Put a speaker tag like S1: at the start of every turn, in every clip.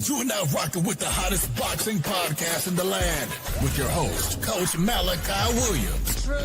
S1: You are now rocking with the hottest boxing podcast in the land with your host, Coach Malachi Williams.
S2: True.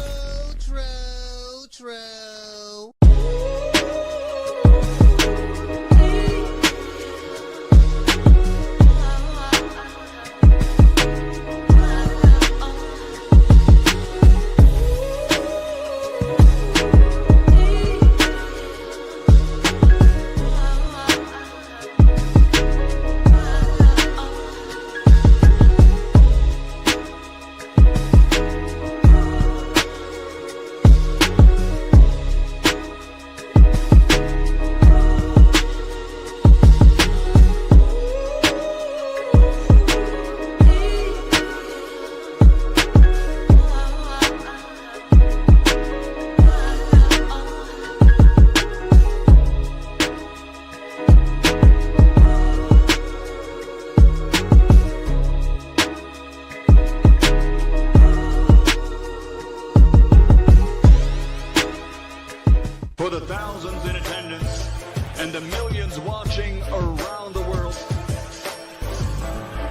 S3: For the thousands in attendance and the millions watching around the world,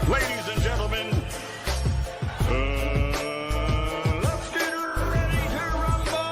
S3: ladies and gentlemen, let's get ready to rumble!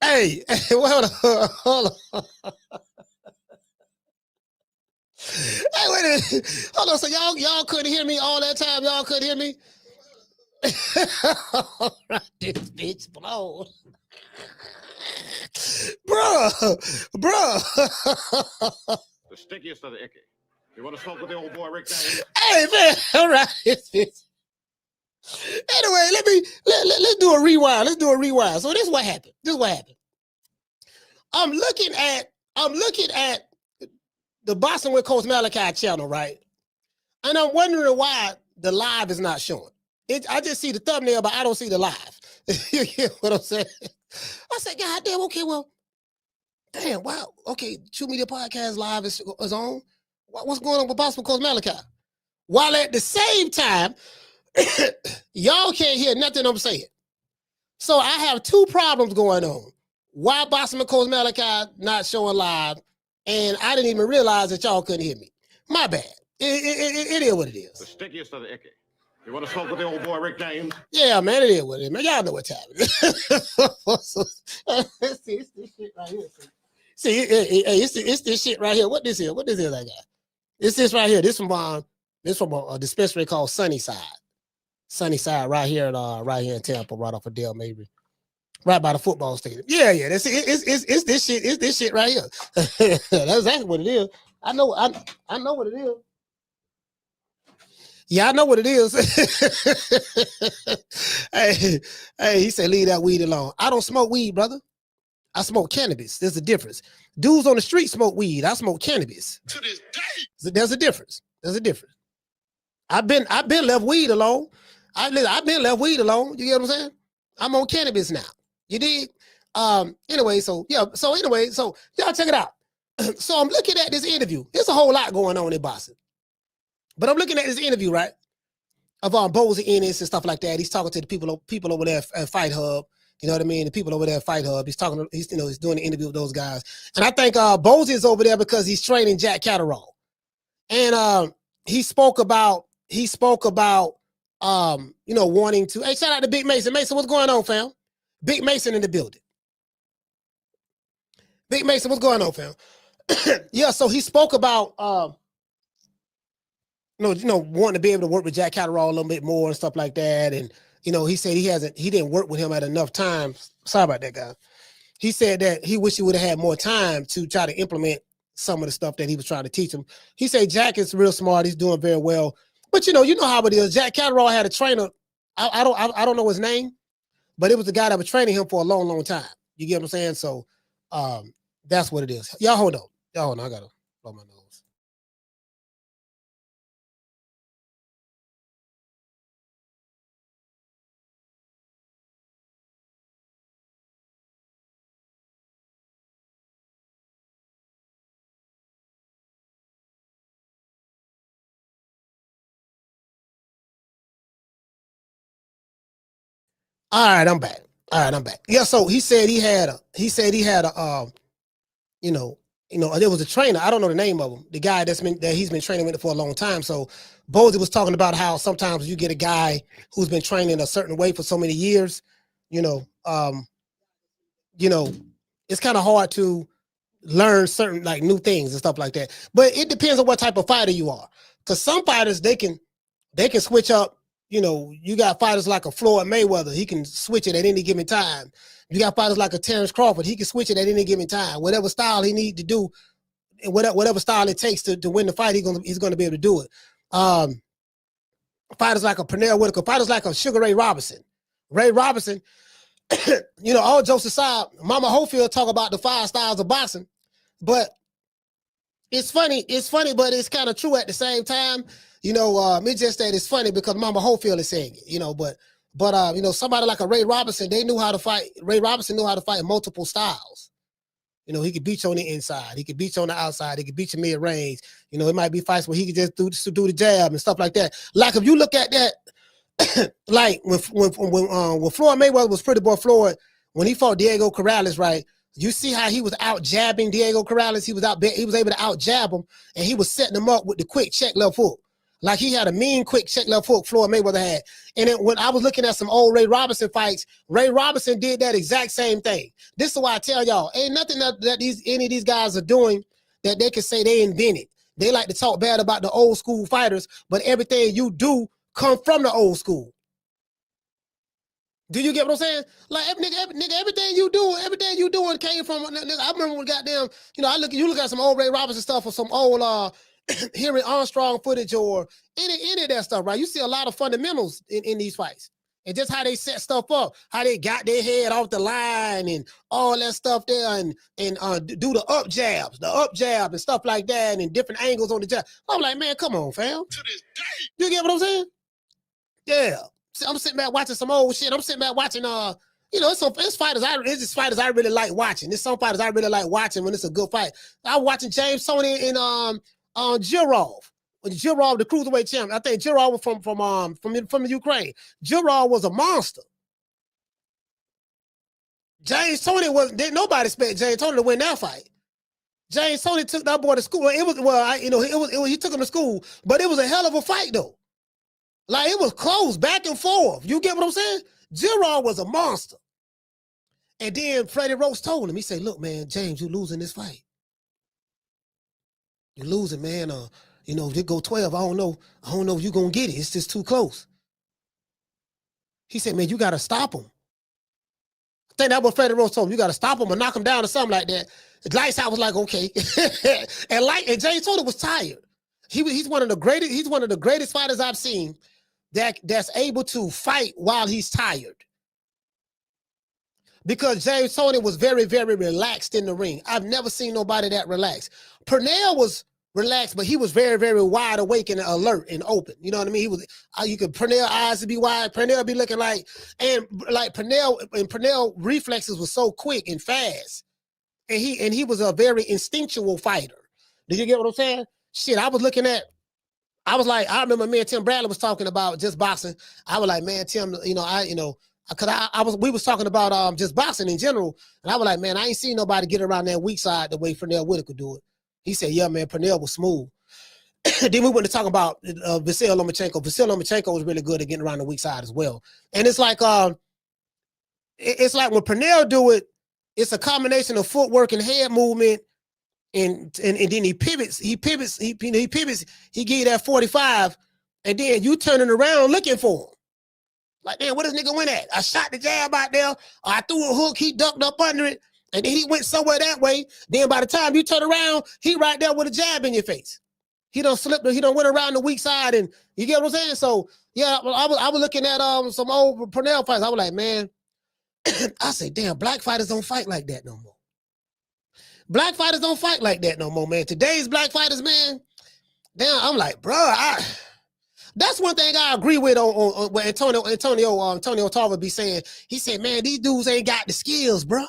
S2: Hey, well, hold on. Hey, wait a minute. Hold on. So y'all couldn't hear me all that time? Y'all couldn't hear me? All right, this bitch blown. Bruh.
S3: The stickiest of the icky. You want to smoke with the old boy Rick Danny?
S2: Hey, man. All right, this bitch. Anyway, let's do a rewind. So this is what happened. I'm looking at the Boxing with Coach Malachi channel, right? And I'm wondering why the live is not showing. I just see the thumbnail, but I don't see the live. You get what I'm saying? I said, God damn, okay, well, damn, wow. Okay, True Media Podcast Live is on. What's going on with Boxing with Coach Malachi? While at the same time, y'all can't hear nothing I'm saying. So I have two problems going on. Why Boxing with Coach Malachi not showing live, and I didn't even realize that y'all couldn't hear me. My bad. It is what it is.
S3: The stickiest of the icky. You want to smoke with the old boy Rick James?
S2: Yeah, man, it is what it is, man. Y'all know what's happening. See, it's this shit right here. See, it's this shit right here. What this is I got? It's this right here. This from a dispensary called Sunnyside. Sunnyside, right here in Tampa, right off of Dale Mabry. Right by the football stadium. Yeah. It's this shit. It's this shit right here. That's exactly what it is. I know what it is. Yeah, I know what it is. hey, he said, leave that weed alone. I don't smoke weed, brother. I smoke cannabis. There's a difference. Dudes on the street smoke weed. I smoke cannabis. To this day. There's a difference. There's a difference. I've been left weed alone. I've been left weed alone. You get what I'm saying? I'm on cannabis now. You dig? Anyway, so y'all check it out. So I'm looking at this interview. There's a whole lot going on in boxing. But I'm looking at this interview, right? Of Bozy Ennis and stuff like that. He's talking to the people over there at Fight Hub. You know what I mean? The people over there at Fight Hub. He's doing the interview with those guys. And I think Bozy is over there because he's training Jack Catterall. And he spoke about wanting to. Hey, shout out to Big Mason. Mason, what's going on, fam? Big Mason in the building. Big Mason, what's going on, fam? Yeah, so he spoke about wanting to be able to work with Jack Catterall a little bit more and stuff like that. And he said he didn't work with him at enough time. Sorry about that, guy. He said that he wished he would have had more time to try to implement some of the stuff that he was trying to teach him. He said Jack is real smart. He's doing very well. But you know how it is. Jack Catterall had a trainer. I don't know his name, but it was the guy that was training him for a long, long time. You get what I'm saying? So that's what it is. Y'all hold on. I gotta blow my nose. All right, I'm back. Yeah, so he said he had a there was a trainer. I don't know the name of him. The guy that he's been training with for a long time. So Bozy was talking about how sometimes you get a guy who's been training a certain way for so many years, it's kind of hard to learn certain like new things and stuff like that. But it depends on what type of fighter you are. Because some fighters they can switch up. You got fighters like a Floyd Mayweather. He can switch it at any given time. You got fighters like a Terence Crawford. He can switch it at any given time. Whatever style he needs to do, whatever style it takes to win the fight, he's gonna be able to do it. Fighters like a Pernell Whitaker. Fighters like a Sugar Ray Robinson. Ray Robinson, all jokes aside, Mama Holyfield talk about the 5 styles of boxing. But it's funny, but it's kind of true at the same time. It's just that it's funny because Mama Holyfield is saying it, but somebody like a Ray Robinson, they knew how to fight. Ray Robinson knew how to fight in multiple styles. He could beat you on the inside. He could beat you on the outside. He could beat you mid-range. It might be fights where he could just do the jab and stuff like that. Like if you look at that, like when Floyd Mayweather was Pretty Boy Floyd, when he fought Diego Corrales, right? You see how he was out jabbing Diego Corrales. He was able to out jab him, and he was setting him up with the quick check left hook. Like he had a mean quick check left hook Floyd Mayweather had. And then when I was looking at some old Ray Robinson fights, Ray Robinson did that exact same thing. This is why I tell y'all, ain't nothing that any of these guys are doing that they can say they invented. They like to talk bad about the old school fighters, but everything you do come from the old school. Do you get what I'm saying? Like everything you doing came from. I remember when goddamn, you look at some old Ray Robinson stuff or some old Henry Armstrong footage or any of that stuff, right? You see a lot of fundamentals in these fights. And just how they set stuff up, how they got their head off the line and all that stuff there and do the up jab and stuff like that and different angles on the jab. I'm like, man, come on, fam. To this day. You get what I'm saying? Yeah. I'm sitting back watching some old shit. I'm sitting back watching, it's fighters. It's just fighters I really like watching. There's some fighters I really like watching when it's a good fight. I was watching James Toney and Jirov. Jirov, the cruiserweight champion. I think Jirov was from the Ukraine. Jirov was a monster. James Toney didn't nobody expect James Toney to win that fight. James Toney took that boy to school. He took him to school, but it was a hell of a fight though. Like it was close, back and forth. You get what I'm saying? Jirov was a monster. And then Freddie Roach told him, he said, look, man, James, you're losing this fight. You're losing, man. If you go 12, I don't know if you're going to get it. It's just too close. He said, man, you got to stop him. I think that's what Freddie Roach told him. You got to stop him or knock him down or something like that. Lights out was like, okay. and James Toney was tired. He's one of the greatest. He's one of the greatest fighters I've seen that's able to fight while he's tired. Because James Toney was very, very relaxed in the ring. I've never seen nobody that relaxed. Pernell was relaxed, but he was very, very wide awake and alert and open. You know what I mean? He was. You could Pernell eyes to be wide. Pernell be looking like, and like Pernell reflexes was so quick and fast, and he was a very instinctual fighter. Did you get what I'm saying? Shit, I was like, I remember me and Tim Bradley was talking about just boxing. I was like, man, Tim, we was talking about just boxing in general, and I was like, man, I ain't seen nobody get around that weak side the way Pernell Whitaker do it. He said, yeah, man, Pernell was smooth. Then we went to talk about Vergil Lomachenko. Vergil Lomachenko was really good at getting around the weak side as well. And it's like when Pernell do it, it's a combination of footwork and head movement, and then he pivots, he give you that 45, and then you turning around looking for him. Like, damn, what this nigga went at? I shot the jab out there, or I threw a hook, he ducked up under it, and then he went somewhere that way. Then by the time you turn around, he right there with a jab in your face. He don't went around the weak side, and you get what I'm saying? So yeah, I was looking at some old Pernell fights. I was like, man, I say, damn, black fighters don't fight like that no more. Black fighters don't fight like that no more, man. Today's black fighters, man, damn, I'm like, bro, that's one thing I agree with on what Antonio Tarver be saying. He said, man, these dudes ain't got the skills, bro.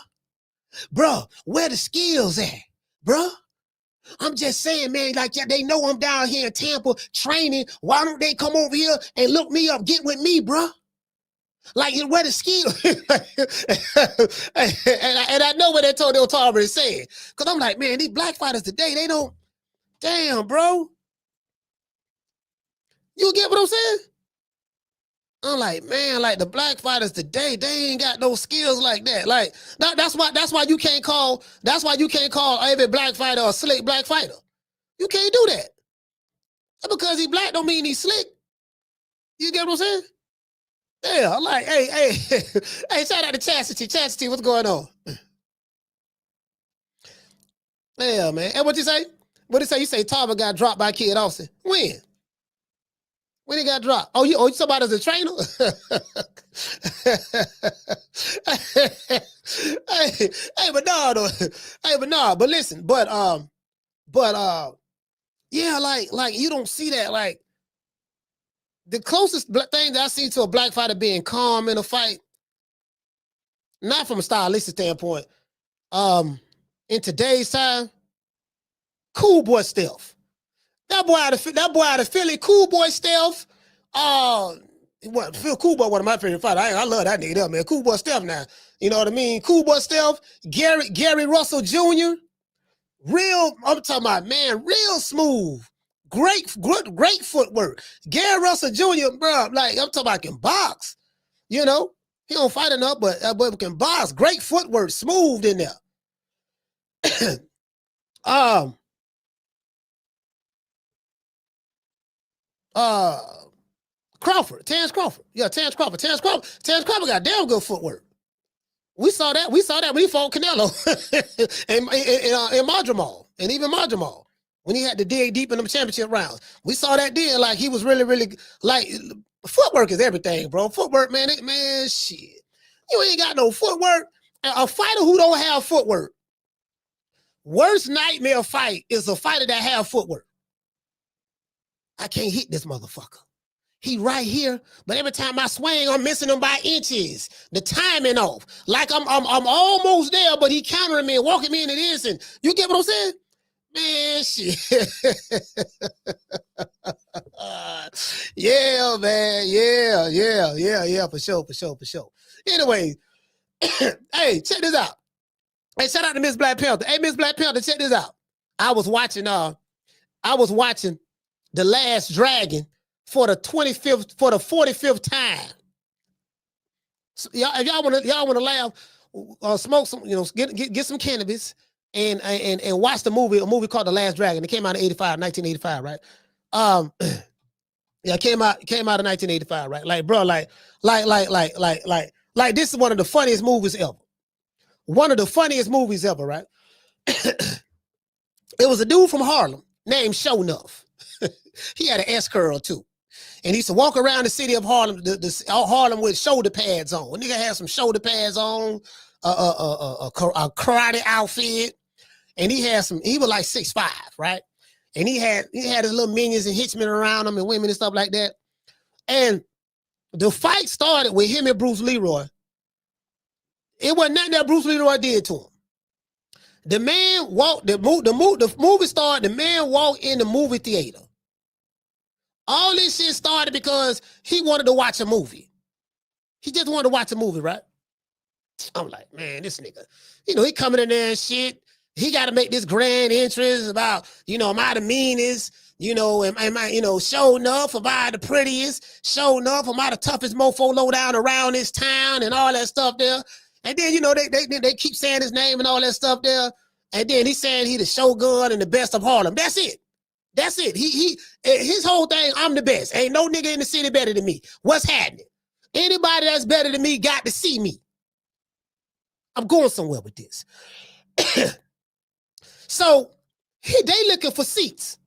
S2: Bro, where the skills at, bro? I'm just saying, man, like, yeah, they know I'm down here in Tampa training. Why don't they come over here and look me up, get with me, bro? Like, where the skills? and I know what Antonio Tarver is saying. Because I'm like, man, these black fighters today, they don't, damn, bro. You get what I'm saying? I'm like, man, like the black fighters today, they ain't got no skills like that. Like that's why you can't call every black fighter a slick black fighter. You can't do that. Because he's black don't mean he's slick. You get what I'm saying? Yeah, I'm like, hey, shout out to Chastity. Chastity, what's going on? Yeah, man. And what you say? What you say? You say Tarver got dropped by Kid Austin. When? When he got dropped? Oh, you somebody as a trainer? But listen, yeah, like you don't see that. Like the closest thing that I see to a black fighter being calm in a fight, not from a stylistic standpoint, in today's time, Cool Boy Stealth. That boy out of Philly, Cool Boy Stealth. Cool Boy, one of my favorite fighters. I love that nigga, man. Cool Boy Stealth now. You know what I mean? Cool Boy Stealth, Gary Russell Jr. I'm talking about, man, real smooth. Great footwork. Gary Russell Jr., bro, like, I'm talking about can box. You know? He don't fight enough, but can box. Great footwork, smooth in there. Crawford, Terence Crawford. Yeah, Terence Crawford. Terence Crawford got damn good footwork. We saw that when he fought Canelo and Madrimal, and even Madrimal, when he had to dig deep in them championship rounds. We saw that then, like he was really, really, like, footwork is everything, bro. Footwork, man, shit. You ain't got no footwork. A fighter who don't have footwork, worst nightmare fight is a fighter that have footwork. I can't hit this motherfucker. He right here, but every time I swing, I'm missing him by inches. The timing off. Like I'm almost there, but he countering me and walking me into this. And you get what I'm saying? Man, shit. Yeah, man. Yeah, for sure. Anyway, hey, check this out. Hey, shout out to Miss Black Panther. Hey, Miss Black Panther, check this out. I was watching The Last Dragon for the 45th time. So if y'all want to laugh, smoke some, get some cannabis and watch the movie, a movie called The Last Dragon. It came out in 1985, right? Yeah, it came out in 1985, right? Like, bro, like this is one of the funniest movies ever. One of the funniest movies ever, right? It was a dude from Harlem named Show Enough. He had an S curl too. And he used to walk around the city of Harlem, Harlem with shoulder pads on. Nigga had some shoulder pads on, a karate outfit, and he was like 6'5", right? And he had his little minions and hitchmen around him and women and stuff like that. And the fight started with him and Bruce Leroy. It wasn't nothing that Bruce Leroy did to him. The man walked, the movie started, the man walked in the movie theater. All this shit started because he wanted to watch a movie. He just wanted to watch a movie, right? I'm like, man, this nigga, he coming in there and shit. He got to make this grand entrance about, am I the meanest? Am I, show enough? Am I the prettiest? Show enough? Am I the toughest mofo low down around this town and all that stuff there? And then, they keep saying his name and all that stuff there. And then he's saying he the Shogun and the best of Harlem. That's it. That's it. His whole thing, I'm the best. Ain't no nigga in the city better than me. What's happening? Anybody that's better than me got to see me. I'm going somewhere with this. So they looking for seats.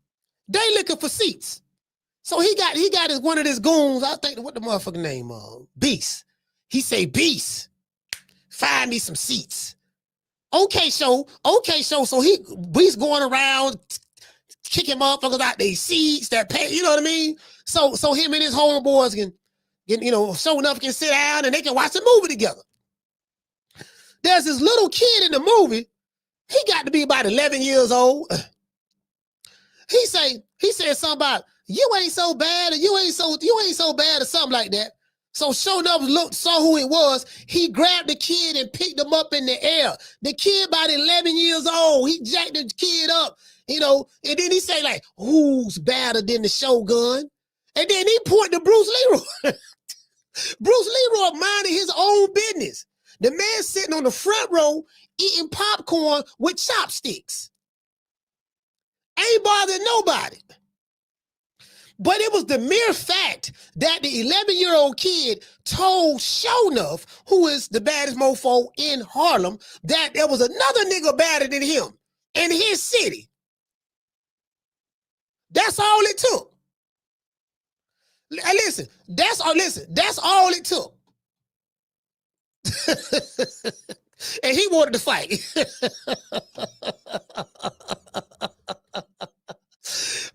S2: So he got one of his goons. I think what the motherfucking name Beast. He say, Beast, find me some seats. Okay, so Beast going around kicking motherfuckers out their seats that pay, you know what I mean? So him and his homeboys can show enough can sit down and they can watch the movie together. There's this little kid in the movie. He got to be about 11 years old. He said something about you ain't so bad or you ain't so bad or something like that. So sure enough, saw who it was. He grabbed the kid and picked him up in the air. The kid about 11 years old. He jacked the kid up, and then he say like, who's better than the Shogun? And then he pointed to Bruce Leroy. Bruce Leroy minded his own business. The man sitting on the front row eating popcorn with chopsticks. Ain't bothering nobody. But it was the mere fact that the 11-year-old kid told Shonuff, who is the baddest mofo in Harlem, that there was another nigga badder than him in his city. That's all it took. Listen, that's all it took. And he wanted to fight.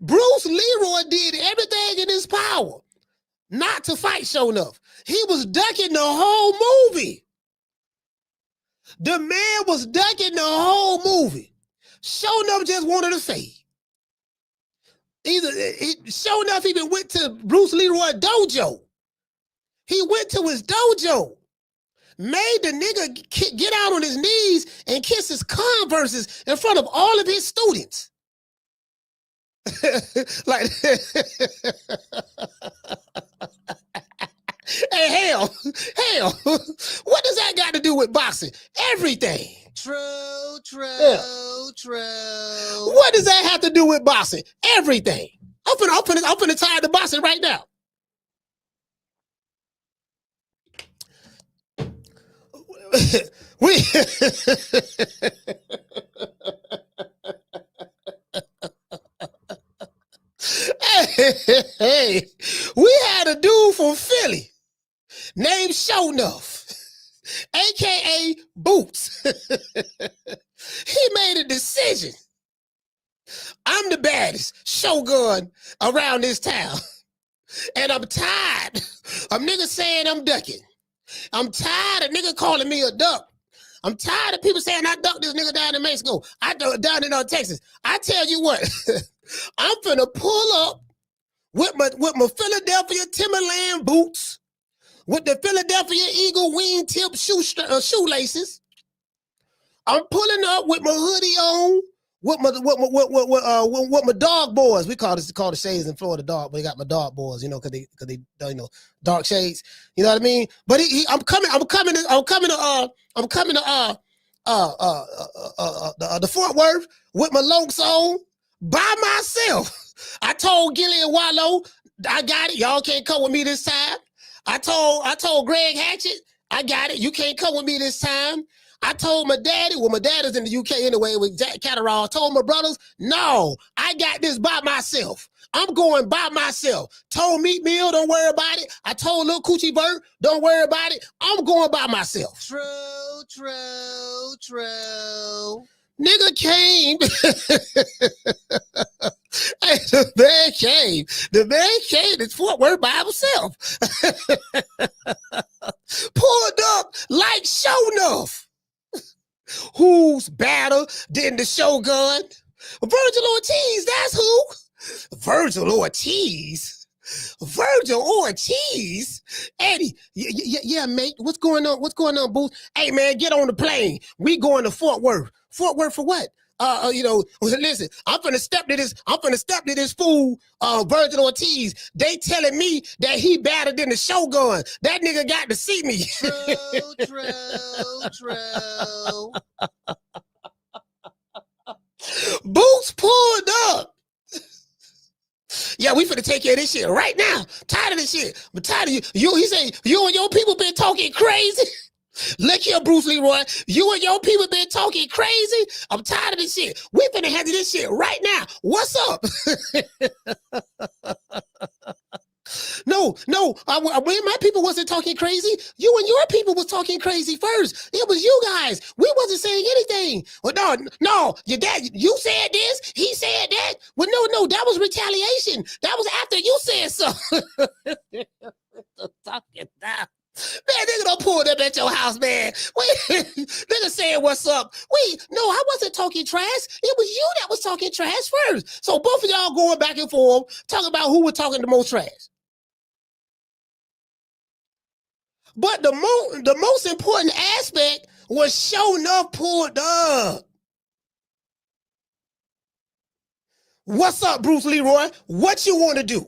S2: Bruce Leroy did everything in his power not to fight Shonuff. He was ducking the whole movie. The man was ducking the whole movie. Shonuff just wanted to fade. Shonuff even went to Bruce Leroy dojo. He went to his dojo. Made the nigga get out on his knees and kiss his Converses in front of all of his students. Like, hey, hell, what does that got to do with boxing? Everything. True. What does that have to do with boxing? Everything. I'm finna tie the boxing right now. Hey, we had a dude from Philly named Shonuff, aka Boots. He made a decision. I'm the baddest Shogun around this town, and I'm tired of niggas saying I'm ducking. I'm tired of nigga calling me a duck. I'm tired of people saying I ducked this nigga down in Mexico. I down in Texas. I tell you what, I'm finna pull up with my Philadelphia Timberland boots, with the Philadelphia Eagle wingtip shoelaces. I'm pulling up with my hoodie on, with my dog boys. We call the shades in Florida dog, but they got my dog boys, because they dark shades. You know what I mean? But I'm coming to the Fort Worth with my Lokes on by myself. I told Gilly and Wallow, I got it. Y'all can't come with me this time. I told Greg Hatchett, I got it. You can't come with me this time. I told my daddy, well, my dad is in the UK anyway with Jack Catterall. I told my brothers, no, I got this by myself. I'm going by myself. Told Meat Mill, don't worry about it. I told Lil Coochie Bert, don't worry about it. I'm going by myself.
S4: True.
S2: Nigga came. Hey, the man came. The man came. It's Fort Worth by himself. Pulled up like show enough. Who's better than the Shogun? Virgil Ortiz, that's who. Virgil Ortiz. Virgil Ortiz. Eddie, yeah, mate. What's going on? What's going on, Booth? Hey, man, get on the plane. We going to Fort Worth. Fort Worth for what? Listen, I'm finna step to this fool, Virgil Ortiz. They telling me that he better than the Shogun. That nigga got to see me.
S4: True.
S2: Boots pulled up. Yeah, we finna take care of this shit right now. Tired of this shit. I'm tired of you. He say, you and your people been talking crazy. Look here, Bruce Leroy. You and your people been talking crazy. I'm tired of this shit. We finna handle this shit right now. What's up? No, my people wasn't talking crazy. You and your people was talking crazy first. It was you guys. We wasn't saying anything. Well, no, your dad, you said this, he said that. Well, no, that was retaliation. That was after you said something. Talking now. Man, nigga don't pull up at your house, man. Wait, nigga saying what's up. Wait, no, I wasn't talking trash. It was you that was talking trash first. So both of y'all going back and forth, talking about who was talking the most trash. But the most important aspect was showing up pulled up. What's up, Bruce Leroy? What you want to do?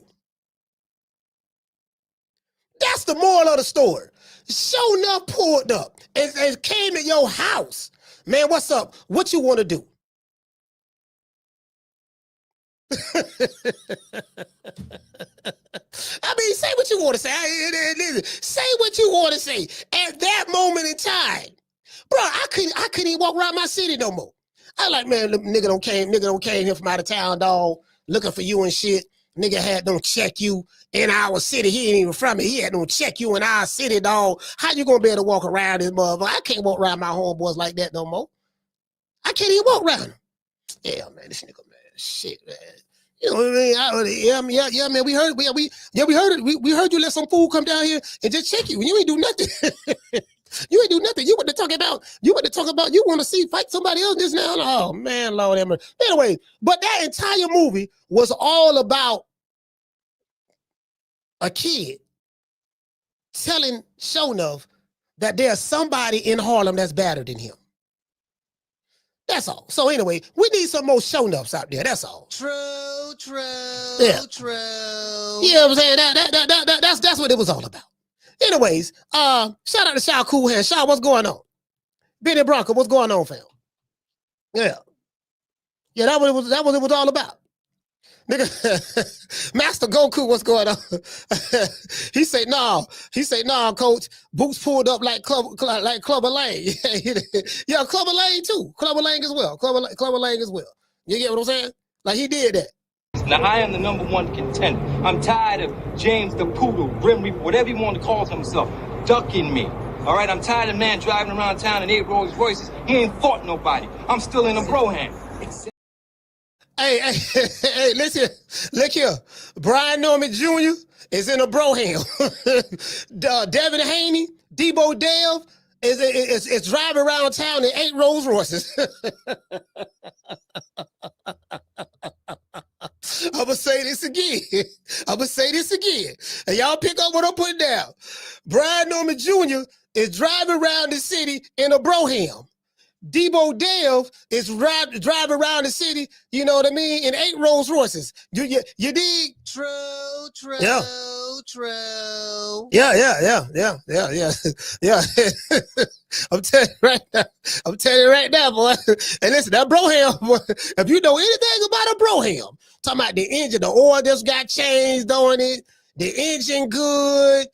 S2: That's the moral of the story. Show enough pulled up and came to your house. Man, what's up? What you want to do? I mean, say what you want to say. Say what you want to say. At that moment in time, bro, I couldn't even walk around my city no more. I like, man, nigga don't came here from out of town, dog, looking for you and shit. Nigga had don't check you in our city. He ain't even from it. He had don't check you in our city, dog. How you gonna be able to walk around this motherfucker? I can't walk around my homeboys like that no more. I can't even walk around them. Yeah, man, this nigga, man, shit, man. You know what I mean? Yeah, man. We heard it. We heard you let some fool come down here and just check you. You ain't do nothing. You ain't do nothing. You want to talk about. You want to see fight somebody else this now? Oh man, Lord have mercy. Anyway, but that entire movie was all about a kid telling Shonuff that there's somebody in Harlem that's better than him. That's all. So anyway, we need some more Shonuffs out there. That's all.
S4: True.
S2: Yeah.
S4: True.
S2: You know what I'm saying? That's what it was all about. Anyways, shout out to Shaw Cool Hand. Shaw, what's going on? Benny Bronco, what's going on, fam? Yeah, that was what it was all about. Nigga, Master Goku, what's going on? He said, no, coach. Boots pulled up like Clubber Lane. Yeah, Clubber Lane too. Clubber Lane as well. Clubber Lane as well. You get what I'm saying? Like he did that.
S5: Now, I am the #1 contender. I'm tired of James the Poodle, Grim Reaper, whatever you want to call himself, ducking me. All right, I'm tired of man driving around town in 8 Rolls Royces. He ain't fought nobody. I'm still in a broham.
S2: Hey, listen, look here. Brian Norman Jr. is in a broham. Devin Haney, Debo Dale is driving around town in 8 Rolls Royces. I'm gonna say this again. And y'all pick up what I'm putting down. Brian Norman Jr. is driving around the city in a broham. Debo Dale is driving around the city, you know what I mean, in 8 Rolls Royces. You dig?
S4: True.
S2: Yeah.
S4: True.
S2: Yeah. I'm telling you right now, boy. And listen, that broham, boy, if you know anything about a broham, talking about the engine, the oil just got changed on it, the engine good,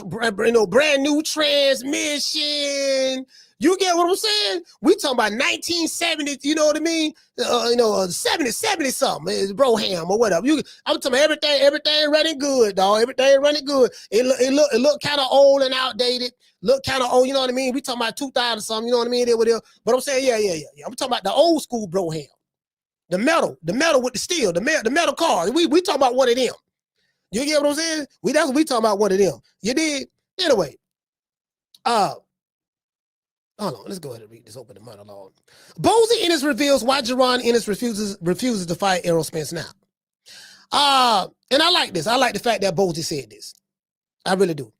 S2: brand new transmission. You get what I'm saying? We talking about 1970, you know what I mean? 70 something, it's Broham or whatever. I'm talking about everything running good, dog. Everything running good. It look kind of old and outdated. Look kind of old, you know what I mean? We talking about 2000 something, you know what I mean? But I'm saying, yeah. I'm talking about the old school Broham. The metal with the steel, the metal car. We talking about one of them. You get what I'm saying? That's what we talking about, one of them. You did? Anyway, hold on, let's go ahead and read this open the monologue. Bozy Ennis reveals why Jaron Ennis refuses to fight Errol Spence now. And I like this. I like the fact that Bozy said this. I really do.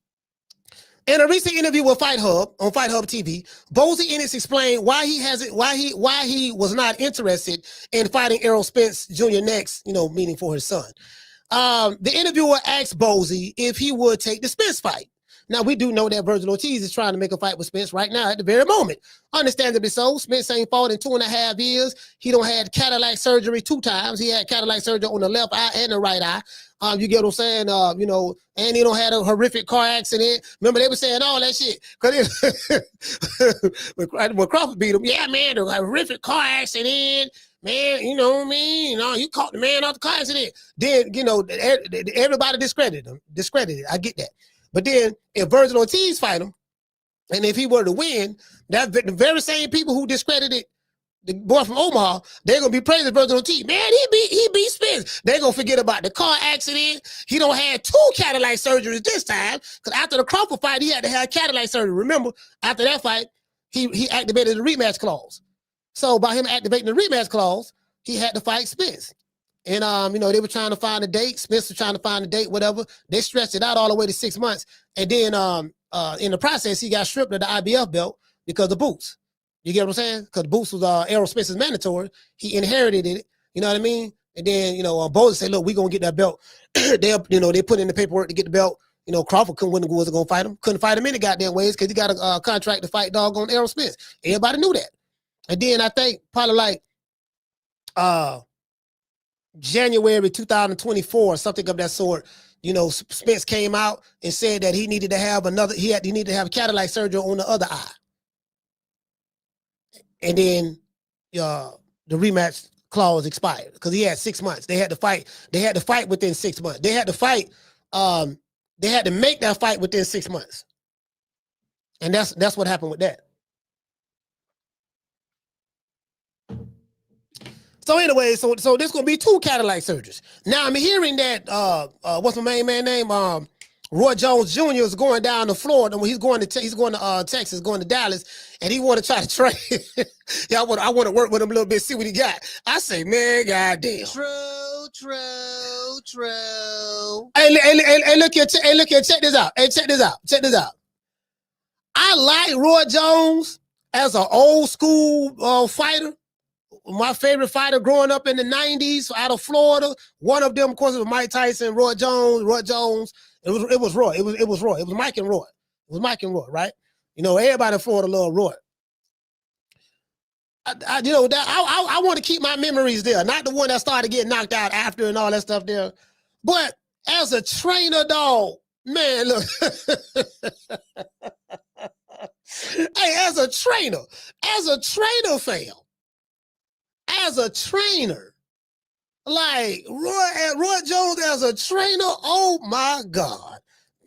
S2: In a recent interview with Fight Hub on Fight Hub TV, Bozy Ennis explained why he was not interested in fighting Errol Spence Jr. next, meaning for his son. The interviewer asked Bozy if he would take the Spence fight. Now, we do know that Virgil Ortiz is trying to make a fight with Spence right now at the very moment. Understandably so. Spence ain't fought in 2.5 years. He don't had cataract surgery 2 times. He had cataract surgery on the left eye and the right eye. You get what I'm saying? And he don't had a horrific car accident. Remember, they were saying all that shit. When Crawford beat him, yeah, man, a horrific car accident. Man, you know what I mean? You caught the man off the car accident. Then, everybody discredited him. I get that. But then if Virgil Ortiz fight him, and if he were to win, the very same people who discredited the boy from Omaha, they're gonna be praising Virgil Ortiz. Man, he beat Spence. They're gonna forget about the car accident. He don't had 2 cataract surgeries this time, because after the Crawford fight, he had to have cataract surgery. Remember, after that fight, he activated the rematch clause. So by him activating the rematch clause, he had to fight Spence. And, they were trying to find a date. Spence was trying to find a date, whatever. They stretched it out all the way to 6 months. And then in the process, he got stripped of the IBF belt because of boots. You get what I'm saying? Because boots was Errol Spence's mandatory. He inherited it. You know what I mean? And then, Bozy said, look, we're going to get that belt. They put in the paperwork to get the belt. Crawford wasn't going to fight him. Couldn't fight him any goddamn ways because he got a contract to fight doggone Errol Spence. Everybody knew that. And then I think probably like January 2024, something of that sort, Spence came out and said that he needed to have cataract surgery on the other eye. And then the rematch clause expired because he had 6 months. They had to fight within 6 months. They had to fight, they had to make that fight within 6 months. And that's what happened with that. So anyway, so there's gonna be 2 cataract surgeries. Now I'm hearing that what's my main man name? Roy Jones Jr. is going down to Florida. He's going to Texas, going to Dallas, and he want to try to train. Yeah, I want to work with him a little bit, see what he got. I say, man, goddamn.
S4: True.
S2: Hey, look here, check this out. Check this out. I like Roy Jones as an old school fighter. My favorite fighter growing up in the 90s out of Florida. One of them, of course, was Mike Tyson, Roy Jones. It was Roy. It was Roy. It was Mike and Roy. It was Mike and Roy, right? Everybody in Florida love Roy. I want to keep my memories there. Not the one that started getting knocked out after and all that stuff there. But as a trainer, dog, man, look. Hey, as a trainer, fam. As a trainer, like Roy Jones as a trainer, oh my God,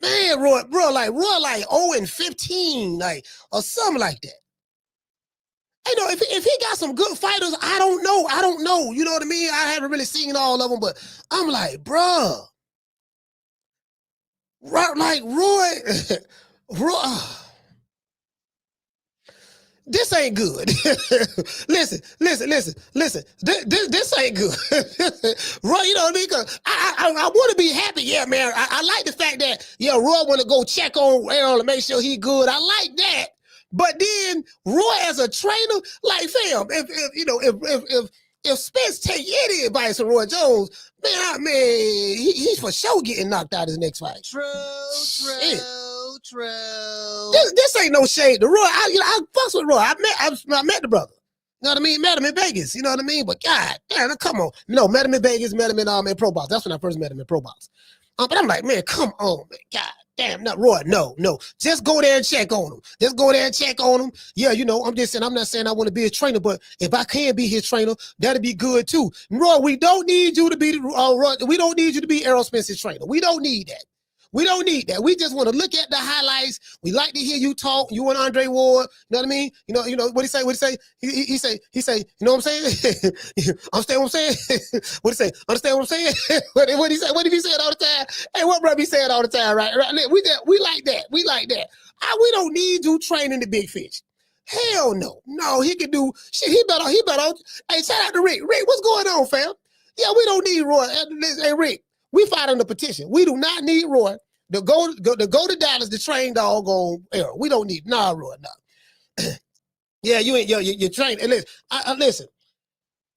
S2: man, Roy like 0-15, like or something like that. If he got some good fighters, I don't know. You know what I mean? I haven't really seen all of them, but I'm like, bruh, like Roy. This ain't good. Listen. This ain't good. Roy, you know what I mean? Cause I want to be happy. Yeah, man. I like the fact that, Roy want to go check on Errol and make sure he good. I like that. But then Roy as a trainer, like, fam, if Spence take any advice from Roy Jones, man, he's for sure getting knocked out his next fight.
S4: True.
S2: This ain't no shade to Roy. I fucks with Roy. I met the brother. You know what I mean? Met him in Vegas. You know what I mean? But God damn, come on. No, met him in Vegas. Met him in Pro Box. That's when I first met him in Pro Box. But I'm like, man, come on, man. God Damn, not Roy. No. Just go there and check on him. Just go there and check on him. Yeah, you know, I'm just saying, I'm not saying I want to be a trainer, but if I can be his trainer, that'd be good too. Roy, we don't need you to be Roy, we don't need you to be Errol Spence's trainer. We don't need that. We don't need that. We just want to look at the highlights. We like to hear you talk. You and Andre Ward. You know what I mean? You know what he say? What he say? He say. You know what I'm saying? Understand what I'm saying? What he say? Understand what I'm saying? What he say? What did he say all the time? Hey, what brother be saying all the time? Right? We like that. We like that. We don't need you training the big fish. Hell no. No, he can do shit. He better. Hey, shout out to Rick. Rick, what's going on, fam? Yeah, we don't need Roy. Hey, Rick, we filed on the petition. We do not need Roy to go to Dallas to train doggone Errol. We don't need Roy. Nah. Yeah, you ain't you train. And listen,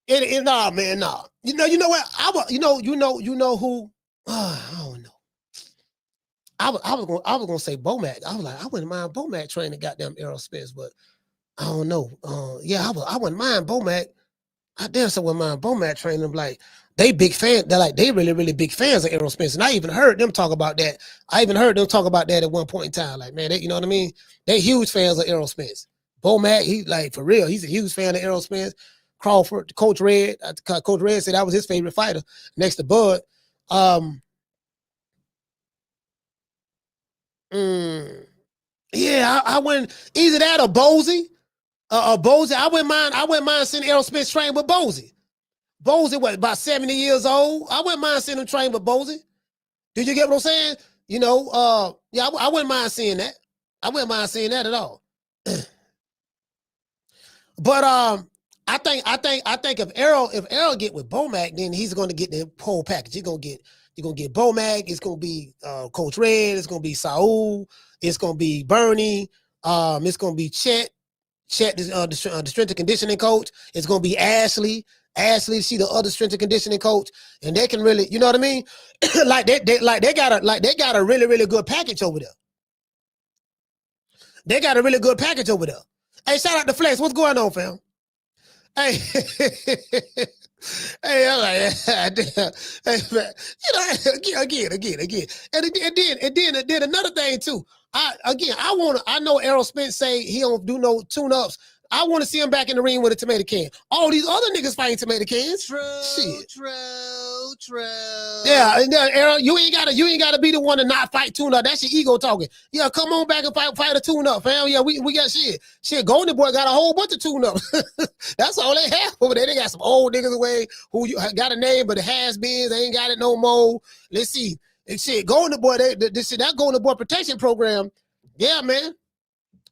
S2: nah, man, nah. You know what? You know who? I don't know. I was gonna say Bomac. I was like, I wouldn't mind Bomac training goddamn Errol Spence, but I don't know. Yeah, I wouldn't mind Bomac. I damn so wouldn't mind Bomac training them. Like, they big fan. They're like, they really, really big fans of Errol Spence. And I even heard them talk about that. At one point in time. Like, man, you know what I mean? They huge fans of Errol Spence. Bomac, he like, for real, he's a huge fan of Errol Spence. Crawford, Coach Red said that was his favorite fighter next to Bud. Yeah, I went either that or Bozy. Bozy. I wouldn't mind seeing Errol Spence train with Bozy. Bozy, what, about 70 years old? I wouldn't mind seeing him train with Bozy. Did you get what I'm saying? You know, yeah, I wouldn't mind seeing that. I wouldn't mind seeing that at all. But I think if Errol get with Bomac, then he's going to get the whole package. You're gonna get Bomac. It's gonna be Coach Red. It's gonna be Saul. It's gonna be Bernie. It's gonna be Chet. Chet is the strength and conditioning coach. It's gonna be Ashley. Ashley, she the other strength and conditioning coach, and they can really, you know what I mean? they got a really, really good package over there. They got a really good package over there. Hey, shout out to Flex. What's going on, fam? Hey, hey, I'm like, hey, man, you know, again, and then another thing too. I know Errol Spence say he don't do no tune-ups. I want to see him back in the ring with a tomato can. All these other niggas fighting tomato cans. True. Yeah, and Errol, you ain't gotta be the one to not fight tune-up. That's your ego talking. Yeah, come on back and fight a tune-up, fam. Yeah, we got shit. Shit, Golden Boy got a whole bunch of tune-ups. That's all they have over there. They got some old niggas away who got a name, but the has-beens, they ain't got it no more. Let's see. And shit, Golden Boy, that Golden Boy protection program, yeah, man.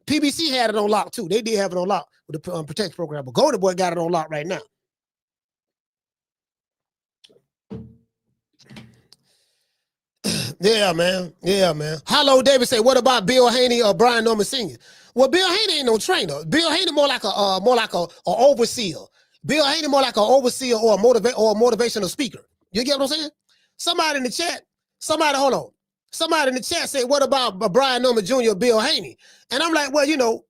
S2: PBC had it on lock too. They did have it on lock with the protection program, but Golden Boy got it on lock right now. Yeah, man. Hello, David say, what about Bill Haney or Brian Norman Sr.? Well, Bill Haney ain't no trainer. Bill Haney more like a overseer. Bill Haney more like an overseer or a motivational speaker. You get what I'm saying? Somebody in the chat said, what about Brian Norman Jr. or Bill Haney? And I'm like, well, you know,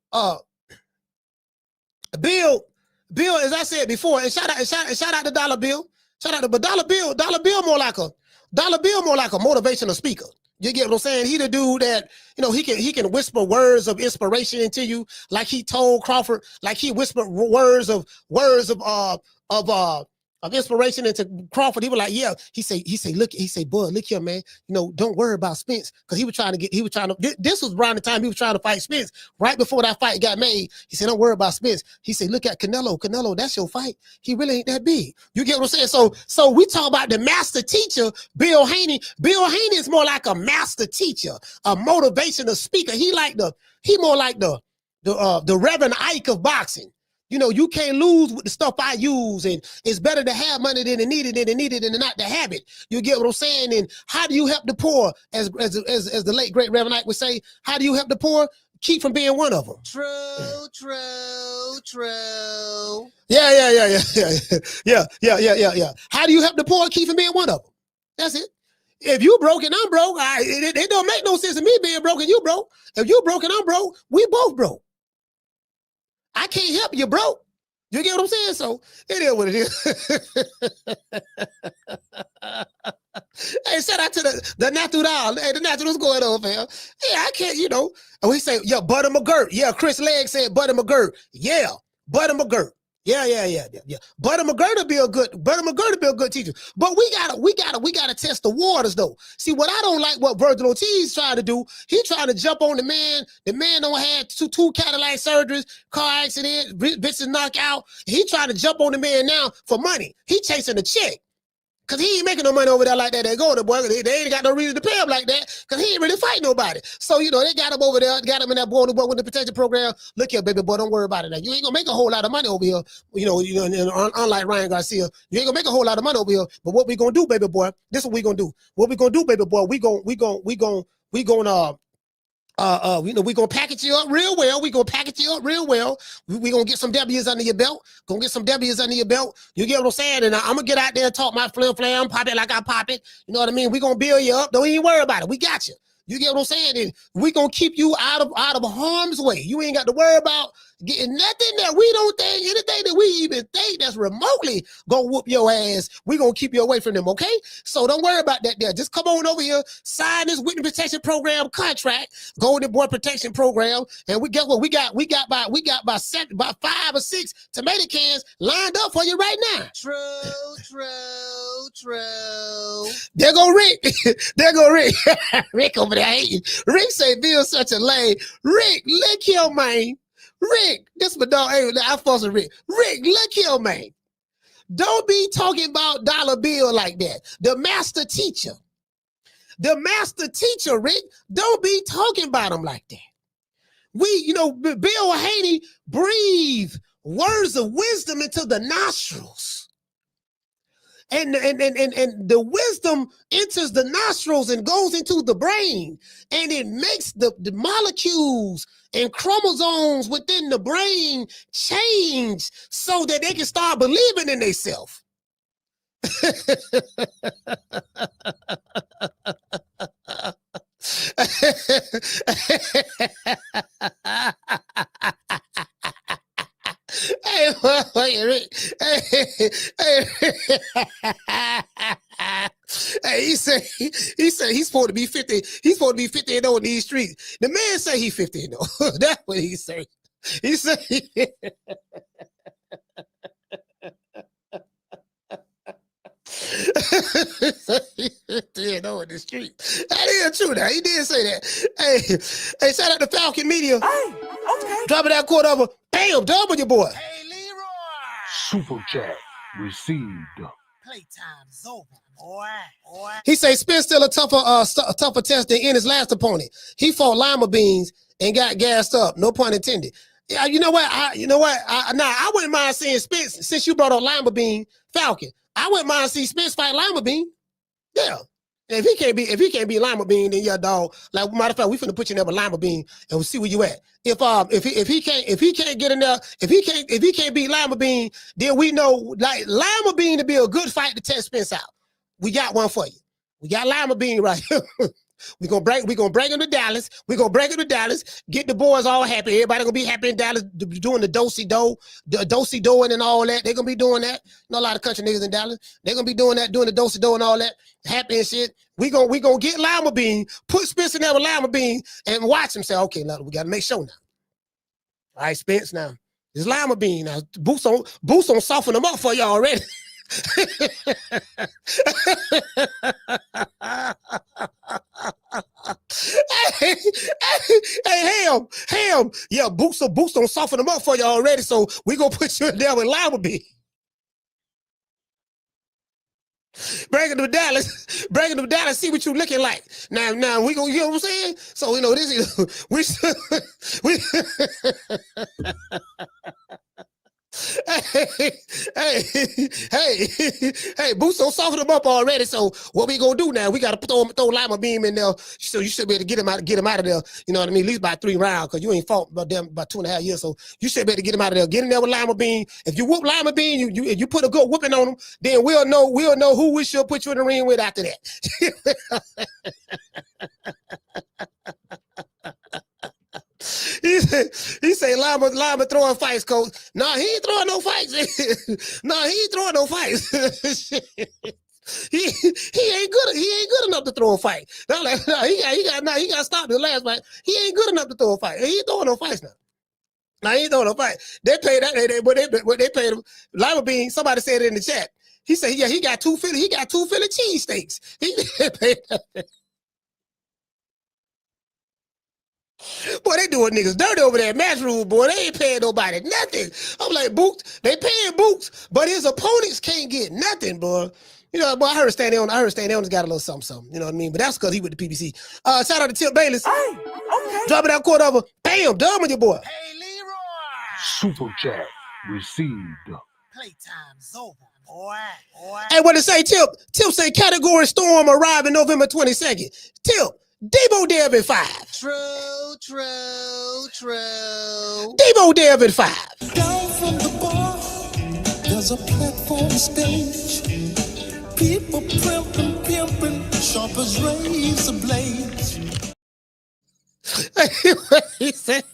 S2: Bill, as I said before, and shout out to Dollar Bill. But Dollar Bill more like a motivational speaker. You get what I'm saying? He the dude that, you know, he can whisper words of inspiration into you, like he told Crawford, like he whispered words of inspiration into Crawford. He was like, yeah. He say, Bud, look here, man. You know, don't worry about Spence, because this was around the time he was trying to fight Spence. Right before that fight got made, he said, don't worry about Spence. He said, look at Canelo, that's your fight. He really ain't that big. You get what I'm saying? So we talk about the master teacher, Bill Haney. Bill Haney is more like a master teacher, a motivational speaker. He more like the Reverend Ike of boxing. You know, you can't lose with the stuff I use, and it's better to have money than to need it than not to have it. You get what I'm saying? And how do you help the poor, as the late great Reverend Ike would say? How do you help the poor? Keep from being one of them. True. Yeah. How do you help the poor? Keep from being one of them. That's it. If you broke and I'm broke, it don't make no sense of me being broke and you broke. If you broke and I'm broke, we both broke. I can't help you, bro. You get what I'm saying? So it is what it is. Hey, shout out to the natural. Hey, the natural, what's going on, fam? Yeah, I can't, you know. And we say, yeah, Butter McGirt. Yeah, Chris Legg said Butter McGirt. Yeah, Butter McGirt. Yeah. Butter McGirt will be a good teacher. But we gotta test the waters though. See, what I don't like what Virgil Ortiz trying to do, he trying to jump on the man. The man don't have two Cadillac surgeries, car accident, bitches knock out. He trying to jump on the man now for money. He chasing a check. Cause he ain't making no money over there like that. They go to boy. They ain't got no reason to pay him like that. Cause he ain't really fighting nobody. So you know they got him over there, got him in that boy with the protection program. Look here, baby boy, don't worry about it. Now you ain't gonna make a whole lot of money over here. You know, unlike Ryan Garcia, you ain't gonna make a whole lot of money over here. But what we gonna do, baby boy? This is what we gonna do. What we gonna do, baby boy? We gonna we gonna package you up real well. We gonna package you up real well. We gonna get some W's under your belt. You get what I'm saying? And I'm gonna get out there and talk my flam, pop it like I pop it. You know what I mean? We gonna build you up. Don't even worry about it. We got you. You get what I'm saying? And we gonna keep you out of harm's way. You ain't got to worry about getting nothing that we don't think, anything that we even think that's remotely gonna whoop your ass. We gonna keep you away from them, okay? So don't worry about that there. Just come on over here, sign this witness protection program contract, Golden Boy Protection Program, and we guess what? We got about 5 or 6 tomato cans lined up for you right now.
S4: True.
S2: There go Rick. Rick over there hating. Rick say Bill's such a lame. Rick, look here, man. Rick, this my dog. Hey, I fuss with Rick. Rick, look here, man. Don't be talking about Dollar Bill like that. The master teacher, Rick, don't be talking about him like that. Bill Haney breathe words of wisdom into the nostrils. And the wisdom enters the nostrils and goes into the brain, and it makes the molecules and chromosomes within the brain change so that they can start believing in themselves. Hey, he said he's supposed to be 50. He's supposed to be 50 and old in these streets. The man say he's 50 and old. That's what he say. He say. In the street. That is true. Now he did say that. Hey, shout out to Falcon Media. Hey, okay. Dropping that quote over. Bam, W boy.
S4: Hey, Leroy.
S6: Super chat received.
S4: Playtime's over, boy.
S2: He say Spence still a tougher test than Ennis' last opponent. He fought Lima Beans and got gassed up. No pun intended. Yeah, you know what? I wouldn't mind seeing Spence since you brought up Lima Bean, Falcon. I wouldn't mind see Spence fight Lima Bean. Yeah. If he can't be Lima Bean, then yeah, dog. Like matter of fact, we finna put you in there with Lima Bean and we'll see where you at. If he can't get in there, if he can't beat Lima Bean, then we know like Lima Bean to be a good fight to test Spence out. We got one for you. We got Lima Bean right here. We're gonna bring him to Dallas. We're gonna bring him to Dallas, get the boys all happy. Everybody gonna be happy in Dallas, doing the do-si-do and all that. They're gonna be doing that. You know, a lot of country niggas in Dallas. They're gonna be doing that, doing the do-si-do and all that. Happy and shit. We gonna get Lima Bean, put Spence in there with Lima Bean, and watch him say, okay, now we gotta make sure now. All right, Spence, now. It's Lima Bean. Now Boots on soften them up for you already. hey, Ham. Yeah, Boots don't soften them up for you already, so we gonna put you in there with Lima Bean. Bring him to Dallas, see what you looking like. Now we gonna, you know what I'm saying? So you know this is we Hey, Boots don't soften them up already. So what we gonna do now? We gotta throw Lima Beam in there. So you should be able to get him out of there. You know what I mean? At least by 3 rounds, because you ain't fought about 2.5 years. So you should be able to get him out of there. Get in there with Lima Beam. If you whoop Lima Beam, you put a good whooping on him, then we'll know who we should put you in the ring with after that. He say Lima throwing fights, coach. No, he ain't throwing no fights. No, he ain't throwing no fights. He ain't good enough to throw a fight. No, he got stopped in the last fight. He ain't good enough to throw a fight. He ain't throwing no fights now. Now he ain't throwing no fight. They paid that. They paid him. Lima Beans. Somebody said it in the chat. He said, yeah, he got two Philly cheesesteaks. He paid that. Boy, they doing niggas dirty over there. Matchroom, boy, they ain't paying nobody nothing. I'm like, Boots, they paying Boots, but his opponents can't get nothing, boy. You know, boy, I heard Stanley on got a little something. You know what I mean? But that's because he with the PBC. Shout out to Tip Bayless.
S4: Hey, okay.
S2: Dropping that quarter over. Bam, done with your boy.
S4: Hey, Leroy.
S6: Super chat received.
S4: Playtime's over, boy.
S2: Hey, what to say, Tip? Tip say Category Storm arriving November 22nd. Tip, Debo Dev at 5.
S4: True.
S2: Debo Dev at 5.
S7: Down from the bar, there's a platform stage. People pimping, sharp as razor blades.
S2: What he said?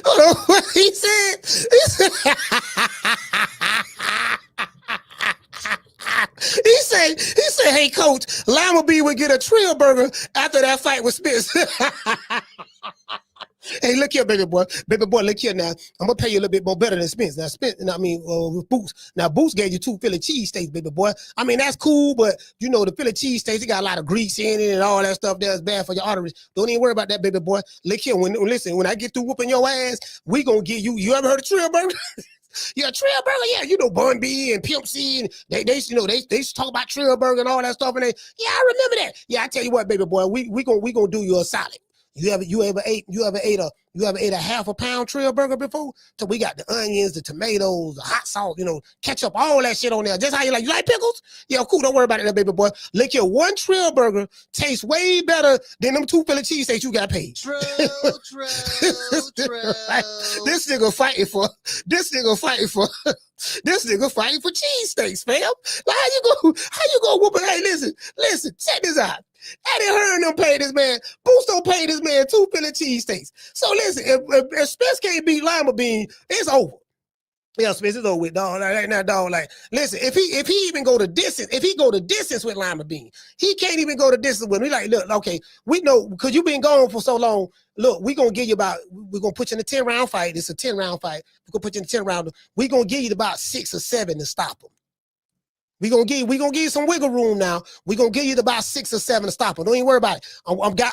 S2: Hold on, what he said? He said, hey, coach, Lima B would get a Trill burger after that fight with Spence. Hey, look here, baby boy. Baby boy, look here now. I'm going to pay you a little bit more better than Spence. Now, with Boots. Now, Boots gave you 2 Philly cheesesteaks, baby boy. I mean, that's cool, but, you know, the Philly cheesesteaks, it got a lot of grease in it and all that stuff that's bad for your arteries. Don't even worry about that, baby boy. Look here, when I get through whooping your ass, we going to give you ever heard of Trill burger? Yeah, Trill burger, yeah, you know, Bun B and Pimp C, and they used to talk about Trill burger and all that stuff, and I remember that. Yeah, I tell you what, baby boy, we gonna do you a solid. You ever ate a half a pound Trill burger before? So we got the onions, the tomatoes, the hot sauce, you know, ketchup, all that shit on there. Just how you like pickles? Yeah, cool. Don't worry about it, baby boy. Look here, one Trill burger tastes way better than them 2 Philly cheesesteaks you got paid.
S4: True.
S2: This nigga fighting for cheesesteaks, fam. Like, how you go whoop it? Hey, listen, check this out. Eddie Hearn done paid this man. Boost don't pay this man 2 Philly cheesesteaks. So listen, if Spence can't beat Lima Bean, it's over. Yeah, Spence is over with, dog. Like, listen, if he even go the distance with Lima Bean, he can't even go the distance with me. Like, look, okay, we know because you've been gone for so long. Look, we're gonna put you in a 10-round fight. It's a 10-round fight. We're gonna put you in a 10-round. We're gonna give you about 6 or 7 to stop him. We're gonna give you some wiggle room now. We're gonna give you about 6 or 7 to stop him. Don't even worry about it.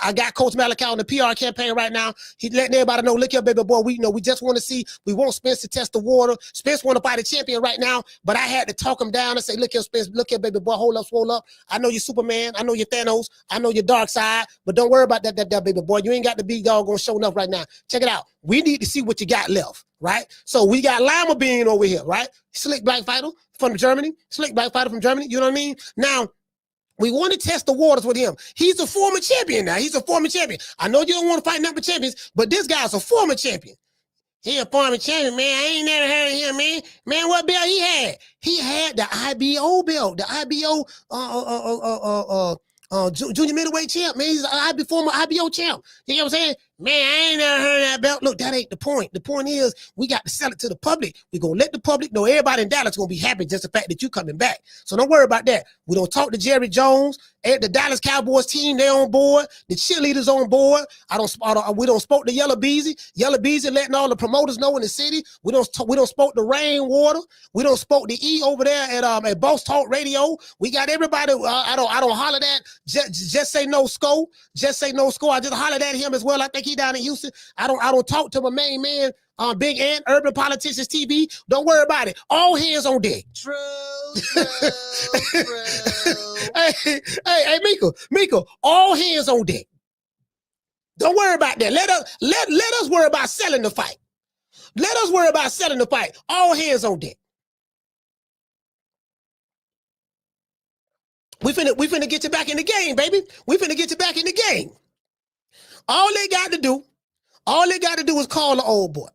S2: I got Coach Malachi on the PR campaign right now. He's letting everybody know, look here, baby boy, we just want to see, we want Spence to test the water. Spence want to fight a champion right now, but I had to talk him down and say, look here, Spence, look here, baby boy, hold up, swole up. I know you're Superman, I know you're Thanos, I know you're Dark Side, but don't worry about that baby boy. You ain't got to be doggone showing up right now. Check it out. We need to see what you got left, right? So we got Lima Bean over here, right? Slick black fighter from Germany. You know what I mean? Now, we want to test the waters with him. He's a former champion now. I know you don't want to fight number champions, but this guy's a former champion. He a former champion, man. I ain't never heard of him, man. Man, what belt he had? He had the IBO belt, the IBO junior middleweight champ, man. He's a former IBO champ. You know what I'm saying? Man, I ain't never heard of that belt. Look, that ain't the point. The point is we got to sell it to the public. We're going to let the public know. Everybody in Dallas going to be happy just the fact that you coming back. So don't worry about that. We don't talk to Jerry Jones. The Dallas Cowboys team, they on board. The cheerleaders on board. We don't spoke to Yellow Beezy. Yellow Beezy letting all the promoters know in the city. We don't spoke to Rainwater. We don't spoke to E over there at Boss Talk Radio. We got everybody. I don't holler that. Just say no score. Just say no score. I just hollered at him as well. I think he down in Houston. I don't talk to my main man, Big Ant, Urban Politicians TV. Don't worry about it. All hands on deck.
S4: True.
S2: Hey, Mika, all hands on deck. Don't worry about that. Let us worry about selling the fight. Let us worry about selling the fight. All hands on deck. We finna get you back in the game, baby. We finna get you back in the game. All they got to do is call the old boy.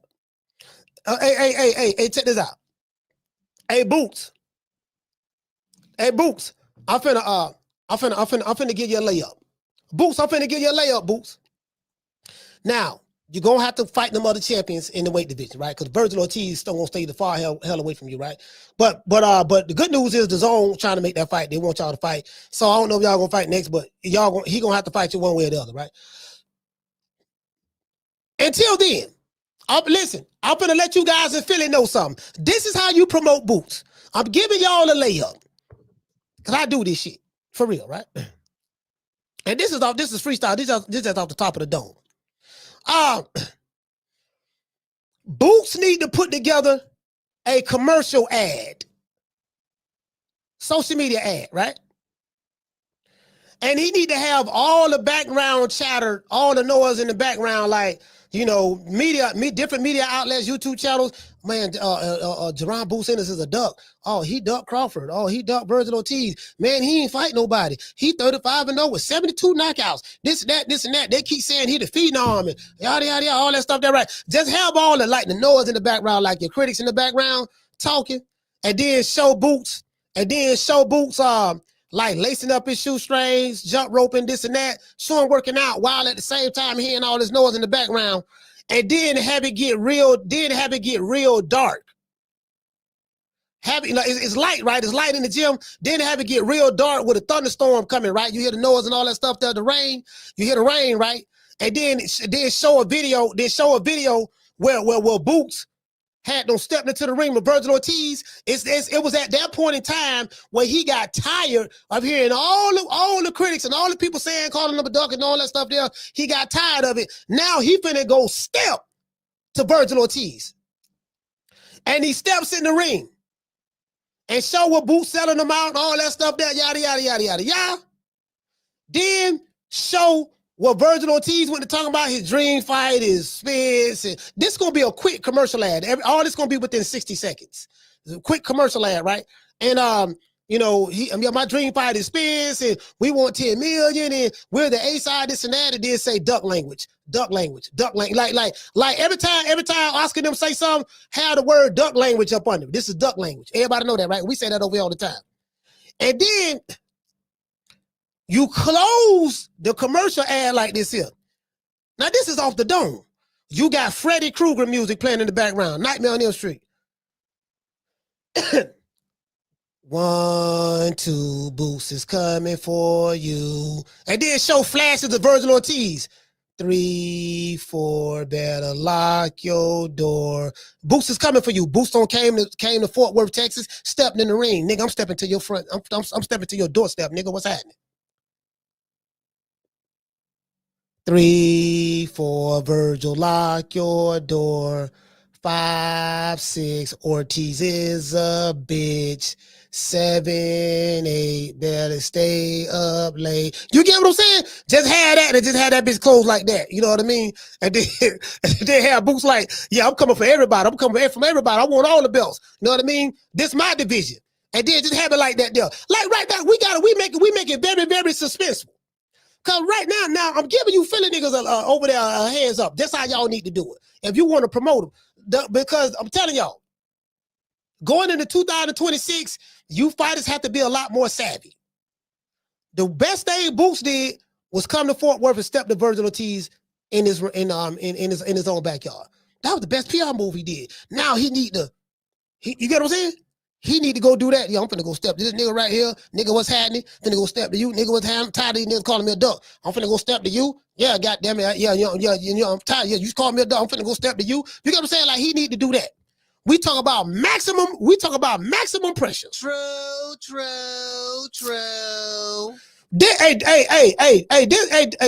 S2: Hey, check this out. Hey, Boots. I'm finna give you a layup. Boots, I'm finna give you a layup, Boots. Now, you're gonna have to fight them other champions in the weight division, right? Because Virgil Ortiz still gonna stay the far hell away from you, right? But the good news is the zone trying to make that fight. They want y'all to fight. So I don't know if y'all gonna fight next, but he gonna have to fight you one way or the other, right? Until then, I'm gonna let you guys in Philly know something. This is how you promote Boots. I'm giving y'all a layup. Cause I do this shit. For real, right? And this is freestyle. This is off the top of the dome. Boots need to put together a commercial ad. Social media ad, right? And he need to have all the background chatter, all the noise in the background, like, you know, different media outlets, YouTube channels. Man, Jaron Ennis is a duck. Oh, he ducked Crawford. Oh, he ducked Vergil Ortiz. Man, he ain't fight nobody. He 35-0 with 72 knockouts. This and that. They keep saying he the phenom and yada, yada, yada, all that stuff there, right? Just have all the, like, the noise in the background, like your critics in the background talking, and then show Boots, like lacing up his shoestrings, jump roping, this and that, show him working out while at the same time hearing all this noise in the background, and then have it get real dark. It's light, right? It's light in the gym. Then have it get real dark with a thunderstorm coming, right? You hear the noise and all that stuff there, the rain. You hear the rain, right? And then show a video. Where Boots had them stepping into the ring with Virgil Ortiz. It was at that point in time where he got tired of hearing all the critics and all the people calling him a duck and all that stuff there. He got tired of it. Now he finna go step to Virgil Ortiz. And he steps in the ring and show what Boots selling them out and all that stuff there, yada, yada, yada, yada, yada. Then show what Virgil Ortiz went to talking about, his dream fight, his Spence. And this is going to be a quick commercial ad. All this going to be within 60 seconds. It's a quick commercial ad, right? And, you know, my dream fight is Spence, and we want 10 million, and we're the A-side, this and that. It did say duck language. Like every time Oscar them say something, have the word duck language up under. This is duck language. Everybody know that, right? We say that over here all the time. And then you close the commercial ad like this here. Now, this is off the dome. You got Freddy Krueger music playing in the background. Nightmare on Elm Street. 1, 2, Boots is coming for you. And then show flashes of Virgil Ortiz. 3, 4, better lock your door. Boots is coming for you. Boots came to Fort Worth, Texas, stepping in the ring. Nigga, I'm stepping to your front. I'm stepping to your doorstep, nigga. What's happening? 3, 4, Virgil, lock your door. 5, 6, Ortiz is a bitch. 7, 8, better stay up late. You get what I'm saying? Just had that and just had that bitch closed like that. You know what I mean? And then have Boots like, yeah, I'm coming for everybody. I'm coming from everybody. I want all the belts. You know what I mean? This my division. And then just have it like that there. Like right now, we make it very, very suspenseful. Cause right now I'm giving you Philly niggas over there hands up. That's how y'all need to do it. If you want to promote them, because I'm telling y'all, going into 2026, you fighters have to be a lot more savvy. The best thing Boots did was come to Fort Worth and step to Virgil Ortiz in his own backyard. That was the best PR move he did. Now he need to, you get what I'm saying? He need to go do that. Yeah, I'm finna go step to this nigga right here. Nigga, what's happening? Finna go step to you. Nigga, what's happening? I'm tired of these niggas calling me a duck. I'm finna go step to you. Yeah, goddamn it. Yeah, I'm tired. Yeah, you call me a duck. I'm finna go step to you. You get what I'm saying? Like, he need to do that. We talk about maximum pressure. True. Hey,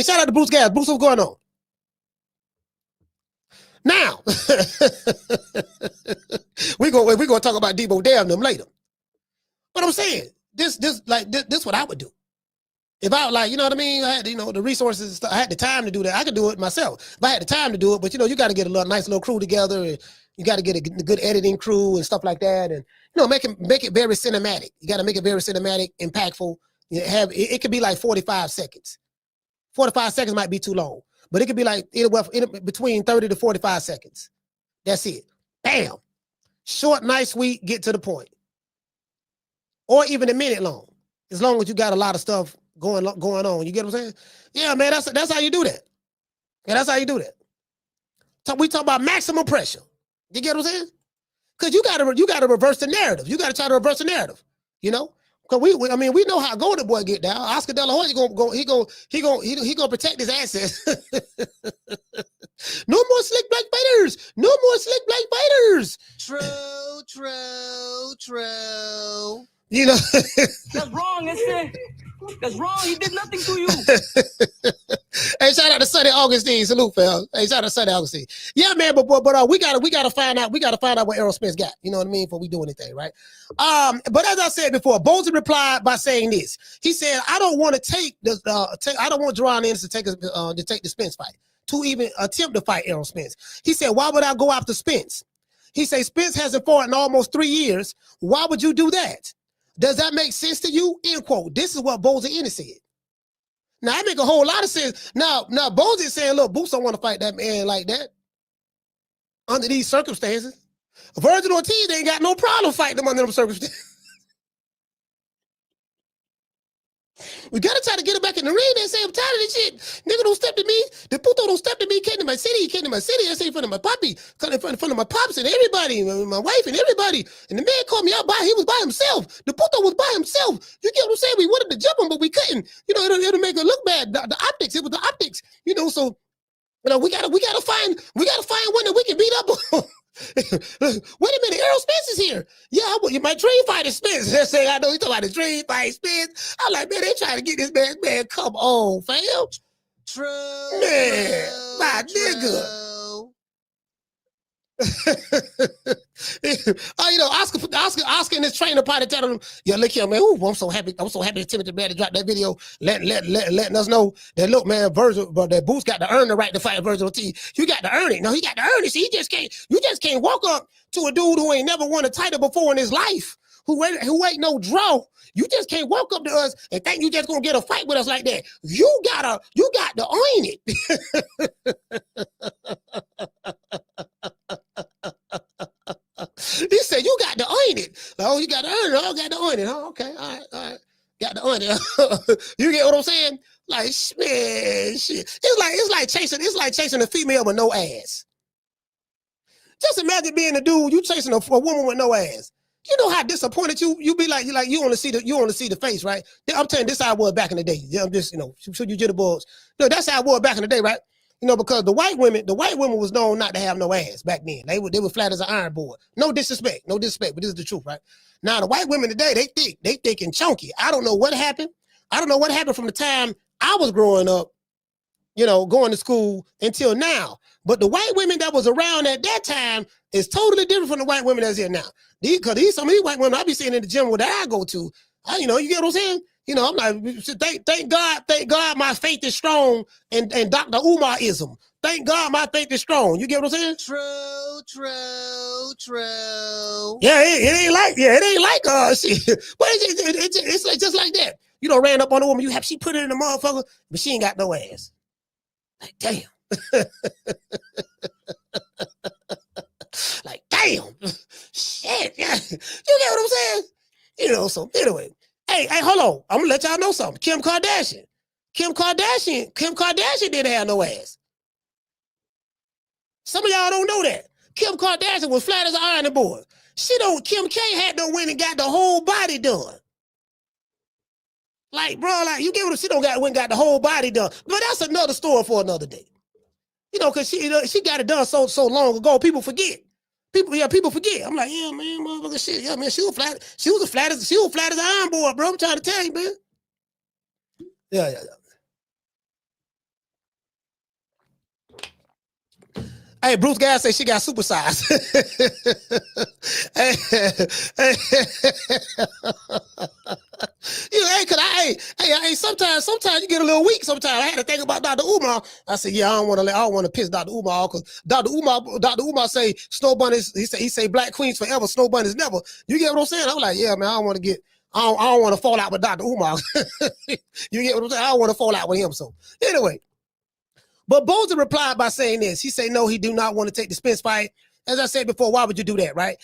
S2: shout out to Bruce Gas. Bruce, what's going on? Now, we're gonna talk about Debo Damn them later. But I'm saying, this what I would do. If I like, you know what I mean? I had, the resources, I had the time to do that. I could do it myself. If I had the time to do it, but you got to get a nice little crew together, and you got to get a good editing crew and stuff like that, and make it very cinematic. You got to make it very cinematic, impactful. It could be like 45 seconds. 45 seconds might be too long. But it could be like between 30 to 45 seconds. That's it. Bam. Short, nice, sweet, get to the point. Or even a minute long. As long as you got a lot of stuff going on. You get what I'm saying? Yeah, man, that's how you do that. Yeah, that's how you do that. We talk about maximum pressure. You get what I'm saying? Because you gotta reverse the narrative. You gotta try to reverse the narrative. You know, because we know how Golden Boy get down. Oscar De La Hoya he gonna protect his assets. No more slick black fighters. No more slick black fighters.
S4: True.
S2: You know,
S5: That's wrong, isn't it? That's wrong. He did nothing to you.
S2: Hey, shout out to Sonny Augustine. Salute, fam. Hey, shout out to Sonny Augustine. Yeah, man, but we gotta find out what Errol Spence got. You know what I mean? Before we do anything, right? But as I said before, Bozy replied by saying this. He said, I don't want Jaron Ennis to take the Spence fight, to even attempt to fight Errol Spence. He said, why would I go after Spence? He said, Spence hasn't fought in almost 3 years. Why would you do that? Does that make sense to you? End quote. This is what Bozy Ennis said. Now, that make a whole lot of sense. Now Bozy is saying, look, Boots don't want to fight that man like that under these circumstances. Virgil Ortiz ain't got no problem fighting them under them circumstances. We gotta try to get him back in the ring and say, I'm tired of this shit. Nigga don't step to me. The puto don't step to me. He came to my city. I say in front of my poppy, in front of my pops and everybody, my wife and everybody. And the man called me out he was by himself. The puto was by himself. You get what I'm saying? We wanted to jump him, but we couldn't. You know, it'll make it look bad. The optics, it was the optics. You know, so you know, we gotta find one that we can beat up on. Wait a minute, Errol Spence is here. Yeah, my dream fight is Spence. They're saying, I know you talking about the dream fight Spence. I'm like, man, they trying to get this man. Come on, fam.
S4: True.
S2: Man, my nigga. You know, Oscar and his trainer probably telling him, yo, look here, man. Ooh, I'm so happy that Timothy Bear dropped that video, letting us know that, look, man, that Boots got to earn the right to fight Virgil Ortiz. You got to earn it. No, he got to earn it. See, you just can't walk up to a dude who ain't never won a title before in his life, who ain't no draw. You just can't walk up to us and think you just gonna get a fight with us like that. You got to own it. He said, you got to own it. Like, oh, you got to earn it. Oh, got to own it. Oh, okay. All right. Got to own it. You get what I'm saying? Like, man, shit. It's like chasing a female with no ass. Just imagine being a dude, you chasing a woman with no ass. You know how disappointed you be like you only see the face, right? I'm telling you, this how I was back in the day. I'm just, you know, shoot you jitterbugs. No, that's how I was back in the day, right? You know, because the white women was known not to have no ass back then. They were flat as an iron board. No disrespect, but this is the truth, right? Now the white women today, they thick and chunky. I don't know what happened. From the time I was growing up, you know, going to school until now. But the white women that was around at that time is totally different from the white women that's here now. Because some of these white women I be seeing in the gym that I go to, you know, you get what I'm saying? You know, I'm like, thank God my faith is strong and Dr. Umar-ism. Thank God my faith is strong. You get what I'm saying?
S4: True.
S2: Yeah, it ain't like shit. But it's like just like that. You know, ran up on a woman, she put it in the motherfucker, but she ain't got no ass. Like, damn. Like, damn. Shit. Yeah. You get what I'm saying? You know, so anyway. Hey, hold on. I'm gonna let y'all know something. Kim Kardashian didn't have no ass. Some of y'all don't know that. Kim Kardashian was flat as an ironing board. Kim K had to win and got the whole body done. Like, bro, like, you get what she don't got the whole body done. But that's another story for another day. You know, because she got it done so long ago, people forget. People forget. I'm like, yeah, man, motherfucker, shit. Yeah, man, she was flat as an iron board, bro. I'm trying to tell you, man. Yeah. Hey, Bruce Gas say she got supersized. You know, hey, sometimes you get a little weak. Sometimes I had to think about Dr. Umar. I said, yeah, I don't want to piss Dr. Umar because Dr. Umar say snow bunnies. He say black queens forever, snow bunnies never. You get what I'm saying? I'm like, yeah, man, I don't want to fall out with Dr. Umar. You get what I'm saying? I don't want to fall out with him. So anyway. But Bozy replied by saying this. He said, no, he do not want to take the Spence fight. As I said before, why would you do that, right?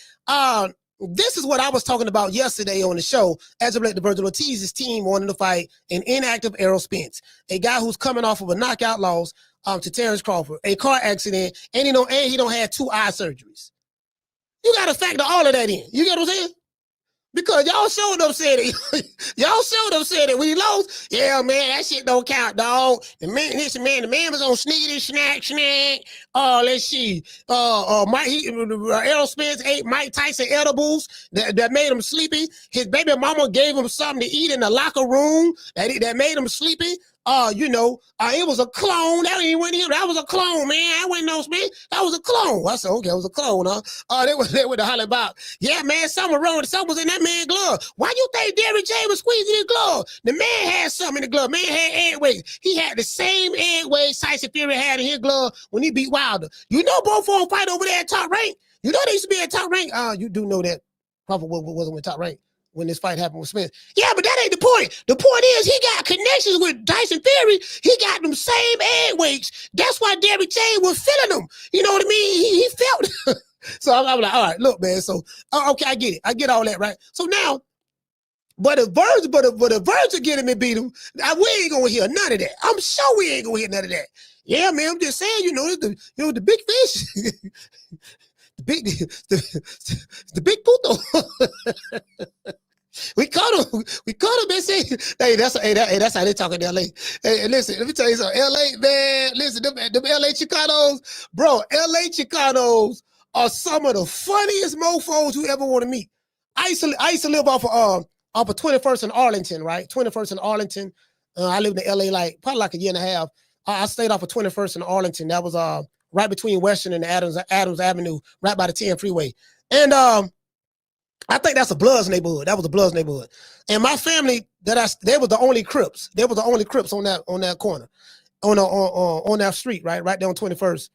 S2: This is what I was talking about yesterday on the show as it relates to Virgil Ortiz's team wanting to fight an inactive Errol Spence, a guy who's coming off of a knockout loss to Terence Crawford, a car accident, and he don't have 2 eye surgeries. You got to factor all of that in. You get what I'm saying? Because y'all showed up said it. Y'all showed up said it when he lost. Yeah, man, that shit don't count, dog. The man was on sneaky snack. Let's see. Errol Spence ate Mike Tyson edibles that made him sleepy. His baby mama gave him something to eat in the locker room that made him sleepy. It was a clone. That was a clone, man. I wasn't no Spence. That was a clone. I said, okay, it was a clone, huh? They were the holler about. Yeah, man, something wrong. Something was in that man's glove. Why you think Derrick J was squeezing his glove? The man had something in the glove. Man had egg weights. He had the same egg weights Tyson Fury had in his glove when he beat Wilder. You know both of them fight over there at Top Rank. You know they used to be at Top Rank. You do know that Crawford wasn't with Top Rank when this fight happened with Spence. Yeah, but that ain't the point. The point is he got connections with Tyson Fury. He got them same egg weights. That's why Derrick J was feeling them. You know what I mean? He felt. So I'm like, all right, look, man. So okay, I get it. I get all that, right? So now, but if Virgil get him and beat him, we ain't gonna hear none of that. I'm sure we ain't gonna hear none of that. Yeah, man. I'm just saying, the big fish. The big puto. We caught him and say, hey, that's how they talk in LA. Hey, listen, let me tell you something. LA, man, listen, them LA Chicanos, bro, LA Chicanos are some of the funniest mofos you ever want to meet. I used to live off of 21st and Arlington, right? 21st and Arlington. I lived in LA probably a year and a half. I stayed off of 21st and Arlington. That was right between Western and Adams Avenue, right by the 10 freeway. And I think that's a Bloods neighborhood. That was a Bloods neighborhood. And my family, they were the only Crips. They were the only Crips on that corner, on that street, right there on 21st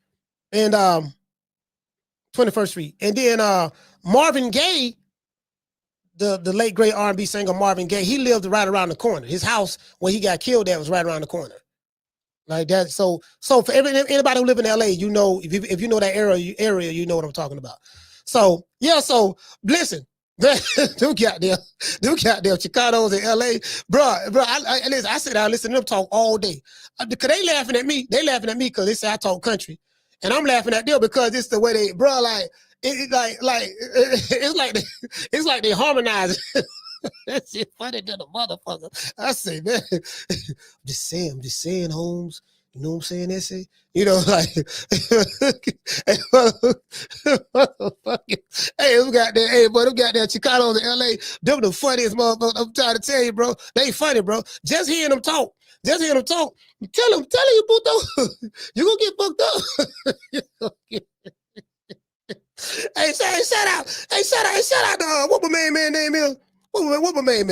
S2: and 21st Street. And then Marvin Gaye, the late great R&B singer Marvin Gaye, he lived right around the corner. His house where he got killed at was right around the corner. Like that. So for anybody who live in LA, you know, if you know that area, you know what I'm talking about. So yeah, so listen, them goddamn Chicanos in LA, bro. I sit down, listen to them talk all day. Cause they laughing at me. They laughing at me because they say I talk country, and I'm laughing at them because it's the way they, bro. Like it's like they harmonize. That shit funny to the motherfucker. I say, man, I'm just saying, Holmes. You know what I'm saying? That's it. You know, like, hey, we got that Chicanos in LA. Them the funniest motherfuckers. I'm trying to tell you, bro. They funny, bro. Just hearing them talk. I'm telling you, Puto, you gonna get fucked up. Hey, shout out to what my main man name is. What my main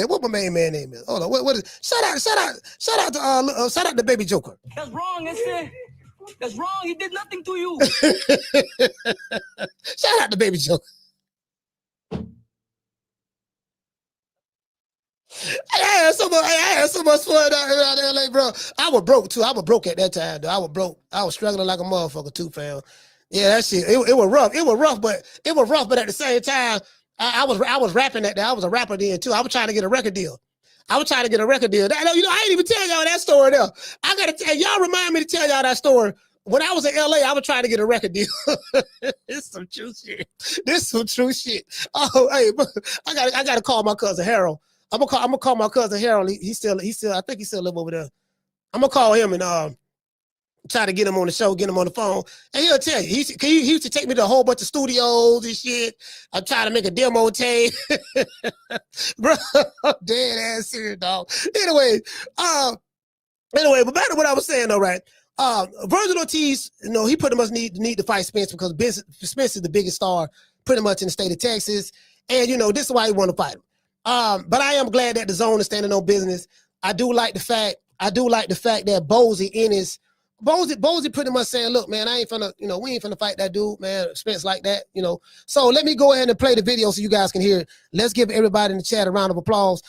S2: man name is? Hold on. What is? Shout out to Baby Joker.
S5: That's wrong, that's wrong. He did nothing to you.
S2: Shout out to Baby Joker. I had so much fun out in LA, bro. I was broke too. I was broke at that time, though. I was broke. I was struggling like a motherfucker too, fam. Yeah, that shit. It was rough. It was rough, but at the same time, I was rapping that day. I was a rapper then too. I was trying to get a record deal. That, I didn't even tell y'all that story there. I gotta tell y'all. Remind me to tell y'all that story. When I was in LA, I was trying to get a record deal. This some true shit. Oh, hey, I gotta call my cousin Harold. I'm gonna call my cousin Harold. He still. I think he still live over there. I'm gonna call him and try to get him on the show, get him on the phone, and he'll tell you. He used to take me to a whole bunch of studios and shit. I'm trying to make a demo tape. Bro, I'm dead ass serious, dog. Anyway, but back to what I was saying, though, right? Virgil Ortiz, he pretty much need to fight Spence because Spence is the biggest star pretty much in the state of Texas, and this is why he want to fight him. But I am glad that the zone is standing on business. I do like the fact that Bozy Ennis. Bozy pretty much saying, look, man, I ain't finna, we ain't finna fight that dude, man, Spence like that, So let me go ahead and play the video so you guys can hear it. Let's give everybody in the chat a round of applause.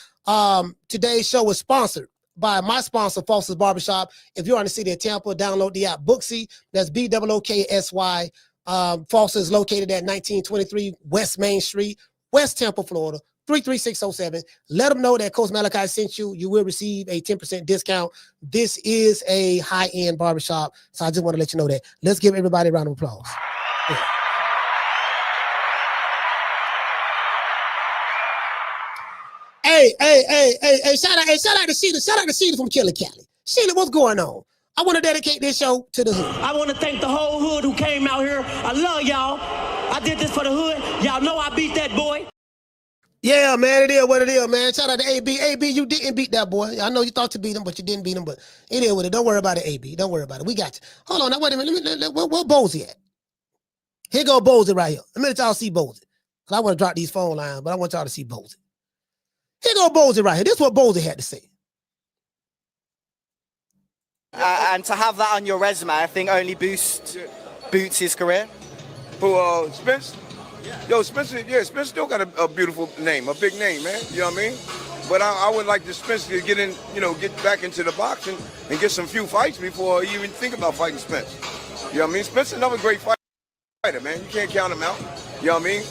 S2: Today's show is sponsored by my sponsor, Foster's Barbershop. If you're in the city of Tampa, download the app Booksy. That's BOOKSY. Foster is located at 1923 West Main Street, West Tampa, Florida. 33607. Let them know that Coach Malachi sent you. You will receive a 10% discount. This is a high-end barbershop, so I just want to let you know that. Let's give everybody a round of applause. Yeah. Hey, shout out to Sheila. Shout out to Sheila from Killer Cali. Sheila, what's going on? I want to dedicate this show to the hood.
S8: I want to thank the whole hood who came out here. I love y'all. I did this for the hood. Y'all know I beat that boy.
S2: Yeah, man, it is what it is, man. Shout out to AB. AB, you didn't beat that boy. I know you thought you beat him, but you didn't beat him. But it is what it is. Don't worry about it, AB. Don't worry about it. We got you. Hold on. Now, wait a minute. Where Bozy at? Here go Bozy right here. A minute y'all see Bozy. Because I want to drop these phone lines, but I want y'all to see Bozy. Here go Bozy right here. This is what Bozy had to say.
S9: And to have that on your resume, I think only boosts his career.
S10: For Spence? Yo, Spence still got a beautiful name, a big name, man. You know what I mean? But I would like to Spence to get in, get back into the boxing and get some few fights before you even think about fighting Spence. You know what I mean? Spence is another great fighter, man. You can't count him out. You know what I mean?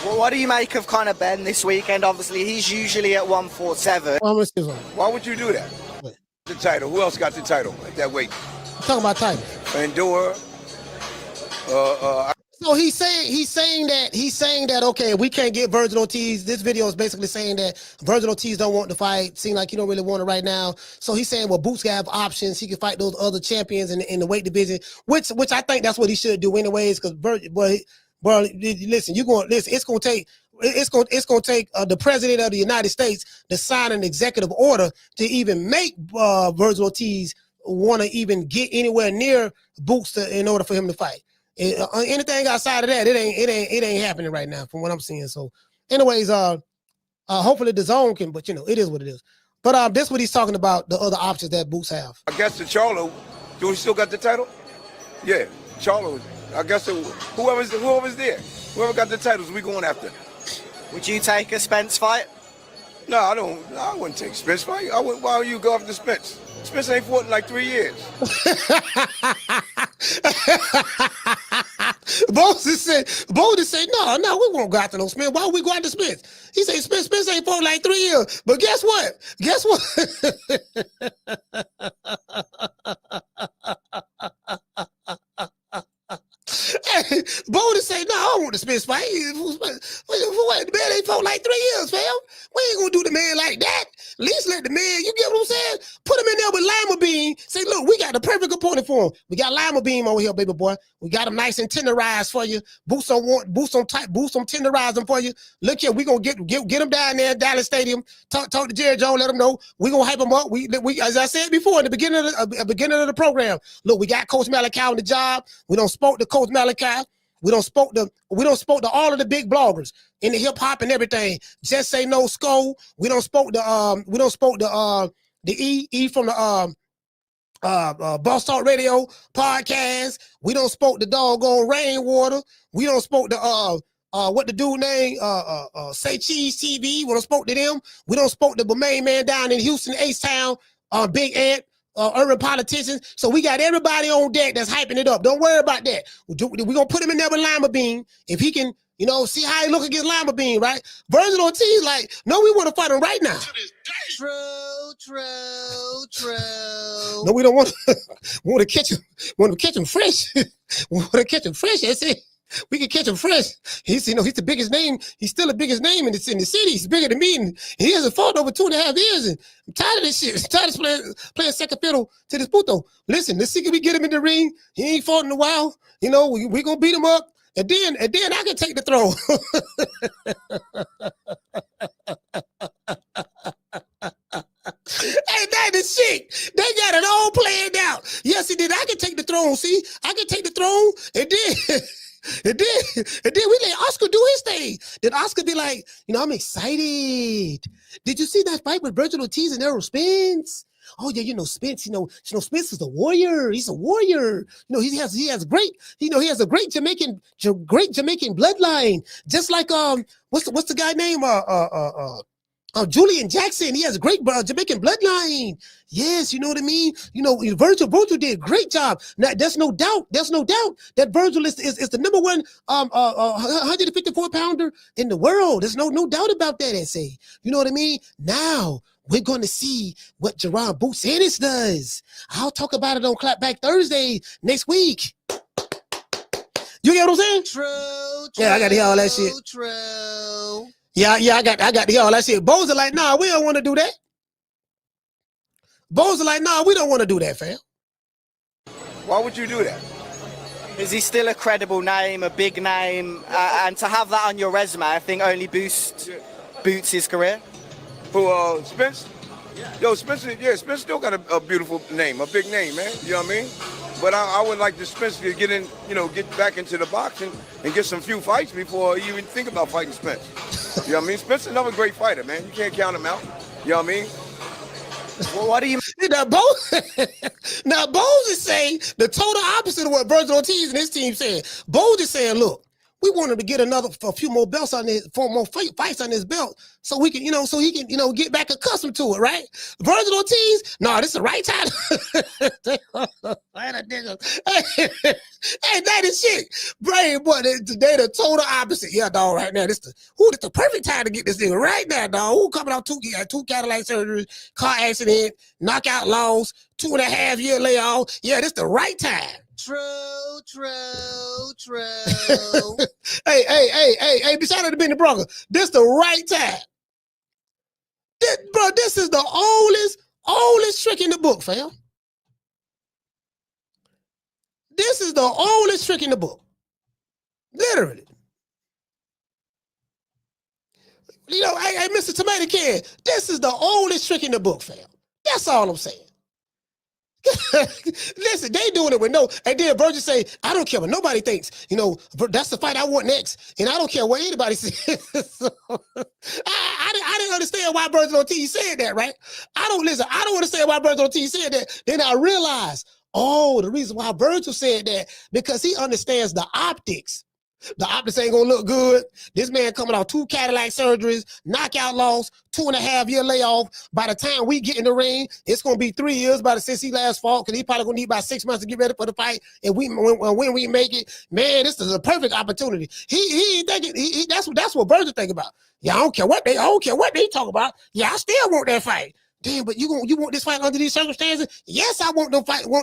S9: Well, what do you make of Conor Benn this weekend? Obviously, he's usually at 147.
S10: Why would you do that? The title. Who else got the title at that weight?
S2: Talking about title.
S10: Pandora.
S2: So he's saying that okay, we can't get Virgil Ortiz. This video is basically saying that Virgil Ortiz don't want to fight. Seem like he don't really want it right now. So he's saying, well, Boots have options. He can fight those other champions in the weight division, which I think that's what he should do anyways. Because Virgil, bro, listen, it's gonna take the president of the United States to sign an executive order to even make Virgil Ortiz want to even get anywhere near Boots in order for him to fight. Anything outside of that, it ain't happening right now from what I'm seeing. So, anyways, hopefully the zone can, but it is what it is. But this is what he's talking about, the other options that Boots have.
S10: I guess the Charlo, do he still got the title? Yeah, Charlo. I guess whoever's there, whoever got the titles, we going after.
S9: Would you take a Spence fight?
S10: No, I don't. No, I wouldn't take Spence fight. Why would you go after Spence? Spence ain't fought in like 3 years.
S2: Bozy said, no, we won't go after no Spence. Why would we go after Spence? He said Spence ain't fought in like 3 years. But guess what? Bozy say, no, I don't want the Spence fight. The man ain't fought like 3 years, fam. We ain't gonna do the man like that. At least let the man, you get what I'm saying? Put him in there with Lima Bean. Say, look, we got the perfect opponent for him. We got Lima Bean over here, baby boy. We got him nice and tenderized for you. Boost on tenderize him for you. Look here, we gonna get him down there at Dallas Stadium. Talk to Jerry Jones, let him know. We gonna hype him up. We as I said before in the beginning of the program. Look, we got Coach Malachi on the job. We don't spoke to Coach Malachi. We don't spoke to all of the big bloggers in the hip hop and everything. Just Say No Skull. We don't spoke to the E from the Boss Talk Radio podcast. We don't spoke to doggone Rainwater. We don't spoke to what the dude name Say Cheese TV. We don't spoke to them. We don't spoke to the main man down in Houston, H-Town, Big Ant. Urban politicians. So we got everybody on deck that's hyping it up. Don't worry about that. We're going to put him in there with Lima Bean. If he can, see how he look against Lima Bean, right? Virgil Ortiz, like, no, we want to fight him right now.
S4: True.
S2: No, we don't want to catch him. Want to catch him fresh. Want to catch him fresh. That's it. We can catch him fresh. He's the biggest name. He's still the biggest name in the city. He's bigger than me, and he hasn't fought over 2.5 years. And I'm tired of this shit. I'm tired of playing second fiddle to this puto. Listen, let's see if we get him in the ring. He ain't fought in a while. We gonna beat him up, and then I can take the throne. Hey, that is shit. They got it all planned out. Yes, he did. I can take the throne. See, I can take the throne, and then. And then we let Oscar do his thing. Then Oscar be like, I'm excited. Did you see that fight with Vergil Ortiz and Errol Spence? Oh yeah, Spence. Spence is a warrior. He's a warrior. He has a great Jamaican bloodline. Just like what's the guy name? Julian Jackson, he has a great Jamaican bloodline. Yes, you know what I mean? You know, Virgil did a great job. Now, there's no doubt that Virgil is the number one 154 pounder in the world. There's no doubt about that, SA. You know what I mean? Now, we're going to see what Jaron Ennis does. I'll talk about it on Clapback Thursday next week. You get what I'm saying?
S4: True.
S2: Yeah, I got to hear all that shit.
S4: True.
S2: Yeah, I got to hear all that shit. Bozy like, nah, we don't want to do that. Bozy like, nah, we don't want to do that, fam.
S10: Why would you do that?
S9: Is he still a credible name, a big name? And to have that on your resume, I think only boosts his career.
S10: For Spence? Yo, Spence still got a beautiful name, a big name, man. You know what I mean? But I would like to Spence to get in, get back into the boxing and get some few fights before you even think about fighting Spence. You know what I mean? Spence is another great fighter, man. You can't count him out. You know what I mean?
S9: Well, what do you
S2: now Bozy is saying the total opposite of what Virgil Ortiz and his team said. Bozy is saying, look, we want him to get a few more belts on his, for more fights on his belt, so we can, so he can, get back accustomed to it, right? Virgil Ortiz, no, this is the right time. Hey, that is shit. Brain, boy, they the total opposite. Yeah, dog, right now, this the perfect time to get this nigga right now, dog. Who coming out two Cadillac surgeries, car accident, knockout loss, 2.5 year layoff. Yeah, this the right time.
S4: True.
S2: Hey, shout out to Benny Bronco. This the right time. This is the oldest trick in the book, fam. This is the oldest trick in the book. Literally. Hey, Mr. Tomato Can, this is the oldest trick in the book, fam. That's all I'm saying. Listen, they doing it with no, and then Virgil say, I don't care what nobody thinks. That's the fight I want next, and I don't care what anybody says. So, I didn't understand why Virgil Ortiz said that, right? I don't understand why Virgil Ortiz said that. Then I realized, the reason why Virgil said that, because he understands the optics. The optics ain't gonna look good. This man coming off 2 Cadillac surgeries, knockout loss, 2.5 year layoff. By the time we get in the ring, it's gonna be 3 years since he last fought, because he probably gonna need about 6 months to get ready for the fight. And when we make it, man, this is a perfect opportunity. He thinking that's what Virgil think about. Yeah, I don't care what they talk about. Yeah, I still want that fight. Damn, but you want this fight under these circumstances? Yes, I want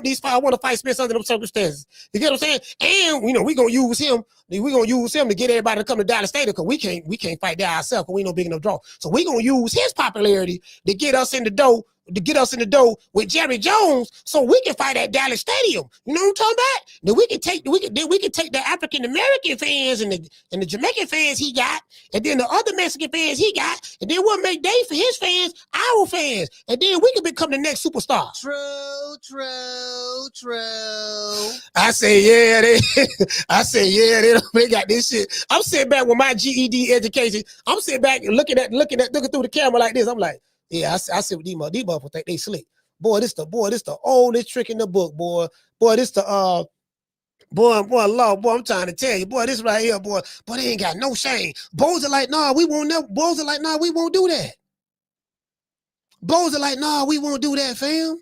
S2: these fight. I want to fight Spence under those circumstances. You get what I'm saying? And we're gonna use him. We're gonna use him to get everybody to come to Dallas Stadium, because we can't fight there ourselves, because we no big enough draw. So we're gonna use his popularity to get us in the door. With Jerry Jones, so we can fight at Dallas Stadium. You know what I'm talking about? Then we can take the African American fans and the Jamaican fans he got, and then the other Mexican fans he got, and then we'll make for his fans our fans, and then we can become the next superstar.
S4: True.
S2: I say yeah, they got this shit. I'm sitting back with my GED education. I'm sitting back and looking through the camera like this. I'm like, yeah, I see what these motherfuckers think they slick. Boy, this the oldest trick in the book, boy. Boy, this the Lord, boy, I'm trying to tell you, boy, this right here, boy, they ain't got no shame. Bozy like, nah, we won't do that. Bozy like, nah, we won't do that, fam.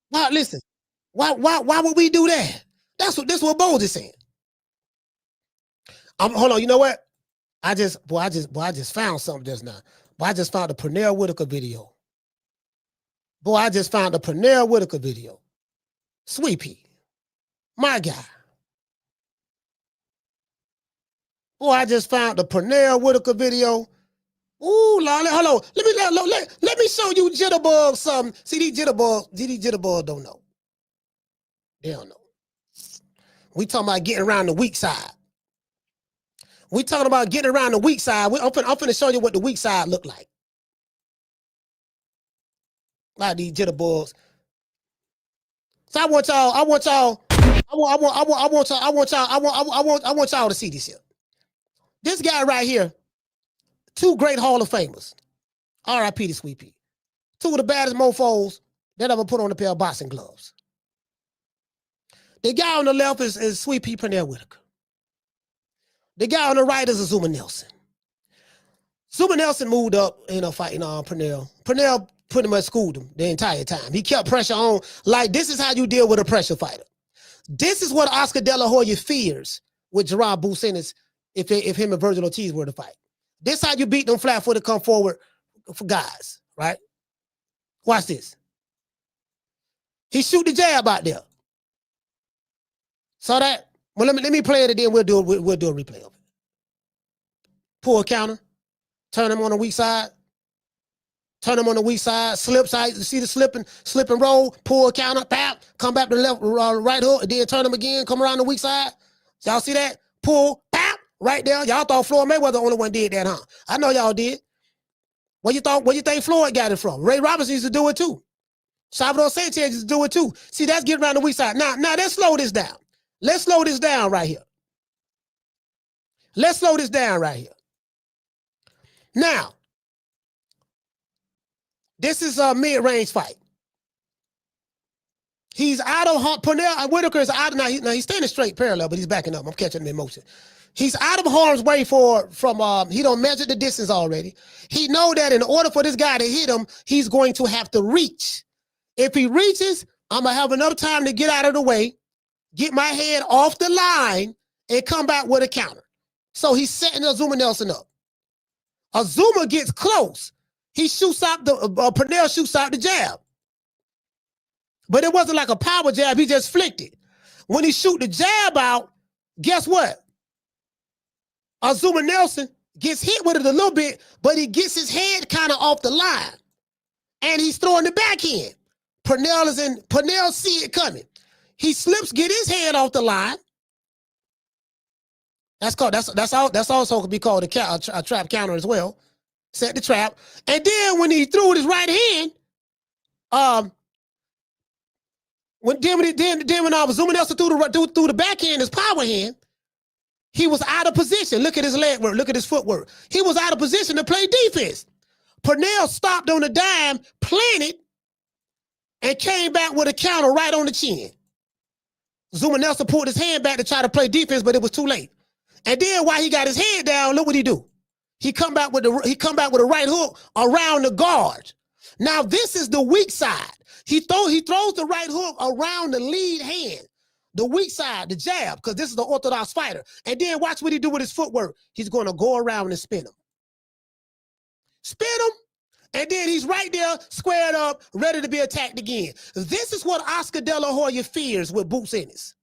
S2: Why, listen, why would we do that? That's what Bozy saying. Hold on, you know what? I just found something just now. Boy, I just found a Pernell Whitaker video. Sweet Pea. My guy. Boy, I just found the Pernell Whitaker video. Ooh, Lord, hold on. Let me show you Jitterbug something. See, these Jitterbug don't know. They don't know. We talking about getting around the weak side. I'm finna show you what the weak side look like. A lot of these Jitterbugs. So I want y'all to see this here. This guy right here, 2 great Hall of Famers. R.I.P. to Sweet Pea. 2 of the baddest mofos that ever put on a pair of boxing gloves. The guy on the left is Sweet Pea Pernell Whitaker. The guy on the right is Azuma Nelson. Zuma Nelson moved up, fighting Pernell. Pernell pretty much schooled him the entire time. He kept pressure on. Like, this is how you deal with a pressure fighter. This is what Oscar De La Hoya fears with Jaron Bozy Ennis if him and Vergil Ortiz were to fight. This how you beat them flat-footed come forward for guys, right? Watch this. He shoot the jab out there. Saw that? Well, let me play it and then we'll do a replay of it. Pull a counter. Turn him on the weak side. Turn him on the weak side. Slip side. You see the slip and roll. Pull a counter. Pap. Come back to the left, right hook. And then turn him again. Come around the weak side. Y'all see that? Pull. Pap. Right there. Y'all thought Floyd Mayweather the only one did that, huh? I know y'all did. Where you think Floyd got it from? Ray Robinson used to do it too. Salvador Sanchez used to do it too. See, that's getting around the weak side. Now let's slow this down. Let's slow this down right here. Let's slow this down right here. Now, this is a mid-range fight. He's out of Pernell. Whitaker is out of now. He's standing straight parallel, but he's backing up. I'm catching the motion. He's out of harm's way from he don't measure the distance already. He know that in order for this guy to hit him, he's going to have to reach. If he reaches, I'm gonna have enough time to get out of the way, get my head off the line, and come back with a counter. So he's setting Azuma Nelson up. Azuma gets close. He shoots out Pernell shoots out the jab. But it wasn't like a power jab. He just flicked it. When he shoot the jab out, guess what? Azuma Nelson gets hit with it a little bit, but he gets his head kind of off the line. And he's throwing the backhand. Pernell see it coming. He slips, get his head off the line. That's also could be called a trap counter as well. Set the trap. And then when he threw with his right hand, when Azuma Nelson threw the backhand, his power hand, he was out of position. Look at his leg work. Look at his footwork. He was out of position to play defense. Pernell stopped on the dime, planted, and came back with a counter right on the chin. Zuma Nelson pulled his hand back to try to play defense, but it was too late. And then while he got his head down, look what he do. He come back with a right hook around the guard. Now this is the weak side. He throws the right hook around the lead hand. The weak side, the jab, because this is the orthodox fighter. And then watch what he do with his footwork. He's going to go around and spin him. Spin him, and then he's right there, squared up, ready to be attacked again. This is what Oscar De La Hoya fears with Bozy Ennis.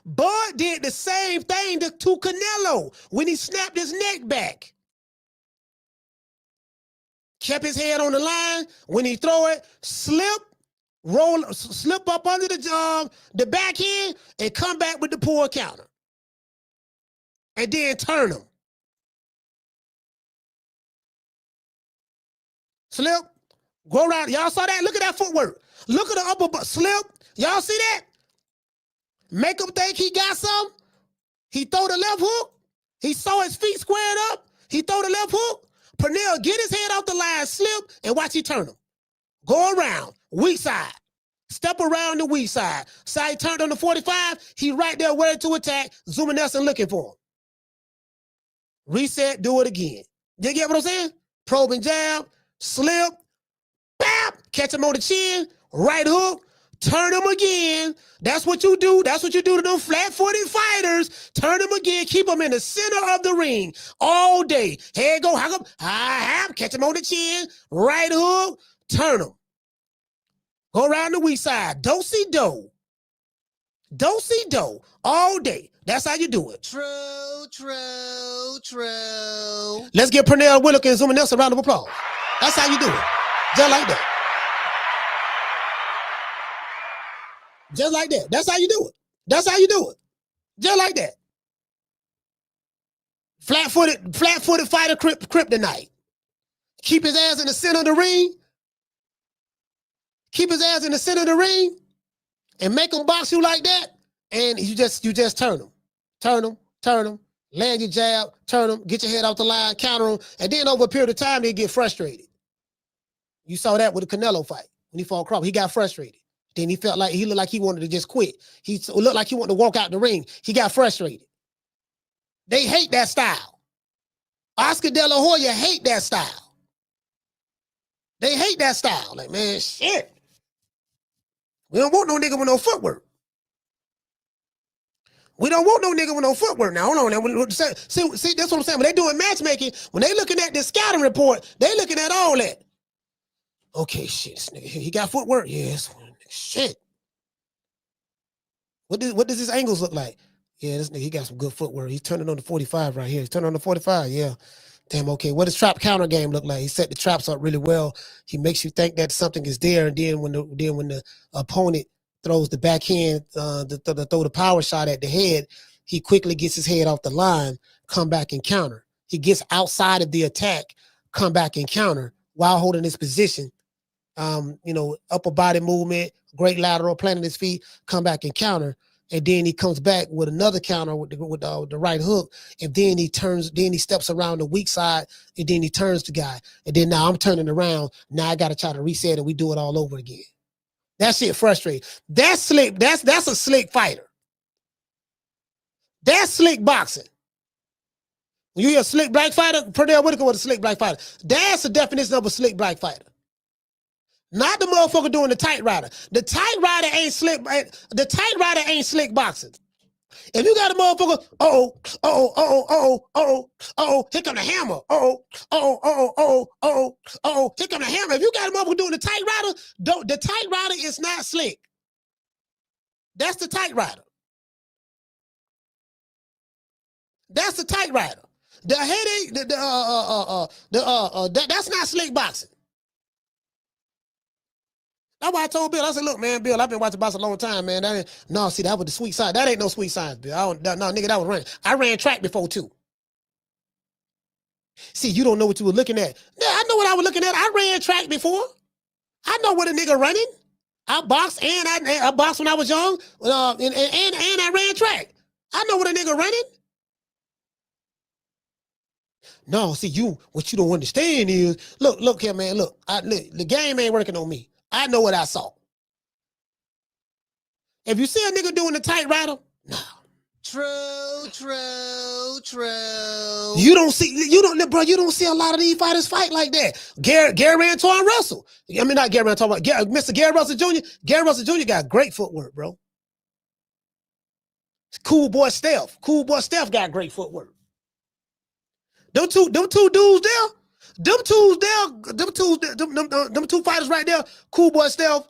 S2: Bud did the same thing to Canelo when he snapped his neck back. Kept his head on the line. When he throw it, slip up under the backhand and come back with the pull counter. And then turn him. Slip, go around. Y'all saw that? Look at that footwork. Look at the upper butt. Slip. Y'all see that? Make him think he got something. He throw the left hook. He saw his feet squared up. He throw the left hook. Pernell get his head off the line, slip, and watch he turn him. Go around, weak side. Step around the weak side. Side turned on the 45. He right there ready to attack. Zuma Nelson looking for him. Reset, do it again. You get what I'm saying? Probing jab, slip, bap, catch him on the chin, right hook, turn him again. That's what you do. That's what you do to them flat-footed fighters. Turn them again. Keep them in the center of the ring all day. Head go, catch him on the chin, right hook, turn him. Go around the weak side. Do-si-do. Do-si-do all day. That's how you do it.
S4: True.
S2: Let's give Pernell Whitaker and Zuma Nelson a round of applause. That's how you do it. Just like that. Just like that. That's how you do it. That's how you do it. Just like that. Flat-footed fighter kryptonite. Keep his ass in the center of the ring. Keep his ass in the center of the ring and make him box you like that. And you just turn him. Turn him. Land your jab, turn him, get your head off the line, counter him. And then over a period of time, they get frustrated. You saw that with the Canelo fight. When he fought Crawford, he got frustrated. Then he looked like he wanted to just quit. He looked like he wanted to walk out the ring. He got frustrated. They hate that style. Oscar De La Hoya hate that style. They hate that style. Like, man, shit. We don't want no nigga with no footwork. We don't want no nigga with no footwork. Now, hold on. Now, see, that's what I'm saying. When they doing matchmaking, when they looking at the scouting report, they looking at all that. Okay, shit, this nigga, he got footwork. Yes, shit. What does his angles look like? Yeah, this nigga, he got some good footwork. He's turning on the 45 right here. He's turning on the 45, yeah. Damn, okay. What does trap counter game look like? He set the traps up really well. He makes you think that something is there, and then when the opponent throws the backhand to throw the power shot at the head, he quickly gets his head off the line, come back and counter. He gets outside of the attack, come back and counter while holding his position. Upper body movement, great lateral, planting his feet, come back and counter. And then he comes back with another counter with the right hook. And then he steps around the weak side, and then he turns the guy. And then now I'm turning around. Now I got to try to reset, and we do it all over again. That shit frustrating. That's slick. That's a slick fighter. That's slick boxing. When you hear a slick black fighter, Pernell Whitaker was a slick black fighter. That's the definition of a slick black fighter. Not the motherfucker doing the tight rider. The tight rider ain't slick. The tight rider ain't slick boxing. If you got a motherfucker, here come the hammer. Here come the hammer. If you got a motherfucker doing the tight rider, the tight rider is not slick. That's the tight rider. That's the tight rider. The headache, that's not slick boxing. That's why I told Bill, I said, look, man, Bill, I've been watching boxing a long time, man. That was the sweet side. That ain't no sweet science, Bill. Nigga, that was running. I ran track before, too. See, you don't know what you were looking at. Yeah, I know what I was looking at. I ran track before. I know what a nigga running. I boxed, and I boxed when I was young, and I ran track. I know what a nigga running. No, see, what you don't understand is, look here, man, look, the game ain't working on me. I know what I saw. If you see a nigga doing the tight rider, no.
S4: True.
S2: You don't see a lot of these fighters fight like that. Gary Antoine Russell. I mean, not Gary Antoine, Mr. Gary Russell Jr. Gary Russell Jr. got great footwork, bro. Cool boy Steph got great footwork. Them two dudes there. Them two fighters right there, Cool Boy Steph,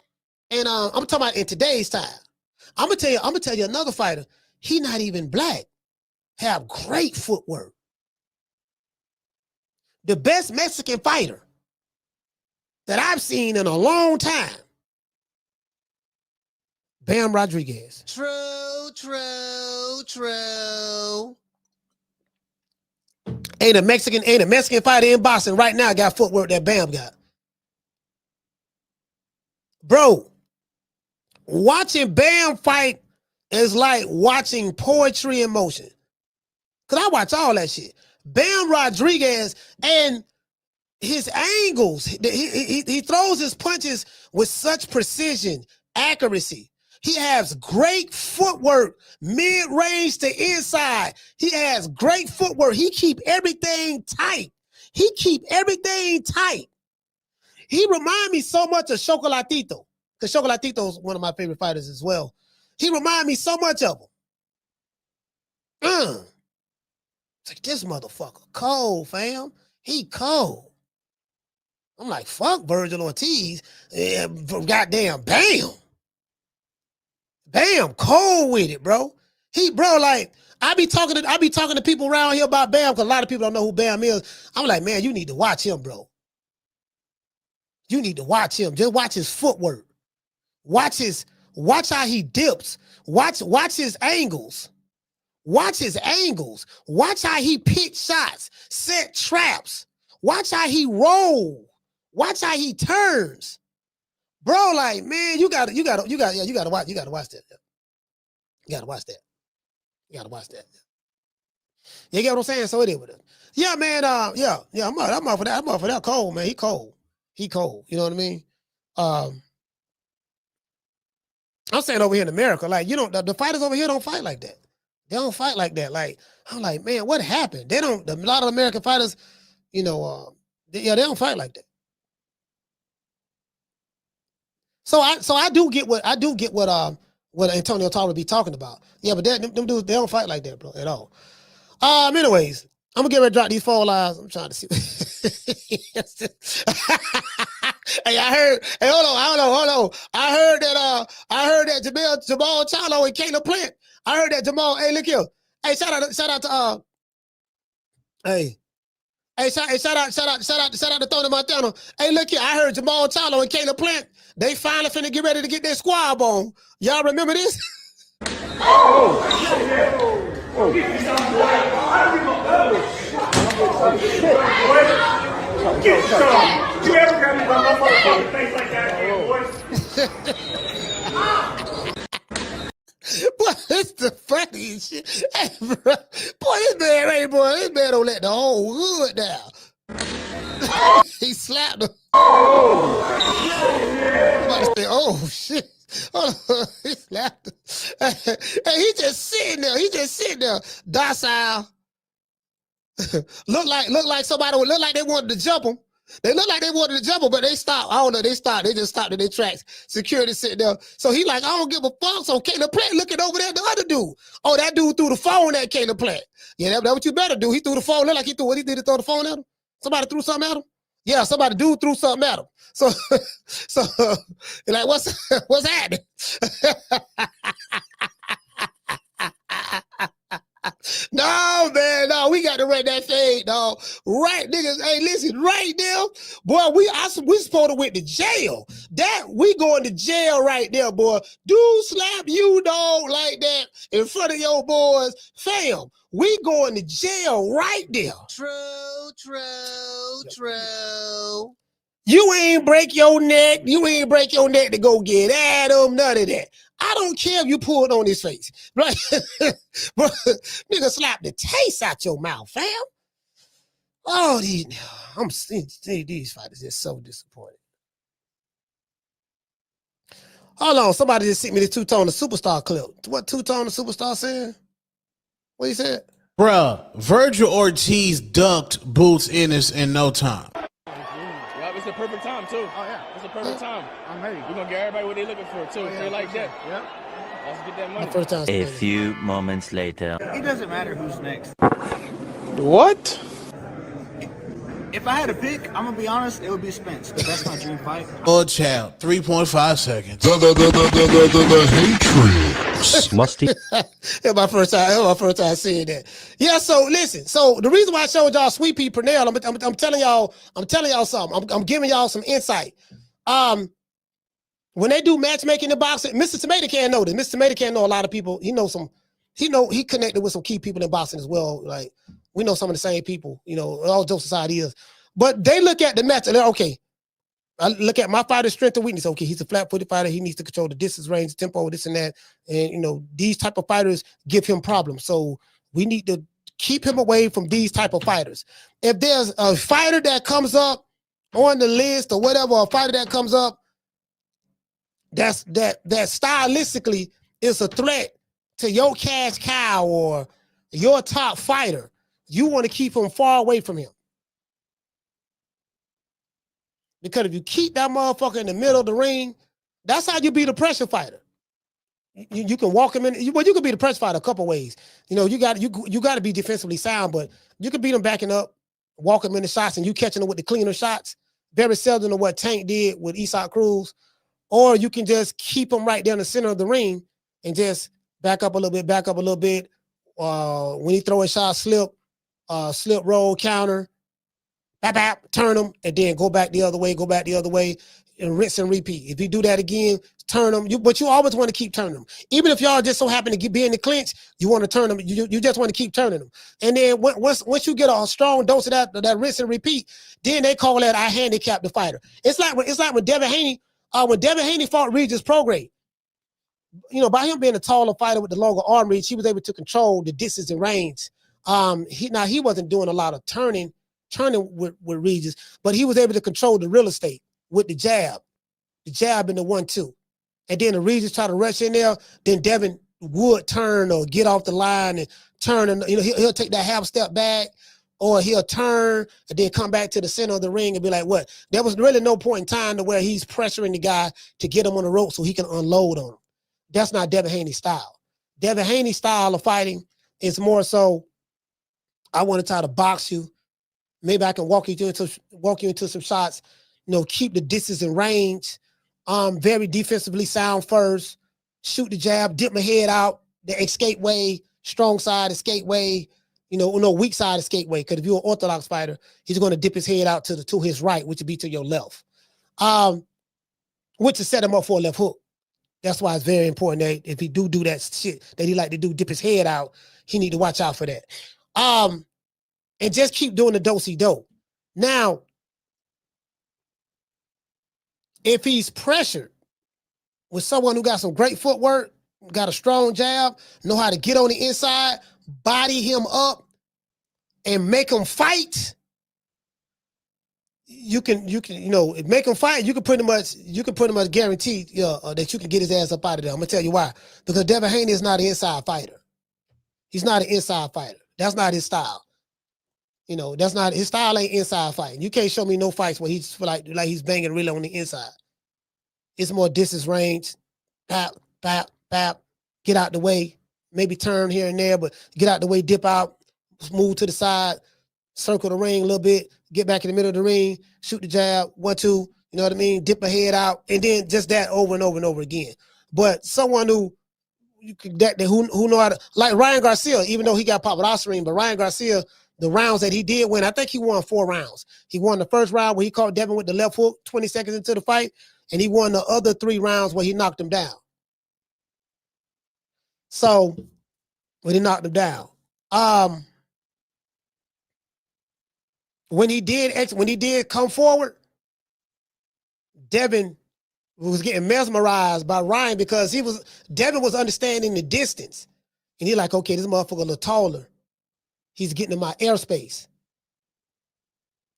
S2: and I'm talking about in today's time. I'm gonna tell you another fighter. He not even black. Have great footwork. The best Mexican fighter that I've seen in a long time. Bam Rodriguez.
S4: True.
S2: Ain't a Mexican fighter in boxing right now got footwork that Bam got. Bro, watching Bam fight is like watching poetry in motion. Cause I watch all that shit. Bam Rodriguez and his angles, he throws his punches with such precision, accuracy. He has great footwork, mid-range to inside. He has great footwork. He keep everything tight. He remind me so much of Chocolatito, because Chocolatito is one of my favorite fighters as well. He remind me so much of him. It's like, this motherfucker cold, fam. He cold. I'm like, fuck Virgil Ortiz. Goddamn, Bam. Bam, cold with it, bro. Like, I be talking to people around here about Bam, because a lot of people don't know who Bam is. I'm like, man, you need to watch him, bro. You need to watch him. Just watch his footwork. Watch how he dips. Watch his angles. Watch how he pitch shots, set traps. Watch how he roll. Watch how he turns. Bro, like, man, you gotta watch that. You gotta watch that. You gotta watch that. You get what I'm saying? So it is with it. Yeah, man. Yeah. I'm off for that. I'm off for that. Cold, man. He cold. You know what I mean? I'm saying over here in America, like, the fighters over here don't fight like that. They don't fight like that. Like, I'm like, man, what happened? They don't, a lot of American fighters, they don't fight like that. So I do get what Antonio Tarver be talking about. Yeah, but them dudes, they don't fight like that, bro, at all. Anyways, I'm gonna get ready to drop these 4 lives. I'm trying to see. Hey, hold on. I heard that Jamal Charlo and Caleb Plant. I heard that Jamal. Hey, look here. Hey, shout out to shout out to Tony Montana. Hey, look here. I heard Jamal Charlo and Caleb Plant. They finally finna get ready to get their squab on. Y'all remember this?
S8: You ever grab me by my motherfucking face like that, boy?
S2: Boy, it's the funniest shit. Hey, bro. Boy, this man don't let the whole hood down. He slapped him. Say, oh, shit. He slapped him. And he just sitting there, docile. look like somebody would look like they wanted to jump him. They look like they wanted to jump him, but they stopped. I don't know, they stopped. They just stopped in their tracks. Security sitting there. So he like, I don't give a fuck. So Caleb Plant looking over there at the other dude. Oh, that dude threw the phone at Caleb Plant. Yeah, that's what you better do. He threw the phone. Look like he threw what he did to throw the phone at him. Somebody threw something at him. Yeah, dude threw something at him. So like, what's happening? No, man, no, we got to run that fade, dog. Right, niggas. Hey, listen, right now, boy, we supposed to went to jail. That we going to jail right there, boy. Dude slap you, dog, like that in front of your boys, fam. We going to jail right there.
S4: True.
S2: You ain't break your neck. You ain't break your neck to go get at him. None of that. I don't care if you pull it on his face. Right? But nigga slap the taste out your mouth, fam. Oh, these fighters just so disappointed. Hold on, somebody just sent me the Two-Tone the Superstar clip. What Two-Tone the Superstar said? What he said?
S11: Bruh, Virgil Ortiz ducked Bozy Ennis in no time.
S12: It's the perfect time, too. Oh, yeah. It's the perfect time. I'm ready. We're going to get everybody what they're looking for, too. If they like that. Yeah. Let's get that money.
S13: A few moments later.
S14: It doesn't matter who's next.
S12: What?
S14: If I had a pick, I'm going to be honest, it would be Spence. That's my dream fight.
S11: Oh, child. 3.5 seconds.
S1: The hatred.
S2: Musty. That's my first time seeing that. Yeah, so listen. So the reason why I showed y'all Sweet Pea Pernell, I'm telling y'all something. I'm giving y'all some insight. When they do matchmaking in boxing, Mr. Tomato Can know this. Mr. Tomato Can know a lot of people. He connected with some key people in boxing as well. Like, we know some of the same people, all jokes aside is. But they look at the match and they're okay. I look at my fighter's strength and weakness. Okay, he's a flat-footed fighter. He needs to control the distance, range, tempo, this and that. And, these type of fighters give him problems. So we need to keep him away from these type of fighters. If there's a fighter that comes up on the list or whatever, a fighter that comes up that stylistically is a threat to your cash cow or your top fighter, you want to keep him far away from him. Because if you keep that motherfucker in the middle of the ring, that's how you beat a pressure fighter. You can walk him in. You can beat a pressure fighter a couple ways. You got to be defensively sound, but you can beat him backing up, walk him in the shots, and you catching him with the cleaner shots. Very seldom to what Tank did with Isak Cruz. Or you can just keep him right down the center of the ring and just back up a little bit. When he throw a shot, slip roll, counter, bap, turn him, and then go back the other way, and rinse and repeat. If you do that again, turn them. But you always want to keep turning them. Even if y'all just so happen to be in the clinch, you want to turn them. You just want to keep turning them. And then once you get a strong dose of that rinse and repeat, then they call that I handicap the fighter. It's like when Devin Haney, fought Regis Prograis. By him being a taller fighter with the longer arm reach, he was able to control the distance and range. He wasn't doing a lot of turning with Regis, but he was able to control the real estate with the jab and the 1-2. And then the Regis tried to rush in there, then Devin would turn or get off the line and turn, and he'll take that half step back, or he'll turn and then come back to the center of the ring and be like, what? There was really no point in time to where he's pressuring the guy to get him on the rope so he can unload on him. That's not Devin Haney's style. Devin Haney's style of fighting is more so, I want to try to box you. Maybe I can walk you into some shots, keep the distance in range. Very defensively sound first. Shoot the jab, dip my head out, the escape way, strong side escape way, weak side escape way. Because if you're an orthodox fighter, he's going to dip his head out to his right, which would be to your left. Which is set him up for a left hook. That's why it's very important that if he do that shit that he like to do, dip his head out, he need to watch out for that. And just keep doing the do-si-do. Now, if he's pressured with someone who got some great footwork, got a strong jab, know how to get on the inside, body him up, and make him fight, you can make him fight. You can pretty much guarantee that you can get his ass up out of there. I'm gonna tell you why. Because Devin Haney is not an inside fighter. He's not an inside fighter. That's not his style. That's not his style. Ain't inside fighting. You can't show me no fights where he's like he's banging really on the inside. It's more distance range. Pap, pap, pap. Get out the way. Maybe turn here and there, but get out the way. Dip out. Move to the side. Circle the ring a little bit. Get back in the middle of the ring. Shoot the jab. 1, 2. You know what I mean? Dip a head out, and then just that over and over and over again. But someone who know how to, like Ryan Garcia, even though he got popped with Oscarine, but Ryan Garcia, the rounds that he did win, I think he won 4 rounds. He won the first round where he caught Devin with the left hook 20 seconds into the fight, and he won the other 3 rounds where he knocked him down. So, when he knocked him down. When he did come forward, Devin was getting mesmerized by Ryan because Devin was understanding the distance. And he like, okay, this motherfucker a little taller. He's getting in my airspace.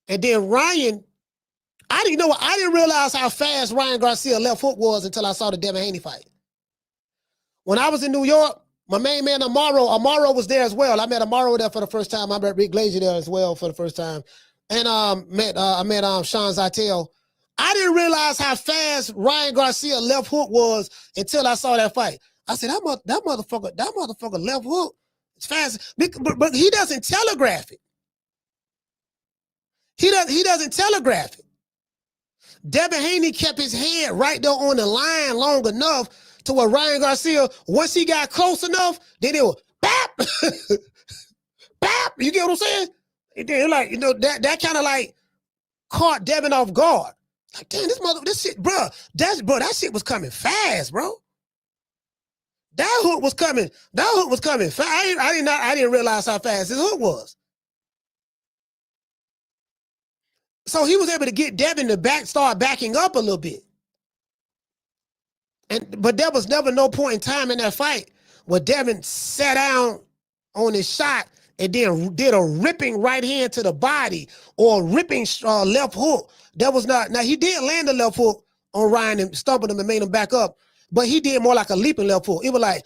S2: And then Ryan, I didn't realize how fast Ryan Garcia left hook was until I saw the Devin Haney fight. When I was in New York, my main man Amaro was there as well. I met Amaro there for the first time. I met Rick Glazier there as well for the first time. And I met Sean Zytel. I didn't realize how fast Ryan Garcia left hook was until I saw that fight. I said, that motherfucker left hook. It's fast, but he doesn't telegraph it. He doesn't telegraph it. Devin Haney kept his head right there on the line long enough to where Ryan Garcia, once he got close enough, then it was bap, bap. You get what I'm saying? And then that kind of like caught Devin off guard. Like, damn, this shit, bro. That shit was coming fast, bro. That hook was coming fast. I didn't realize how fast his hook was. So he was able to get Devin to start backing up a little bit. But there was never no point in time in that fight where Devin sat down on his shot and then did a ripping right hand to the body or a ripping left hook. That was not. Now, he did land a left hook on Ryan and stumbled him and made him back up, but he did more like a leaping left hook. It was like,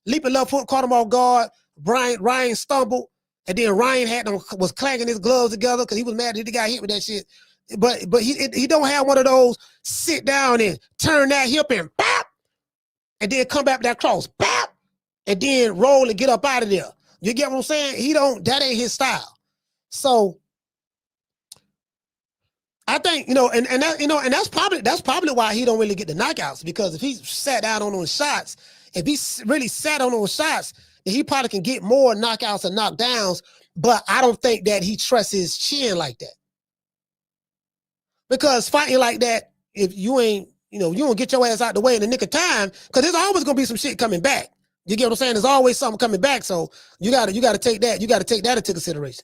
S2: leaping left hook, caught him off guard. Ryan stumbled, and then Ryan was clanking his gloves together because he was mad that he got hit with that shit. But he don't have one of those sit down and turn that hip and bap, and then come back with that cross, bap, and then roll and get up out of there. You get what I'm saying? That ain't his style. So I think, and that's probably why he don't really get the knockouts, because if he sat down on those shots, if he really sat on those shots, then he probably can get more knockouts and knockdowns, but I don't think that he trusts his chin like that. Because fighting like that, if you don't get your ass out the way in the nick of time, because there's always gonna be some shit coming back. You get what I'm saying? There's always something coming back, so you gotta take that into consideration.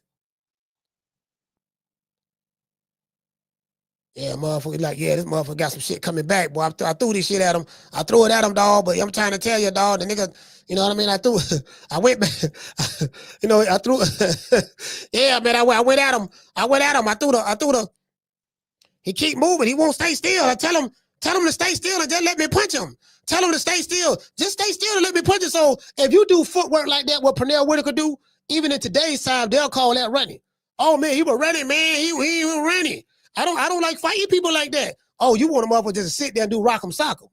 S2: Yeah, motherfucker, this motherfucker got some shit coming back, boy. I threw this shit at him. I threw it at him, dog, but I'm trying to tell you, dog, the nigga, you know what I mean? I went back, I threw, yeah, man, I went at him. I threw the, he keep moving. He won't stay still. I tell him to stay still and just let me punch him. Tell him to stay still. Just stay still and let me punch it. So if you do footwork like that, what Pernell Whitaker do, even in today's time, they'll call that running. Oh man, he was running, man. He was running. I don't like fighting people like that. Oh, you want him up just to sit there and do rock'em sock'em.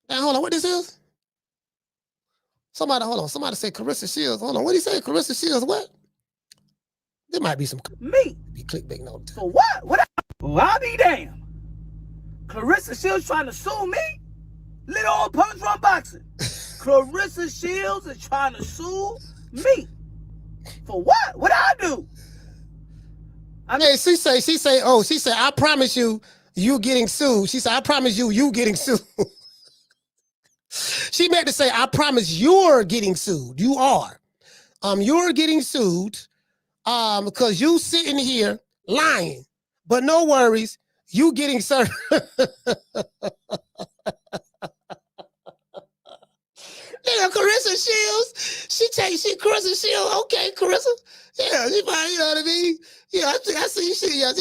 S2: Now hold on, what this is? Somebody say Carissa Shields. Hold on, what did he say? Carissa Shields, what? There might be some
S15: me.
S2: Be clickbaiting all the time.
S15: For what? Well, I'll be damned. Clarissa Shields trying to sue me? Little old punch run boxing. Clarissa Shields is trying to sue me. For what? What I do?
S2: Hey, she say, I promise you getting sued. She said, I promise you getting sued. She meant to say, I promise you're getting sued. You are. You're getting sued because you sitting here lying. But no worries, you getting served. Yeah, Carissa Shields. She Carissa Shields. Okay, Carissa. Yeah, she fine, you know what I mean? Yeah, I see she. Yeah,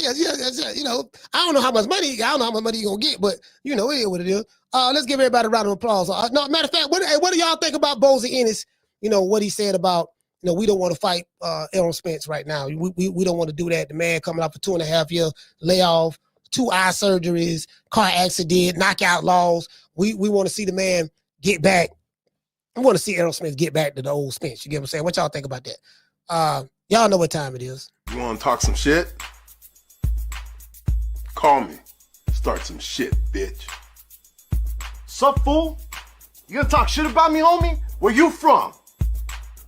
S2: you know, I don't know how much money. I don't know how much money you gonna get, but you know, it is what it is. Let's give everybody a round of applause. No, matter of fact, what do y'all think about Bozy Ennis? You know what he said about, you know, we don't want to fight Errol Spence right now. We don't want to do that. The man coming off a 2.5-year layoff, 2 eye surgeries, car accident, knockout laws. We want to see the man get back. I want to see Errol Spence get back to the old Spence. You get what I'm saying? What y'all think about that? Y'all know what time it is.
S16: You want to talk some shit? Call me. Start some shit, bitch.
S17: Sup, fool? You gonna talk shit about me, homie? Where you from?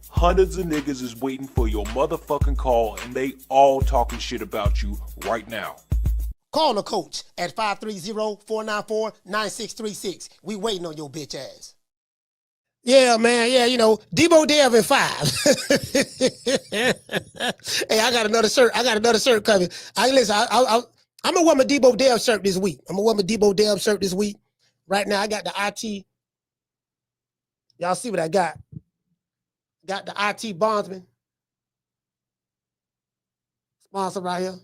S6: Hundreds of niggas is waiting for your motherfucking call, and they all talking shit about you right now.
S2: Call the coach at 530-494-9636. We waiting on your bitch ass. Yeah, man. Yeah, you know, Debo Dev in 5. Hey, I got another shirt. Coming. I'm gonna wear my Debo Dev shirt this week. Right now, I got the IT. Y'all see what I got? Got the IT Bondsman. Sponsor right here.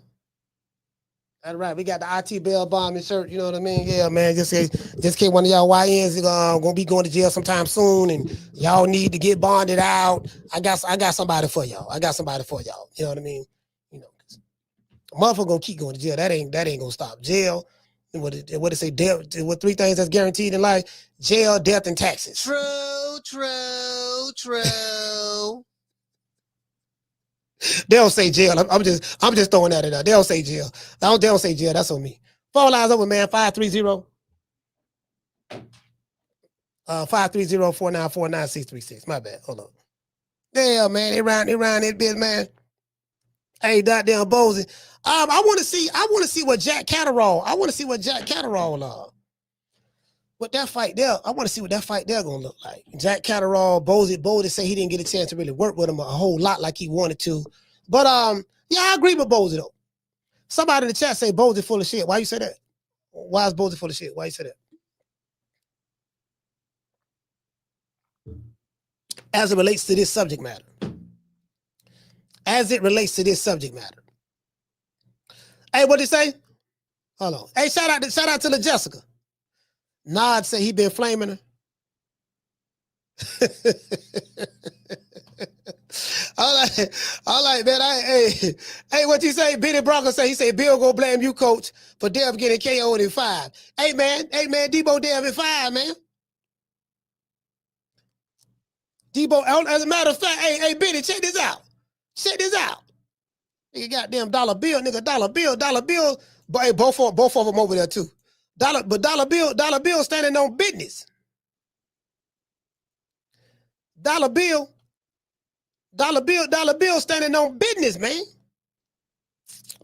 S2: That's right. We got the IT Bell Bondsman shirt. You know what I mean? Yeah, man. Just in case one of y'all YNs gonna be going to jail sometime soon, and y'all need to get bonded out. I got somebody for y'all. You know what I mean? You know, motherfucker gonna keep going to jail. That ain't gonna stop. Jail. What it say? Death. What 3 things that's guaranteed in life? Jail, death, and taxes.
S4: True.
S2: They don't say jail. I'm just throwing that in there. They don't say jail. They don't say jail. That's on me. Phone lines over, man. 530-494-9636. My bad. Hold on. Yeah, man. They round that bitch, man. Hey, goddamn Bozy. I want to see what Jack Catterall. What that fight there, I want to see what that fight there gonna look like. Jack Catterall, Bozy say he didn't get a chance to really work with him a whole lot like he wanted to. But yeah, I agree with Bozy though. Somebody in the chat say Bozy full of shit. Why you say that? Why is Bozy full of shit? Why you say that? As it relates to this subject matter. Hey, what'd he say? Hold on. Hey, shout out to the Jessica. Nod say he been flaming her. All right, man. Hey, what you say? Benny Bronco say, he say, Bill gonna blame you, coach, for Dev getting KO'd in 5. Hey, man, Debo Dev in 5, man. Debo, as a matter of fact, hey, Benny, check this out. Nigga, goddamn dollar bill. But hey, both of them over there too. Dollar bill standing on business. Dollar bill standing on business, man.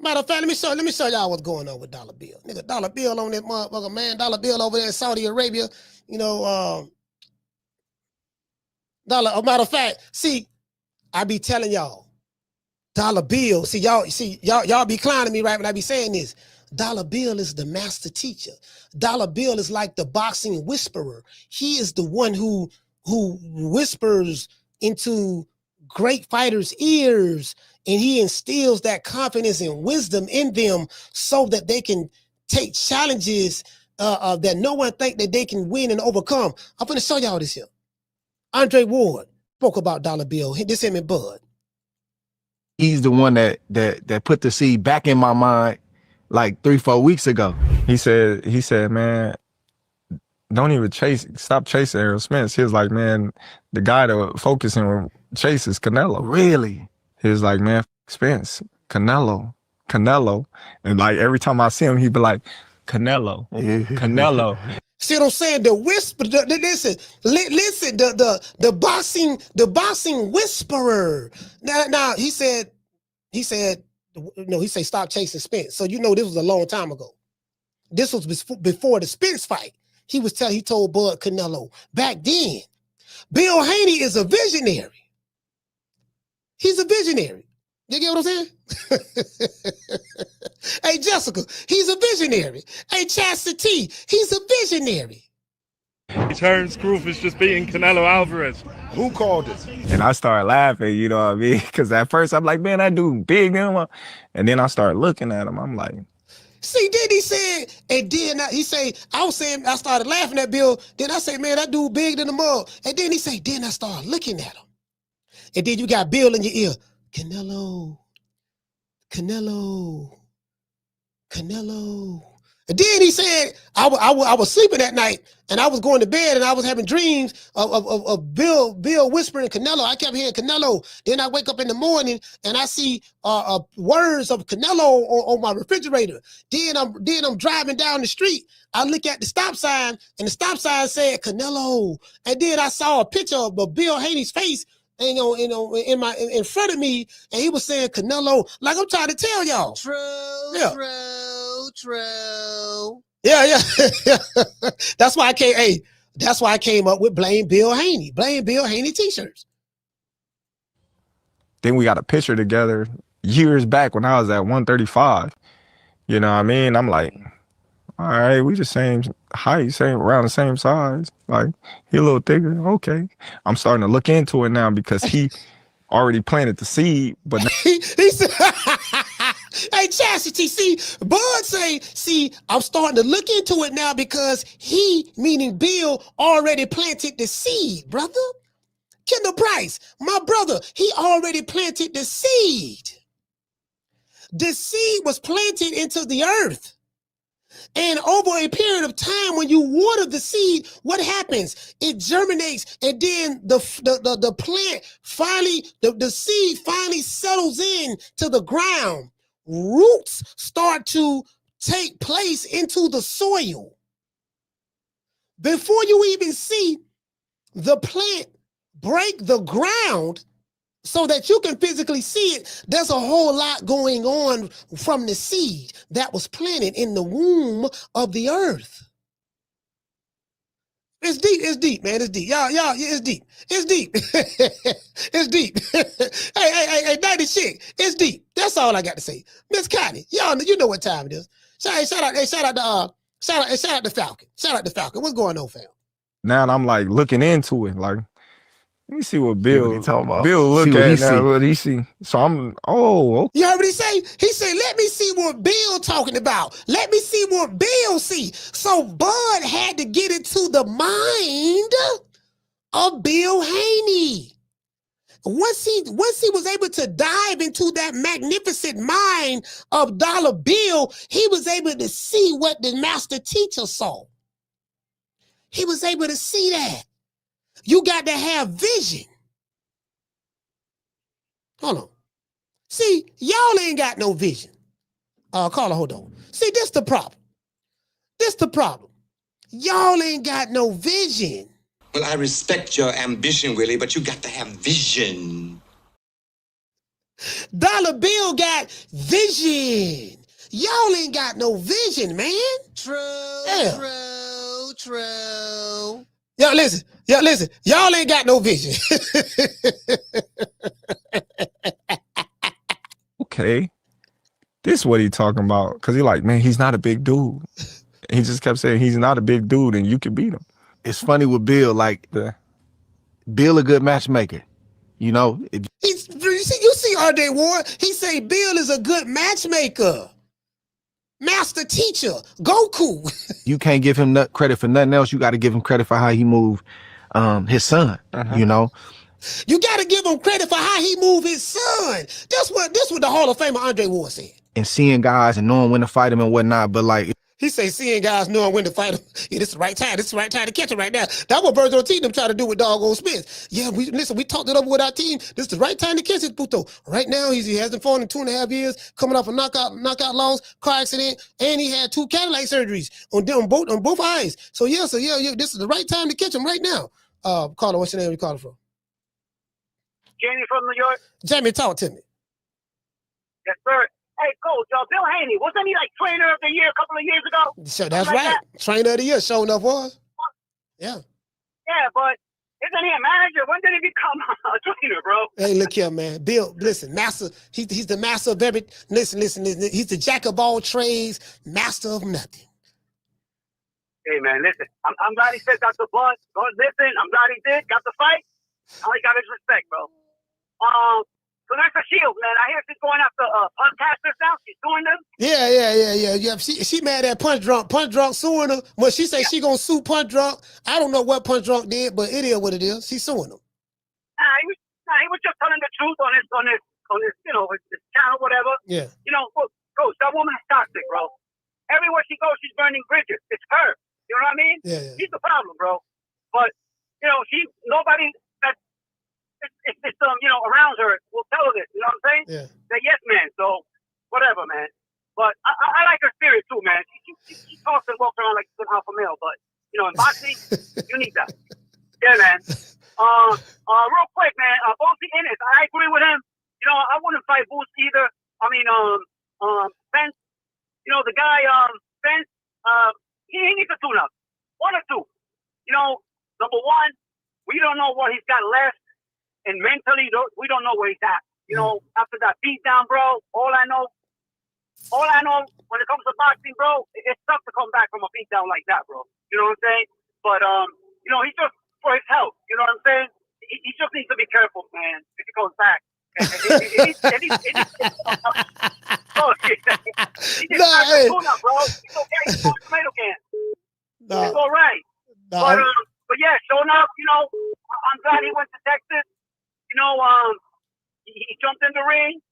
S2: Matter of fact, let me show y'all what's going on with Dollar Bill. Nigga, Dollar Bill on this motherfucker, man. Dollar Bill over there in Saudi Arabia. You know, matter of fact, see, I be telling y'all, Dollar Bill, y'all be clowning me right when I be saying this. Dollar Bill is the master teacher. Dollar Bill is like the boxing whisperer. He is the one who whispers into great fighters' ears, and he instills that confidence and wisdom in them so that they can take challenges that no one think that they can win and overcome. I'm gonna show y'all this here. Andre Ward spoke about Dollar Bill. This him and Bud.
S18: He's the one that put the seed back in my mind like 3-4 weeks ago.
S19: He said, man, don't even stop chasing Errol Spence. He was like, man, the guy that focusing on chase is Canelo.
S18: Really?
S19: He was like, man, Spence, Canelo. And like every time I see him, he'd be like, Canelo.
S2: See what I'm saying? The whisper, listen, the boxing whisperer. Now he said, stop chasing Spence. So this was a long time ago. This was before the Spence fight. He told Bud Canelo back then. Bill Haney is a visionary. He's a visionary. You get what I'm saying? Hey, Jessica, he's a visionary. Hey, Chastity, he's a visionary.
S20: Terence Crawford is just beating Canelo Alvarez.
S10: Who called it?
S19: And I started laughing, you know what I mean? Because at first I'm like, man, that dude big. And then I started looking at him. I'm like,
S2: see, then he said, and then I started laughing at Bill. Then I say, man, that dude big than the mug. And then he say, then I started looking at him. And then you got Bill in your ear. Canelo. And then he said, I was sleeping that night and I was going to bed and I was having dreams of Bill whispering Canelo. I kept hearing Canelo. Then I wake up in the morning and I see words of Canelo on my refrigerator. Then I'm driving down the street. I look at the stop sign and the stop sign said Canelo. And then I saw a picture of Bill Haney's face in front of me, and he was saying Canelo, like I'm trying to tell y'all.
S4: True.
S2: Yeah. That's why I came up with Blame Bill Haney t-shirts.
S19: Then we got a picture together years back when I was at 135. You know what I mean? I'm like, all right, we the same height, around the same size. Like, he a little thicker. Okay. I'm starting to look into it now because he already planted the seed, but
S2: he said, hey, Chastity, Bud say, I'm starting to look into it now because he, meaning Bill, already planted the seed, brother. Kendall Price, my brother, he already planted the seed. The seed was planted into the earth. And over a period of time, when you water the seed, what happens? It germinates, and then the plant finally, the seed finally settles in to the ground. Roots start to take place into the soil. Before you even see the plant break the ground so that you can physically see it, there's a whole lot going on from the seed that was planted in the womb of the earth. It's deep, man. It's deep. Y'all, it's deep. It's deep. It's deep. Hey, 90 chick. It's deep. That's all I got to say. Miss Connie, y'all, you know what time it is. Shout out to Falcon. Shout out to Falcon. What's going on, fam?
S19: Now I'm like looking into it, like, let me see what Bill
S18: talking about.
S19: Bill look at now, what he see. So I'm, okay.
S2: You heard what he say? He said, let me see what Bill talking about. Let me see what Bill see. So Bud had to get into the mind of Bill Haney. Once he was able to dive into that magnificent mind of Dollar Bill, he was able to see what the master teacher saw. He was able to see that. You got to have vision. Hold on. See, y'all ain't got no vision. Carla, hold on. See, this the problem. Y'all ain't got no vision.
S21: Well, I respect your ambition, Willie, but you got to have vision.
S2: Dollar Bill got vision. Y'all ain't got no vision, man.
S4: True.
S2: Y'all listen. Y'all ain't got no vision.
S19: Okay. This is what he talking about. Because he like, man, he's not a big dude. He just kept saying he's not a big dude and you can beat him.
S18: It's funny with Bill, like, Bill a good matchmaker. You know?
S2: You see R.J. Ward, he say Bill is a good matchmaker. master teacher, Goku.
S18: You can't give him credit for nothing else. You got to give him credit for how he moved his son. You know,
S2: you got to give him credit for how he moved his son. This what the Hall of Famer Andre Ward said.
S18: And seeing guys and knowing when to fight him and whatnot. But like,
S2: he say seeing guys knowing when to fight him. Yeah, this is the right time. This is the right time to catch him right now. That's what Virgil Ortiz them try to do with doggone Spence. Yeah, we talked it over with our team. This is the right time to catch this puto. Right now, he hasn't fought in 2.5 years, coming off a knockout loss, car accident, and he had 2 cataract surgeries on both eyes. So yeah, this is the right time to catch him right now. Caller, what's your name? You calling from?
S3: Jamie from New York.
S2: Jamie, talk to me.
S3: Yes, sir. Hey, Coach, Bill Haney, wasn't he like trainer of the year a couple of years ago?
S2: So that's right. That? Trainer of the year, sure enough was. Yeah.
S3: Yeah, but isn't he a manager? When did he become a trainer, bro?
S2: Hey, look here, man. Bill, listen, master. He's the master of every. Listen. He's the jack of all trades, master of nothing.
S3: Hey, man, listen. I'm glad he said got the blood. Listen, I'm glad he did. Got the fight. Now he got his respect, bro. Carissa Shields, man. I hear she's going after podcasters now. She's suing them.
S2: Yeah. She mad at Punch Drunk. Punch Drunk suing her. Well, she say she gonna sue Punch Drunk. I don't know what Punch Drunk did, but it is what it is. She's suing him.
S3: He was just telling the truth on his his channel, whatever.
S2: Yeah.
S3: You know, Coach, that woman is toxic, bro. Everywhere she goes, she's burning bridges. It's her. You know what I mean?
S2: Yeah.
S3: She's the problem, bro. But nobody it's around her will tell her this. You know what I'm saying?
S2: Yeah.
S3: Say yes, man. So whatever, man. But I like her spirit too, man. She talks and walks around like she's an alpha male. But in boxing, you need that. Yeah, man. Real quick, man. Bozy Ennis, I agree with him. I wouldn't fight Boots either. I mean, Spence. The guy, Spence. He needs a tune-up. 1 or 2. Number one, we don't know what he's got left. And mentally, we don't know where he's at. After that beatdown, bro, all I know when it comes to boxing, bro, it's tough to come back from a beatdown like that, bro. You know what I'm saying? But, he's just for his health. You know what I'm saying? He just needs to be careful, man, if he goes back. He's okay. He's a tomato can. It's all right. But yeah, showing up, I'm glad he went to Texas. He jumped in the ring.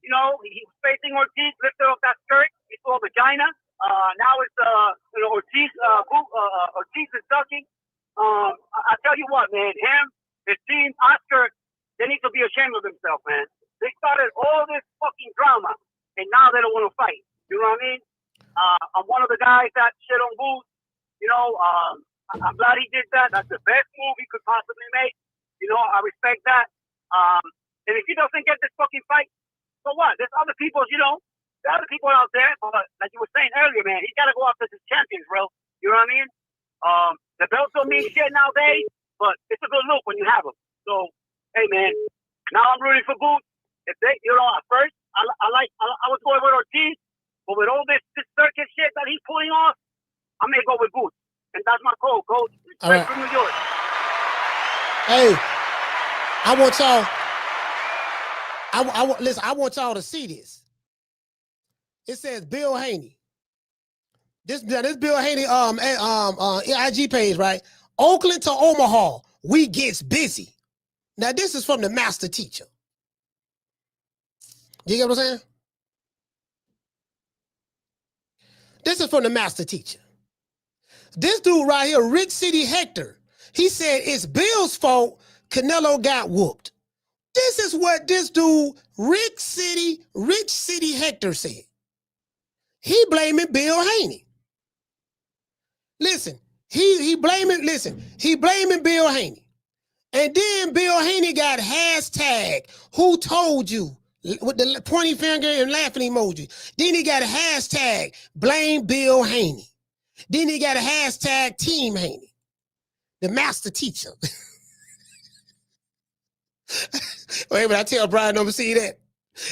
S3: He was facing Ortiz, lifted up that skirt. He saw vagina. Now it's Ortiz. Ortiz is ducking. I tell you what, man. Him, his team, Oscar, they need to be ashamed of themselves, man. They started all this fucking drama, and now they don't want to fight. You know what I mean? I'm one of the guys that shit on Boots. I'm glad he did that. That's the best move he could possibly make. I respect that. And if he doesn't get this fucking fight, so what? There's other people, there are other people out there, but like you were saying earlier, man, he's got to go after his champions, bro. You know what I mean? The belts don't mean shit nowadays, but it's a good look when you have them. So, hey, man, now I'm rooting for Boots. If they, at first, I was going with Ortiz, but with all this circus shit that he's pulling off, I may go with Boots. And that's my call, Coach. Straight from New York.
S2: Hey, I want y'all. Listen. I want y'all to see this. It says Bill Haney. This Bill Haney IG page, right? Oakland to Omaha, we gets busy. Now this is from the master teacher. You get what I'm saying? This is from the master teacher. This dude right here, Rich City Hector, he said it's Bill's fault Canelo got whooped. This is what this dude, Rich City Hector said. He blaming Bill Haney. Listen, he blaming Bill Haney. And then Bill Haney got hashtag, who told you? With the pointing finger and laughing emoji. Then he got a hashtag, blame Bill Haney. Then he got a hashtag, Team Haney. The master teacher. Wait a minute, I tell Brian over see that.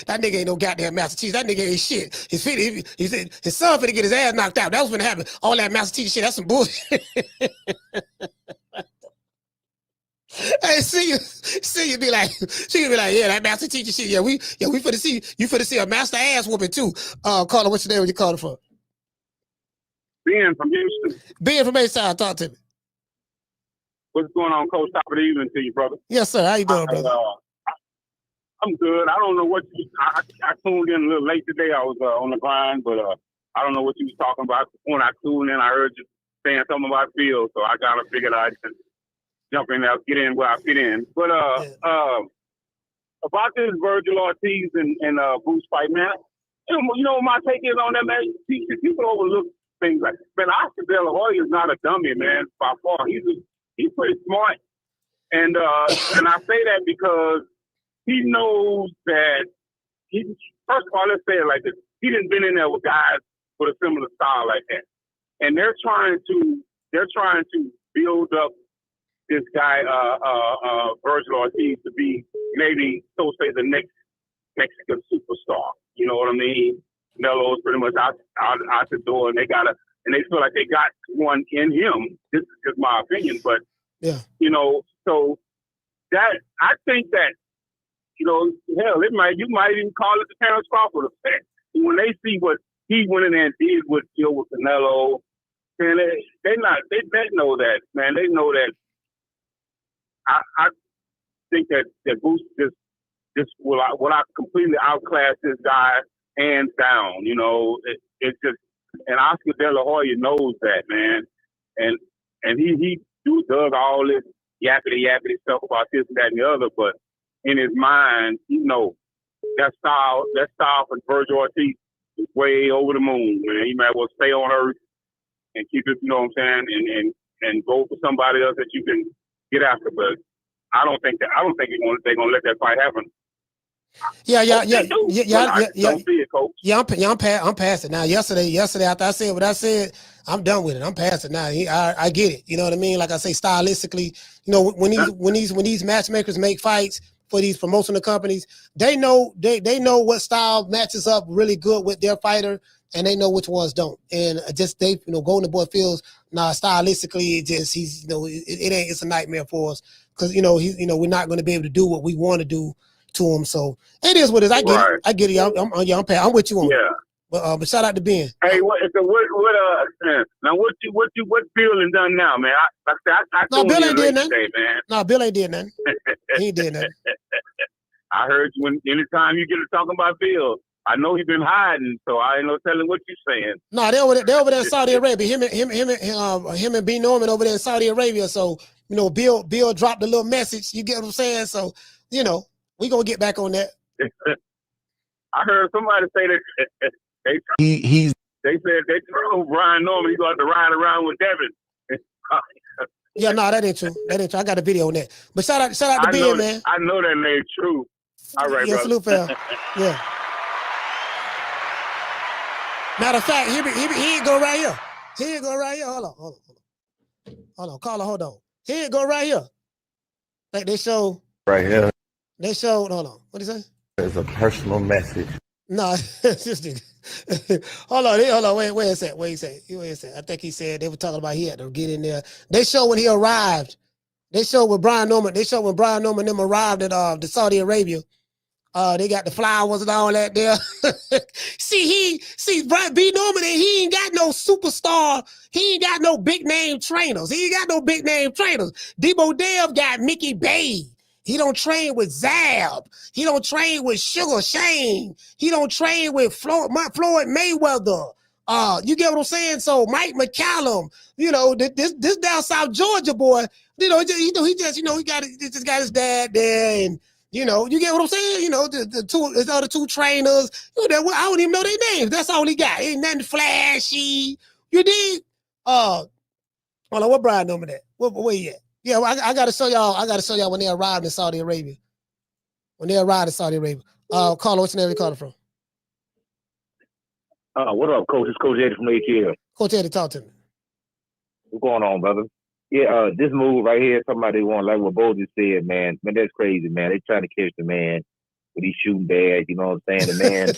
S2: That nigga ain't no goddamn master teacher. That nigga ain't shit. He said his son finna get his ass knocked out. That was gonna happen. All that master teacher shit, that's some bullshit. Hey, see you be like, yeah, that master teacher shit. Yeah, we finna see you finna see a master ass whooping too. Caller, what's your name? Where you calling from?
S7: Ben from Houston.
S2: Ben from A-Side, talk to me.
S7: What's going on, Coach? Top of the evening to you, brother.
S2: Yes, sir. How you doing, brother?
S7: I'm good. I don't know what I tuned in a little late today. I was on the grind, but I don't know what you was talking about. When I tuned in, I heard you saying something about Phil, so I kind of figured I'd just jump in there, get in where I fit in. But about this Virgil Ortiz and Boots fight, man, you know what my take is on that, man? People overlook things like that. Man, Oscar De La Hoya is not a dummy, man, by far. He's pretty smart. And I say that because he knows that first of all, let's say it like this. He didn't been in there with guys with a similar style like that. And they're trying to build up this guy, Virgil Ortiz, to be maybe, so say, the next Mexican superstar. You know what I mean? Melo's pretty much out the door, and they feel like they got one in him. This is just my opinion, but
S2: yeah,
S7: you know, so that I think that, you know, hell, you might even call it the Terence Crawford effect. When they see what he went in there and did with Canelo, and they know that, man. They know that. I think that Boost just will I completely outclass this guy hands down. You know, it's just, and Oscar De La Hoya knows that, man, and he does all this yappity stuff about this and that and the other, but in his mind, you know, that style for Virgil Ortiz is way over the moon, man. He might as well stay on earth and keep it, you know what I'm saying, and go for somebody else that you can get after. But I don't think they're gonna let that fight happen.
S2: Yeah.
S7: Don't see it, Coach.
S2: Yeah, I'm past it now. Yesterday after I said what I said, I'm done with it. I'm past it now. I get it. You know what I mean? Like I say, stylistically, you know, when these matchmakers make fights for these promotional companies, they know what style matches up really good with their fighter, and they know which ones don't. And Golden Boy feels stylistically, it's a nightmare for us because we're not going to be able to do what we want to do to him. So it is what it is. I get it. I'm with you on it. But shout out to Ben.
S7: Hey, what Bill and done now, man?
S2: No, Bill ain't did nothing. No, Bill ain't did nothing. He ain't did nothing.
S7: I heard anytime you get to talking about Bill, I know he's been hiding, so I ain't no telling what you're saying.
S2: No, they over there in Saudi Arabia. Him and B. Norman over there in Saudi Arabia. So Bill dropped a little message. You get what I'm saying? So we gonna get back on that.
S7: I heard somebody say that they said they told Brian Norman he's going to ride around with Devin.
S2: Yeah, no, that ain't true. I got a video on that. But shout out to Ben, man.
S7: I know that ain't true. All right,
S2: yeah,
S7: brother.
S2: Salute, fam. Yeah. Matter of fact, he ain't go right here. He ain't go right here. Hold on, caller, hold on. He ain't go right here. Like they show
S22: right here.
S2: They showed. Hold on. What did he say?
S22: There's a personal message.
S2: No, just hold on. Where is that? Where he said? I think he said they were talking about he had to get in there. They showed when he arrived. They showed when Brian Norman them arrived at the Saudi Arabia. They got the flowers and all that there. see Brian B. Norman, he ain't got no superstar. He ain't got no big name trainers. Debo Dev got Mickey Bay. He don't train with Zab. He don't train with Sugar Shane. He don't train with Floyd Mayweather. You get what I'm saying? So Mike McCallum, this down South Georgia boy, he got his dad there, and you get what I'm saying? The other two trainers, I don't even know their names. That's all he got. Ain't nothing flashy. You dig? Hold on, what Brian Norman at? Where he at? Yeah, well, I gotta show y'all when they arrived in Saudi Arabia. Carla, what's your name? You calling from?
S22: What up, Coach? It's Coach Eddie from ATL.
S2: Coach Eddie, talk to me.
S22: What's going on, brother? Yeah, this move right here, somebody want like what Bozy said, man. Man, that's crazy, man. They trying to catch the man. but he's shooting bad. You know what I'm saying? The man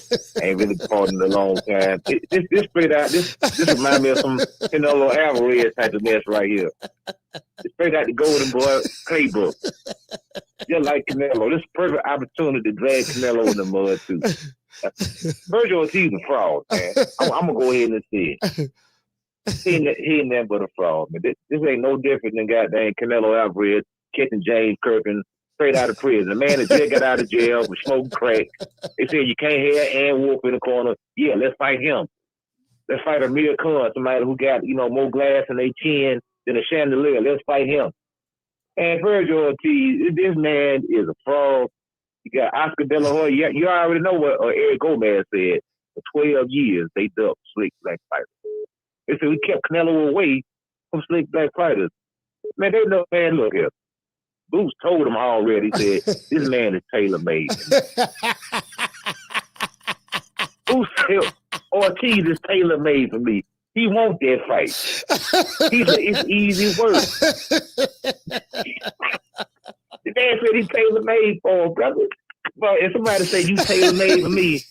S22: ain't really fought in a long time. This straight out. This reminds me of some Canelo Alvarez type of mess right here. It's straight out the Golden Boy playbook. Just like Canelo. This is a perfect opportunity to drag Canelo in the mud too. Virgil Ortiz a fraud, man. I'm gonna go ahead and say it. He ain't nothing but a fraud, man. This ain't no different than goddamn Canelo Alvarez catching James Kirkland straight out of prison. The man that just got out of jail for smoking crack. They said you can't have Ann Wolf in the corner. Yeah, let's fight him. Let's fight Amir Khan, somebody who got, more glass in their chin than a chandelier. Let's fight him. And Virgil Ortiz, this man is a fraud. You got Oscar De La Hoya. You already know what Eric Gomez said. For 12 years, they dubbed slick black fighters. They said we kept Canelo away from slick black fighters. Man, they know, man, look here. Boots told him already, he said, this man is tailor-made. Boots said, Ortiz is tailor-made for me. He wants that fight. It's easy work. The man said he's tailor-made for him, brother. But if somebody say you tailor-made for me,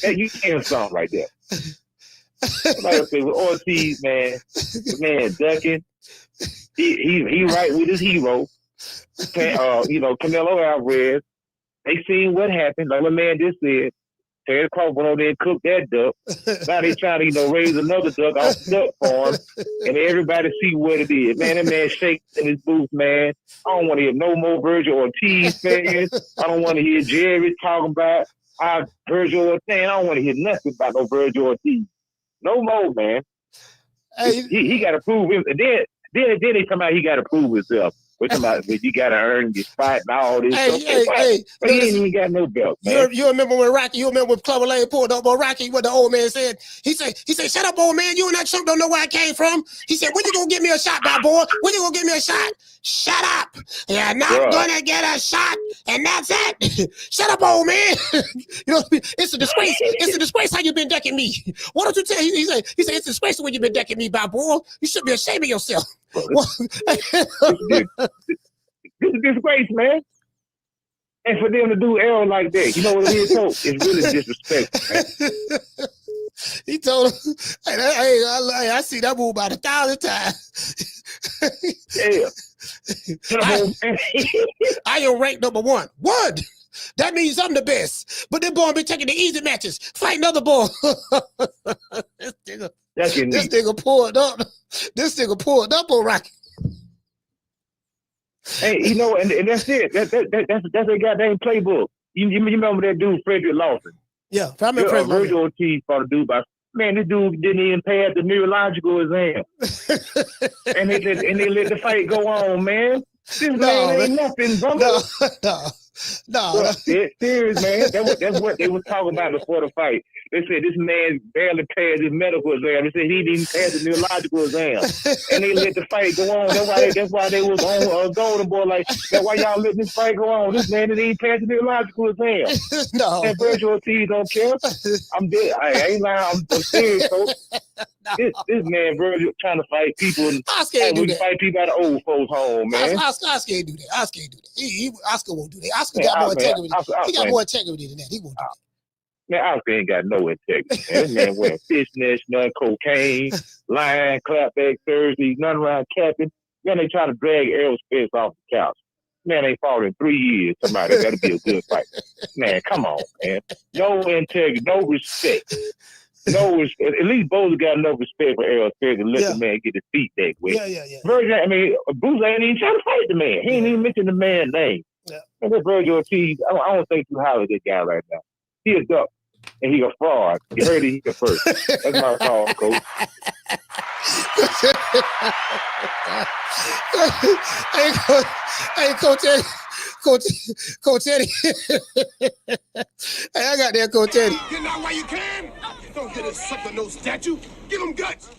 S22: you can't sound like that. Somebody say, well, Ortiz, man, the man ducking. He right with his hero. Canelo Alvarez. They seen what happened. Like my man just said, Terence Crawford went over there and cooked that duck. Now they trying to, raise another duck off the duck farm, and everybody see what it is. Man, that man shakes in his booth, man. I don't want to hear no more Virgil Ortiz fans. I don't want to hear Jerry talking about Virgil Ortiz. I don't want to hear nothing about no Virgil Ortiz. No more, man. Hey, he got to prove him. And then they come out, he got to prove himself. We're talking about you got to earn your spot and all this stuff. But he ain't even got no belt, man.
S2: You remember when Clubber Lane pulled up on Rocky, what the old man said? He said, shut up, old man. You and that chump don't know where I came from. He said, when you gonna give me a shot, my boy? When you gonna give me a shot? Shut up. You're not gonna get a shot. And that's it. Shut up, old man. It's a disgrace. It's a disgrace how you been decking me. Why don't you tell him? He said, it's a disgrace the way you been decking me, my boy. You should be ashamed of yourself.
S22: This is a disgrace, man. And for them to do Errol like that, you know what it is, Coach? It's really disrespectful, man.
S2: He told him, hey, I see that move about 1,000 times.
S22: Yeah.
S2: I am ranked number 1. That means I'm the best. But them boys be taking the easy matches. Fight another boy. This nigga pulled up. This nigga pulled up on Rocky.
S22: Hey, and that's it. That's a goddamn playbook. You remember that dude, Frederick Lawson?
S2: Yeah, I remember Frederick
S22: Virgil Ortiz fought a dude by, man, this dude didn't even pass the neurological exam. and they let the fight go on, man. This man ain't nothing, brother.
S2: No.
S22: It's serious, man. That's what they was talking about before the fight. They said this man barely passed his medical exam. They said he didn't pass the neurological exam. And they let the fight go on. That's why they was on Golden Boy. Like, that's why y'all letting this fight go on. This man didn't even pass the neurological exam.
S2: No.
S22: And Virgil Ortiz don't care. I'm dead. I ain't lying. I'm serious, folks. No. This man Virgil trying to fight people and fight people out of old folks' home, man.
S2: Oscar ain't do that. Oscar ain't do that. Oscar won't do that. Oscar got more integrity. He got more integrity than that. He won't do that.
S22: Man, Oscar ain't got no integrity. Man. This man wearing fishnets, none cocaine, lying, clapback surgery, none around capping. Then they trying to drag Errol Spence off the couch. Man ain't fought in 3 years. Somebody got to be a good fight. Man, come on, man. No integrity, no respect. At least Bozy got enough respect for Errol Spence to let the man get his feet that way.
S2: Yeah.
S22: Virgil, Bruce ain't even trying to fight the man. He ain't even mention the man's name. Yeah. And this Virgil Ortiz, I don't think too highly of this guy right now. He a duck, and he a fraud. You heard it, he a first. That's my call, Coach.
S2: Hey, Coach Eddie. Hey, I got that, Coach Eddie.
S1: Get out while you can. Don't get a sucker no statue. Give him guts.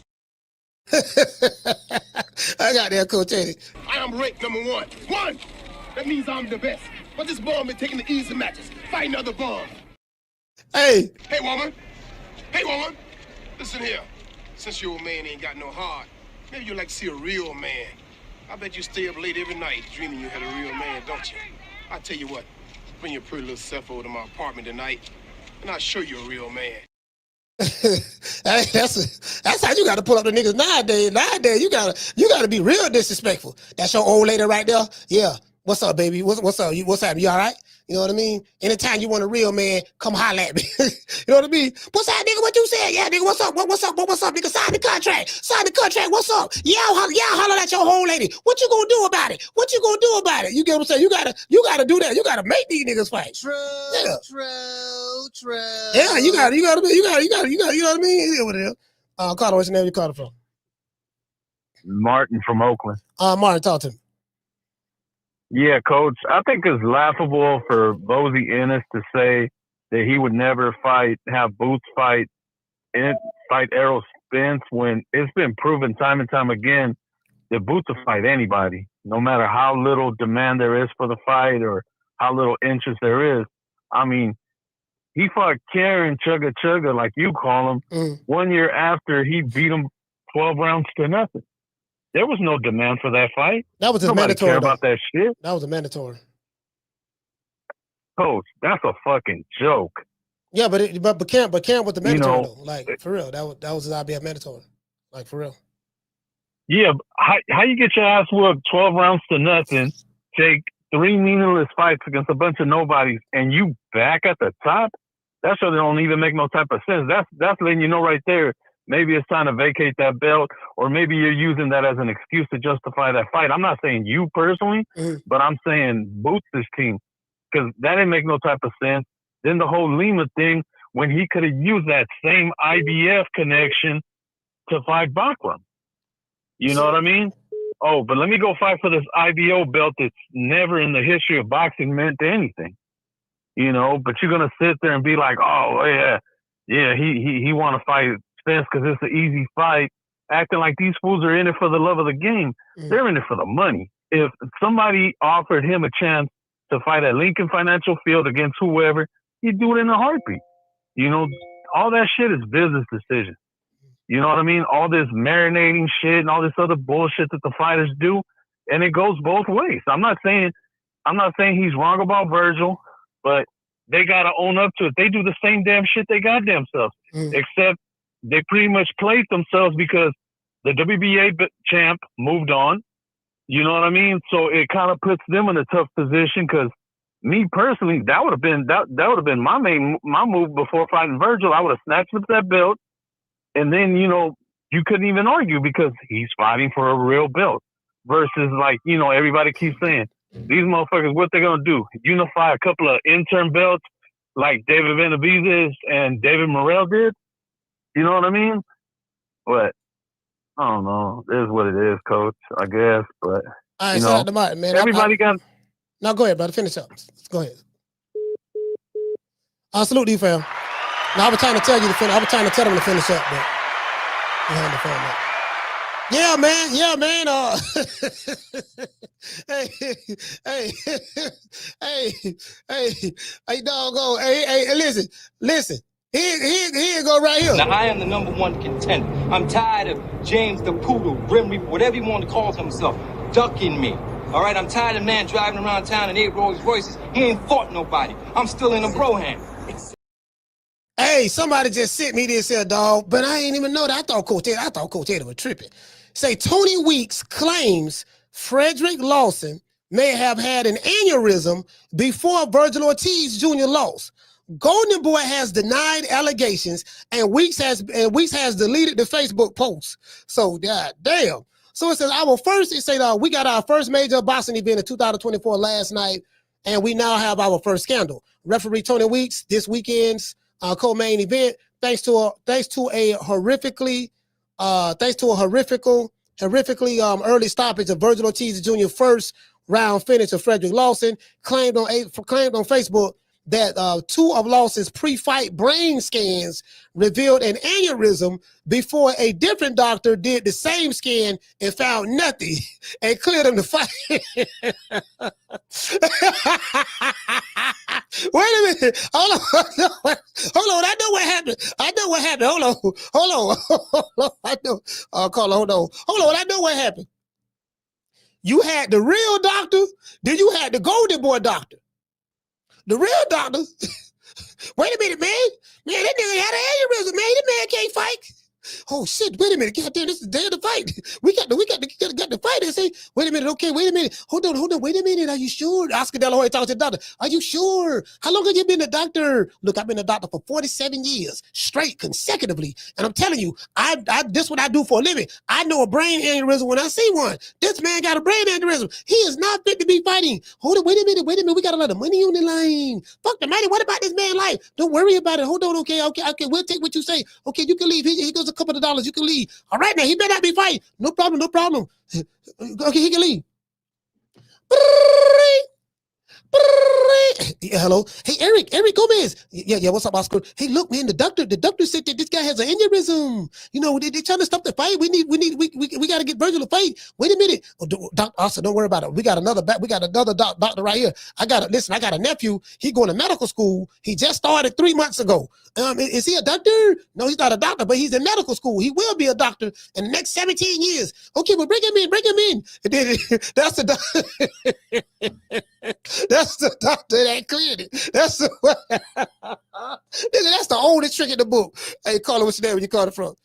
S2: I got that, Coach Eddie.
S1: I am ranked number 1. That means I'm the best. But this bum been taking the easy matches. Fight another bum.
S2: Hey,
S1: woman. Listen here. Since your old man ain't got no heart, maybe you like to see a real man. I bet you stay up late every night dreaming you had a real man, don't you? I tell you what,
S5: Bring your pretty little self over to my apartment tonight, and I'll show you a real man.
S2: Hey, that's how you got to pull up the niggas nowadays. Nowadays, you gotta be real disrespectful. That's your old lady right there. Yeah. What's up, baby? What's up? What's happening? You all right? You know what I mean? Anytime you want a real man, come holler at me. You know what I mean? What's up, nigga? What you said? Yeah, nigga, what's up? What's up? What's up, nigga? Sign the contract. Sign the contract. What's up? Yeah, holler at your whole lady. What you gonna do about it? What you gonna do about it? You get what I'm saying? You gotta do that. You gotta make these niggas fight.
S4: True.
S2: Yeah, you know what I mean? Yeah, what it is. Carter, what's your name? You Carter from?
S9: Martin from Oakland.
S2: Martin, talk to me.
S9: Yeah, Coach. I think it's laughable for Bozy Ennis to say that he would never have Boots fight Errol Spence when it's been proven time and time again that Boots will fight anybody, no matter how little demand there is for the fight or how little interest there is. I mean, he fought Karen Chugga Chugga, like you call him, 1 year after he beat him 12 rounds to nothing. There was no demand for that fight.
S2: That was a
S9: Nobody
S2: mandatory.
S9: care about that shit.
S2: That was a mandatory.
S9: Coach, that's a fucking joke.
S2: Yeah, but Cam with the mandatory though. Like for real, that was his IBF mandatory. Like for real.
S9: Yeah, how you get your ass whooped 12 rounds to nothing, take 3 meaningless fights against a bunch of nobodies, and you back at the top? That sure don't even make no type of sense. That's letting you know right there. Maybe it's time to vacate that belt, or maybe you're using that as an excuse to justify that fight. I'm not saying you personally, but I'm saying Boots' team, because that didn't make no type of sense. Then the whole Lima thing, when he could have used that same IBF connection to fight Bachram. You know what I mean? Oh, but let me go fight for this IBO belt that's never in the history of boxing meant anything. You know, but you're going to sit there and be like, oh, yeah, he want to fight Spence because it's an easy fight, acting like these fools are in it for the love of the game. They're in it for the money. If somebody offered him a chance to fight at Lincoln Financial Field against whoever, he'd do it in a heartbeat. You know, all that shit is business decisions. You know what I mean? All this marinating shit and all this other bullshit that the fighters do, and it goes both ways. I'm not saying he's wrong about Virgil, but they gotta own up to it. They do the same damn shit they goddamn selves, except they pretty much played themselves because the WBA champ moved on. You know what I mean? So it kind of puts them in a tough position because me personally, that would have been my move before fighting Virgil. I would have snatched up that belt, and then you couldn't even argue because he's fighting for a real belt versus like everybody keeps saying these motherfuckers what they're gonna do, unify a couple of intern belts like David Benavidez and David Morrell did. You know what I mean? But I don't know. It is what it is, Coach, I guess. But
S2: all right, so man.
S9: Everybody got.
S2: Now go ahead, brother. Finish up. Go ahead. I salute you, fam. Now I was trying to tell you to finish. I was trying to tell them to finish up, but you had the phone up. Yeah, man. Yeah, man. Hey, doggone. Hey, listen. Here go right here.
S23: Now, I am the #1 contender. I'm tired of James the Poodle, Grim Reaper, whatever you want to call himself, ducking me. All right, I'm tired of man driving around town in 8 Rolls Royces. He ain't fought nobody. I'm still in a Broham.
S2: Hey, somebody just sent me this here, dog, but I ain't even know that. I thought Coach Taylor was tripping. Say Tony Weeks claims Frederick Lawson may have had an aneurysm before Virgil Ortiz Jr. lost. Golden Boy has denied allegations, and Weeks has deleted the Facebook post. So, god damn. So it says we got our first major boxing event in 2024 last night, and we now have our first scandal. Referee Tony Weeks this weekend's co-main event, thanks to a horrifically early stoppage of Virgil Ortiz Jr. first round finish of Frederick Lawson, claimed on Facebook that 2 of Lawson's pre-fight brain scans revealed an aneurysm before a different doctor did the same scan and found nothing and cleared him to fight. Wait a minute. Hold on. I know what happened. Hold on. I know. Carla, hold on. I know what happened. You had the real doctor, then you had the Golden Boy doctor. The real doctor. Wait a minute, man. Man, that nigga had an aneurysm, man. That man can't fight. Oh shit! Wait a minute, goddamn! This is the day of the fight. We got the fight. And say, wait a minute, okay, wait a minute, hold on, wait a minute. Are you sure? Oscar De La Hoya talks to the doctor. Are you sure? How long have you been a doctor? Look, I've been a doctor for 47 years straight, consecutively, and I'm telling you, I this is what I do for a living. I know a brain aneurysm when I see one. This man got a brain aneurysm. He is not fit to be fighting. Hold on, wait a minute. We got a lot of money on the line. Fuck the money. What about this man's life? Don't worry about it. Hold on, okay. We'll take what you say. Okay, you can leave. He goes a couple of dollars. You can leave. All right, now he better not be fighting. No problem. Okay, he can leave. Yeah, hello. Hey, Eric Gomez. Yeah, what's up, Oscar? Hey, look, man, the doctor said that this guy has an aneurysm. You know, they're trying to stop the fight. We got to get Virgil to fight. Wait a minute. Doc, Oscar, don't worry about it. We got another doctor right here. I got a nephew. He going to medical school. He just started 3 months ago. Is he a doctor? No, he's not a doctor, but he's in medical school. He will be a doctor in the next 17 years. Okay, well, bring him in. And then, that's the doctor. That's the doctor that cleared it. That's the oldest trick in the book. Hey, Carla, what's your name? Where you calling from?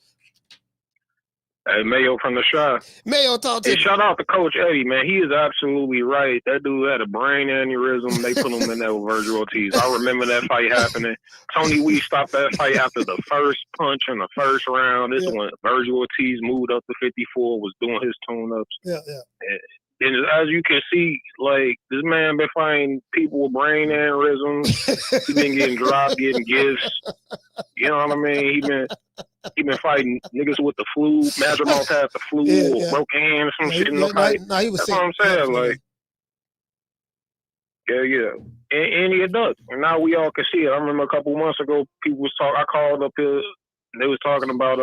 S8: Hey, Mayo from the shop.
S2: Mayo, talk to
S8: Hey,
S2: me.
S8: shout out to Coach Eddie, man. He is absolutely right. That dude had a brain aneurysm. They put him in there with Virgil Ortiz. I remember that fight happening. Tony Wee stopped that fight after the first punch in the first round. This one, Virgil Ortiz moved up to 54, was doing his tune-ups.
S2: Yeah.
S8: And as you can see, like, this man been fighting people with brain aneurysms. He been getting dropped, getting gifts. You know what I mean? He been fighting niggas with the flu. Madrimal had the flu or broken hand or some shit in the fight.
S2: No, he was
S8: That's
S2: sick.
S8: what I'm saying. Like, yeah. And he a duck. And now we all can see it. I remember a couple months ago, people was talking. I called up here. They was talking about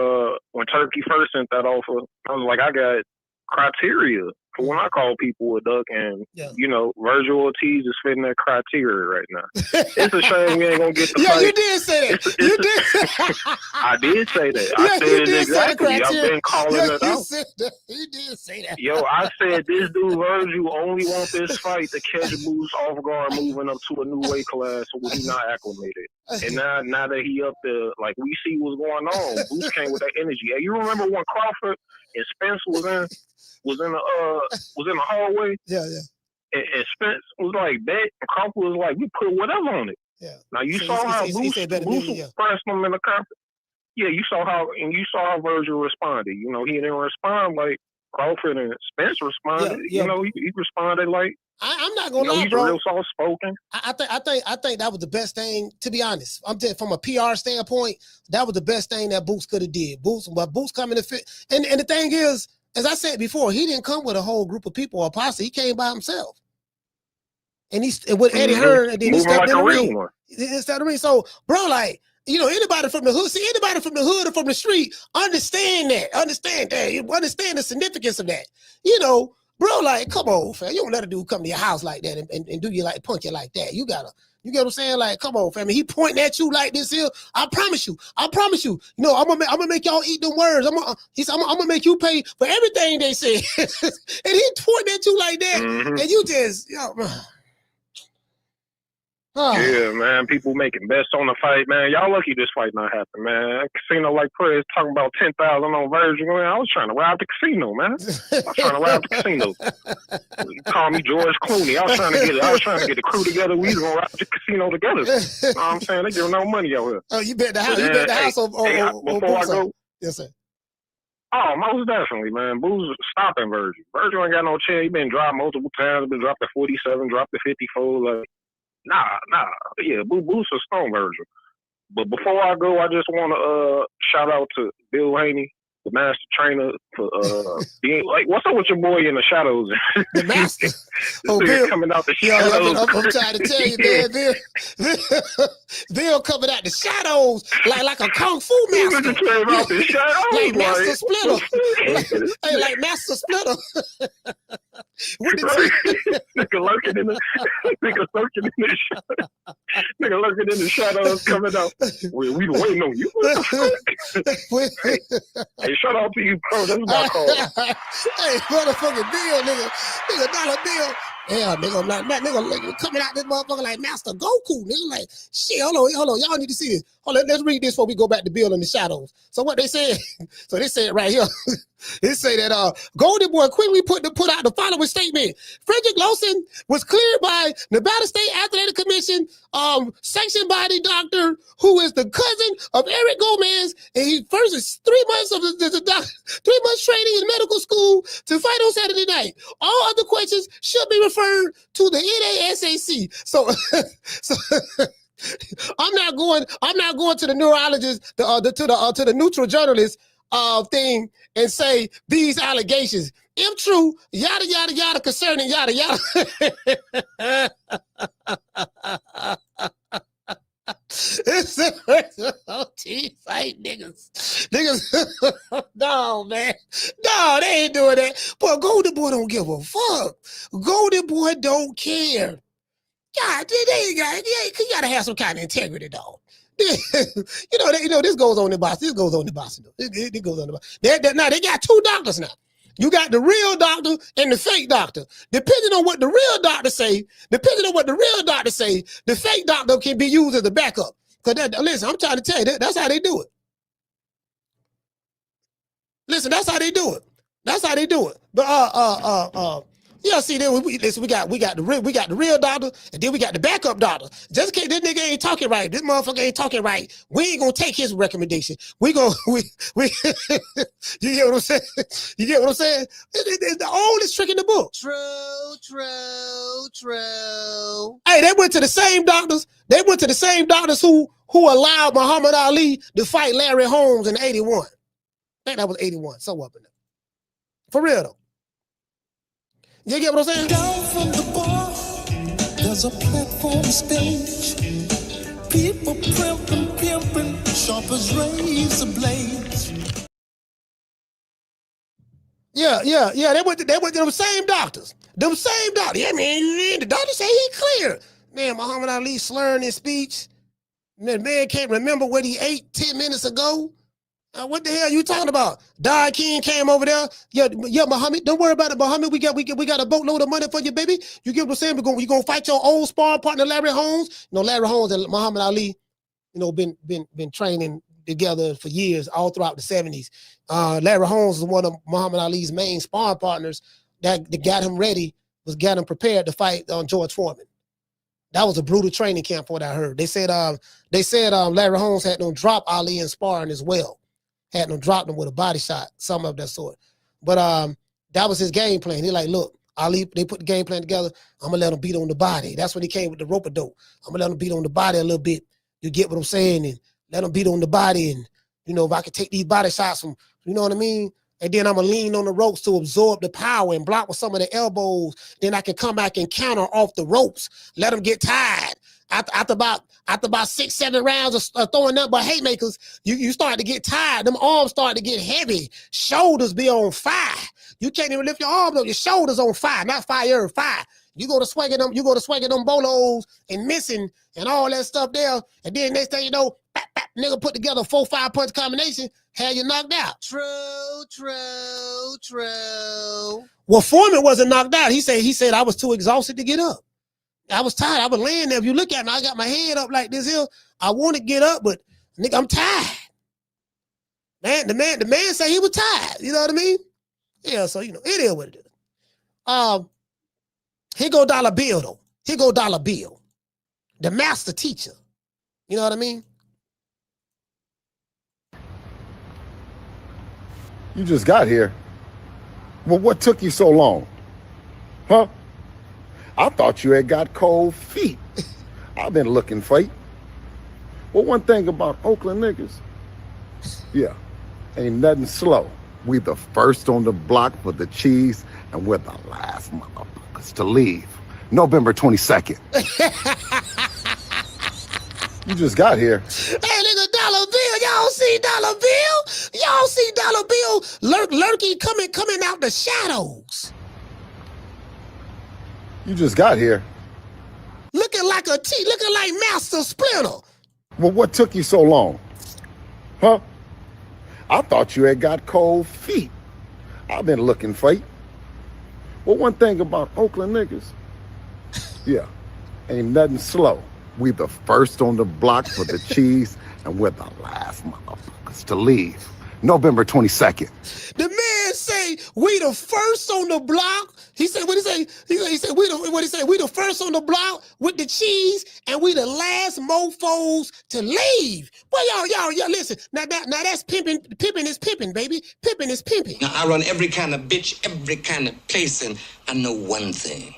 S8: when Turkey first sent that offer. I was like, I got criteria for when I call people a duck, and you know, Virgil Ortiz is fitting that criteria right now. It's a shame we ain't gonna get the fight.
S2: You did say that. You did.
S8: I did say that. I said it exactly. I've been calling it out.
S2: You did say that.
S8: Yo, I said this dude Virgil only want this fight to catch Boots off guard, moving up to a new weight class where he's not acclimated. And now that he up there, like, we see what's going on. Boots came with that energy. Hey, you remember when Crawford and Spence was in the hallway?
S2: Yeah.
S8: And Spence was like that, and Crawford was like, "We put whatever on it."
S2: Yeah.
S8: Now you saw how Boots pressed him in the conference. Yeah, you saw how Virgil responded. You know, he didn't respond like Crawford and Spence responded. You know, he responded like,
S2: I'm not gonna lie,
S8: he's
S2: bro.
S8: real soft spoken.
S2: I think that was the best thing. To be honest, I'm telling, from a PR standpoint, that was the best thing that Boots could have did. Boots coming to fit, and the thing is, as I said before, he didn't come with a whole group of people or posse. He came by himself, and with Eddie Hearn, and then he stepped in the ring. Instead of ring, so bro, like, you know, anybody from the hood or from the street, understand the significance of that. You know, bro, like, come on, fam. You don't let a dude come to your house like that and do you like punk you like that. You get what I'm saying? Like, come on, fam. He pointing at you like this here. I promise you. You know, I'm gonna make y'all eat them words. I'm gonna make you pay for everything they say. And he pointing at you like that, and you just,
S8: Yeah, man. People making bets on the fight, man. Y'all lucky this fight not happened, man. Casino like Perez talking about 10,000 on Virgil. Man, I was trying to rob the casino, man. I was trying to rob the casino. You call me George Clooney. I was trying to get the crew together. We was gonna rob the casino together. You know what I'm saying? They give no money out here.
S2: Oh, you bet the house. You bet the house on
S8: before I go.
S2: Yes, sir.
S8: Oh, most definitely, man. Boo's stopping Virgil. Virgil ain't got no chance. He been dropped multiple times. Been dropped to 47, dropped to 54. Like, nah. Yeah, Boo's a stone Virgil. But before I go, I just want to shout out to Bill Haney, the master trainer, for being like, what's up with your boy in the shadows?
S2: The master.
S8: Bill coming out the shadows.
S2: I'm trying to tell you, man. Bill coming out the shadows like a kung fu master. Like Master Splinter. Hey, like Master Splinter.
S8: Nigga lurking in the shadows coming out. We been waiting on you. Hey, shout out to you, bro. That's my call.
S2: Hey, motherfucking Bill, nigga. Nigga, $1 Bill. Yeah, nigga, like that nigga coming out this motherfucker like Master Goku, nigga. Like, shit, hold on, y'all need to see this. Hold on, let's read this before we go back to Bill in the shadows. So what they said, so they said right here, they say that Golden Boy quickly put out the following statement. Frederick Lawson was cleared by Nevada State Athletic Commission section body doctor who is the cousin of Eric Gomez, and he first is 3 months of the 3 months training in medical school to fight on Saturday night. All other questions should be referred to the NASAC. So, I'm not going to the neurologist, to the neutral journalist thing and say these allegations, if true, yada yada yada concerning yada yada. Fight niggas. No, man. No, they ain't doing that. But Golden Boy don't give a fuck. Golden Boy don't care. God, you gotta have some kind of integrity, dog. you know, this goes on in Boston. This goes on in Boston. It goes on in Boston. Now they got two doctors now. You got the real doctor and the fake doctor. Depending on what the real doctor say, the fake doctor can be used as a backup. Listen, I'm trying to tell you, that's how they do it. Listen, that's how they do it. But yeah, see, then we got the real doctor, and then we got the backup doctor. Just in case this nigga ain't talking right, this motherfucker ain't talking right, we ain't gonna take his recommendation. We you get what I'm saying? It's the oldest trick in the book.
S4: True.
S2: Hey, they went to the same doctors who allowed Muhammad Ali to fight Larry Holmes in 81. I think that was 81, so up in there. For real though. You get what I'm saying?
S1: Down from the bar, there's a platform stage. People pimping, sharp as razor blades.
S2: Yeah. They went to them same doctors. Yeah, man, the doctor say he clear. Man, Muhammad Ali slurring his speech. The man can't remember what he ate 10 minutes ago. What the hell you talking about? Don King came over there. Yeah, Muhammad, don't worry about it, Muhammad. We got a boatload of money for you, baby. You get what I'm saying? We're gonna fight your old sparring partner, Larry Holmes. You know, Larry Holmes and Muhammad Ali, you know, been training together for years, all throughout the 70s. Larry Holmes is one of Muhammad Ali's main sparring partners that got him ready, got him prepared to fight George Foreman. That was a brutal training camp, what I heard. They said Larry Holmes had them drop Ali in sparring as well. Had them drop them with a body shot, some of that sort. But that was his game plan. He like, look, Ali, they put the game plan together. I'm gonna let him beat on the body. That's when he came with the rope-a-dope. I'm gonna let him beat on the body a little bit. You get what I'm saying? And let him beat on the body. And, you know, if I could take these body shots from, you know what I mean? And then I'm gonna lean on the ropes to absorb the power and block with some of the elbows. Then I can come back and counter off the ropes. Let them get tired. After about 6-7 rounds of throwing up by haymakers, you start to get tired. Them arms start to get heavy. Shoulders be on fire. You can't even lift your arms up. Your shoulders on fire, not fire. You go to swinging them bolos and missing and all that stuff there. And then next thing you know, nigga put together a 4-5 punch combination, had you knocked out.
S4: True.
S2: Well, Foreman wasn't knocked out. He said I was too exhausted to get up. I was tired. I was laying there. If you look at me, I got my head up like this here. I want to get up, but nigga, I'm tired. Man, the man said he was tired. You know what I mean? Yeah, so, you know, it is what it is. Here go Dollar Bill, though. Here go Dollar Bill. The master teacher. You know what I mean?
S17: You just got here. Well, what took you so long? Huh? I thought you had got cold feet. I've been looking for you. Well, one thing about Oakland niggas, yeah, ain't nothing slow. We the first on the block for the cheese, and we're the last motherfuckers to leave. November 22nd. You just got here.
S2: Hey, nigga, Dollar Bill, y'all see Dollar Bill? Y'all see Dollar Bill lurking coming out the shadows.
S17: You just got here.
S2: Looking like Master Splinter.
S17: Well, what took you so long? Huh? I thought you had got cold feet. I've been looking for you. Well, one thing about Oakland niggas, Yeah, ain't nothing slow. We the first on the block for the cheese, and we're the last motherfuckers to leave. November 22nd.
S2: The man say we the first on the block. He said what he say? He said we the first on the block with the cheese, and we the last mofos to leave. Well, y'all listen. Now that's pimping. Pimping is pimping, baby. Pimping is pimping.
S21: Now, I run every kind of bitch, every kind of place, and I know one thing.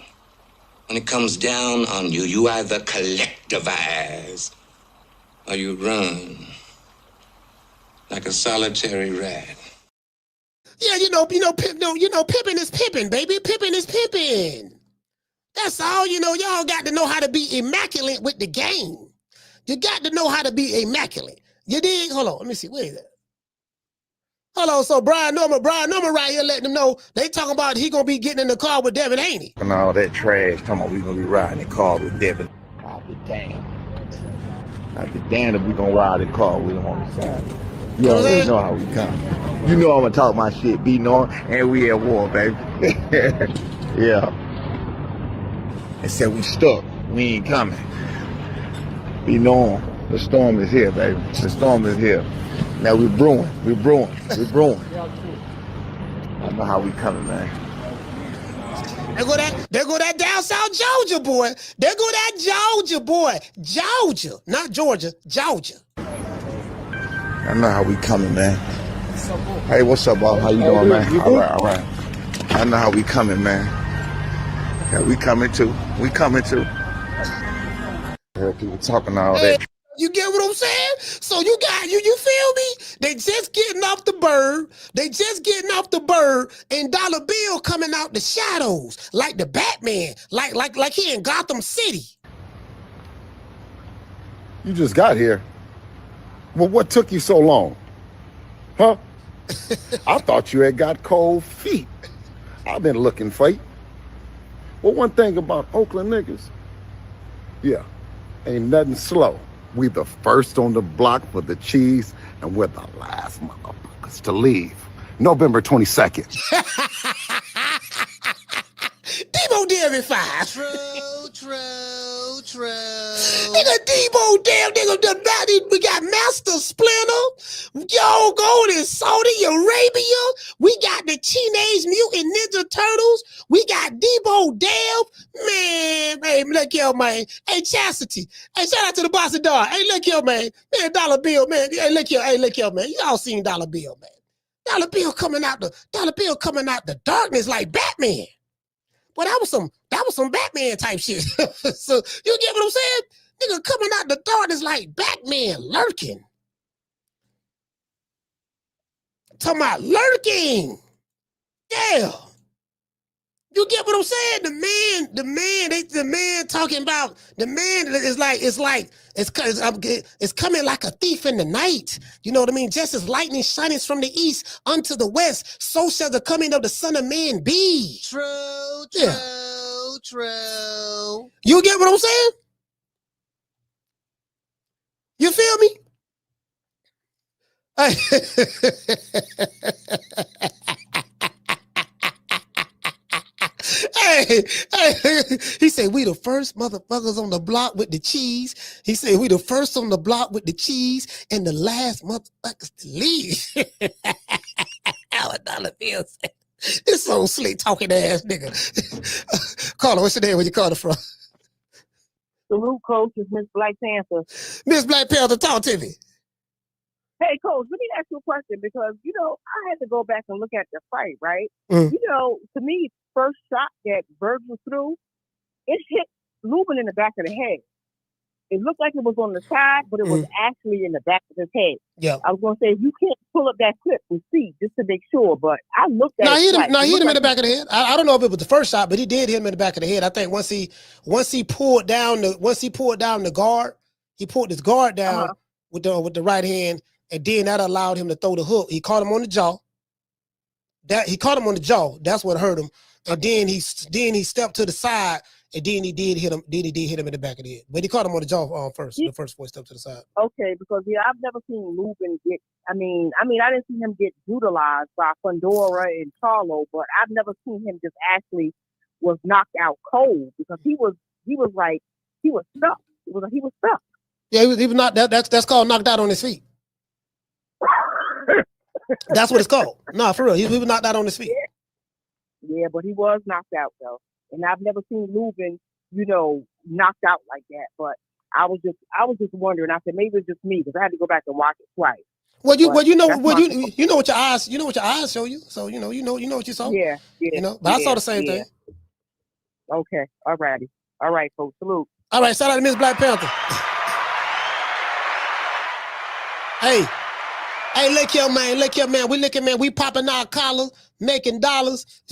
S21: When it comes down on you, you either collectivize or you run like a solitary rat.
S2: Yeah, pimping is pimping, baby. Pimping is pimping. That's all. Y'all got to know how to be immaculate with the game. You got to know how to be immaculate. You dig? Hold on, let me see. Where is that? Hold on. So Brian Norman right here letting them know they talking about he gonna be getting in the car with Devin Haney.
S22: And all that trash, talking about we gonna be riding in the car with Devin. I'll be damned. I'll be damned if we gonna ride in the car with him on the side. You already know how we come. You know I'm gonna talk my shit, be known, and we at war, baby. Yeah. They said we stuck. We ain't coming. Be known. The storm is here, baby. The storm is here. Now we're brewing. I know how we coming, man.
S2: There go that down south Georgia boy. There go that Georgia boy. Georgia, not Georgia, Georgia.
S22: I know how we coming, man. Hey, what's up, Bob? How you doing, man? All right. I know how we coming, man. Yeah, we coming too. I heard people talking all that.
S2: You get what I'm saying? So you feel me? They just getting off the bird, and Dollar Bill coming out the shadows like the Batman, like he in Gotham City.
S17: You just got here. Well, what took you so long? Huh? I thought you had got cold feet. I've been looking for you. Well, one thing about Oakland niggas, yeah, ain't nothing slow. We the first on the block for the cheese, and we're the last motherfuckers to leave. November 22nd.
S2: Debo Devin 5.
S4: True.
S2: Nigga, Debo damn nigga, we got Master Splinter, Yo Golden Soda, Arabia. We got the Teenage Mutant Ninja Turtles. We got Debo Dev. Man, hey, look here, man. Hey, Chastity. Hey, shout out to the boss of dog. Hey, look here, man. Man, Dollar Bill, man. Hey, look here, man. Y'all seen Dollar Bill, man. Dollar Bill coming out the darkness like Batman. But that was some Batman type shit. So you get what I'm saying? Nigga coming out the darkness like Batman lurking. Talking about lurking. Yeah. You get what I'm saying? The man talking about the man it's coming like a thief in the night. You know what I mean? Just as lightning shineth from the east unto the west, so shall the coming of the Son of Man be.
S4: True.
S2: You get what I'm saying? You feel me? Hey, he said, we the first motherfuckers on the block with the cheese. He said, we the first on the block with the cheese and the last motherfuckers to leave. How $1 bill said, this so slick talking ass nigga. Caller, what's your name? Where you calling from?
S12: Salute, Coach. It's Miss Black Panther.
S2: Miss Black Panther, talk to me.
S12: Hey, Coach, let me ask you a question because, I had to go back and look at the fight, right?
S2: Mm.
S12: To me, first shot that Vergil threw, it hit Lubin in the back of the head. It looked like it was on the side, but it was actually in the back of his head.
S2: Yeah.
S12: I was going to say, you can't pull up that clip and see just to make sure, but I looked at it.
S2: He hit him in the back of the head. I don't know if it was the first shot, but he did hit him in the back of the head. I think once he pulled down the guard, he pulled his guard down with the right hand, and then that allowed him to throw the hook. He caught him on the jaw. That's what hurt him. And then he stepped to the side, and then he did hit him. Then he did hit him in the back of the head. But he caught him on the jaw first. The first boy stepped to the side.
S12: Okay, because I've never seen Lubin get. I didn't see him get brutalized by Fundora and Charlo, but I've never seen him just actually was knocked out cold because he was he was stuck. He was stuck.
S2: Yeah, he was not. That's called knocked out on his feet. That's what it's called. No, for real. He was knocked out on his feet.
S12: Yeah, but he was knocked out though, and I've never seen Lubin, knocked out like that. But I was just wondering. I said maybe it's just me because I had to go back and watch it twice.
S2: You know what your eyes show you. So you know what you saw.
S12: Yeah.
S2: But I saw the same thing.
S12: Okay, all right, folks. Salute.
S2: All right, shout out to Miss Black Panther. Hey, look here, man. We popping our collars, making dollars.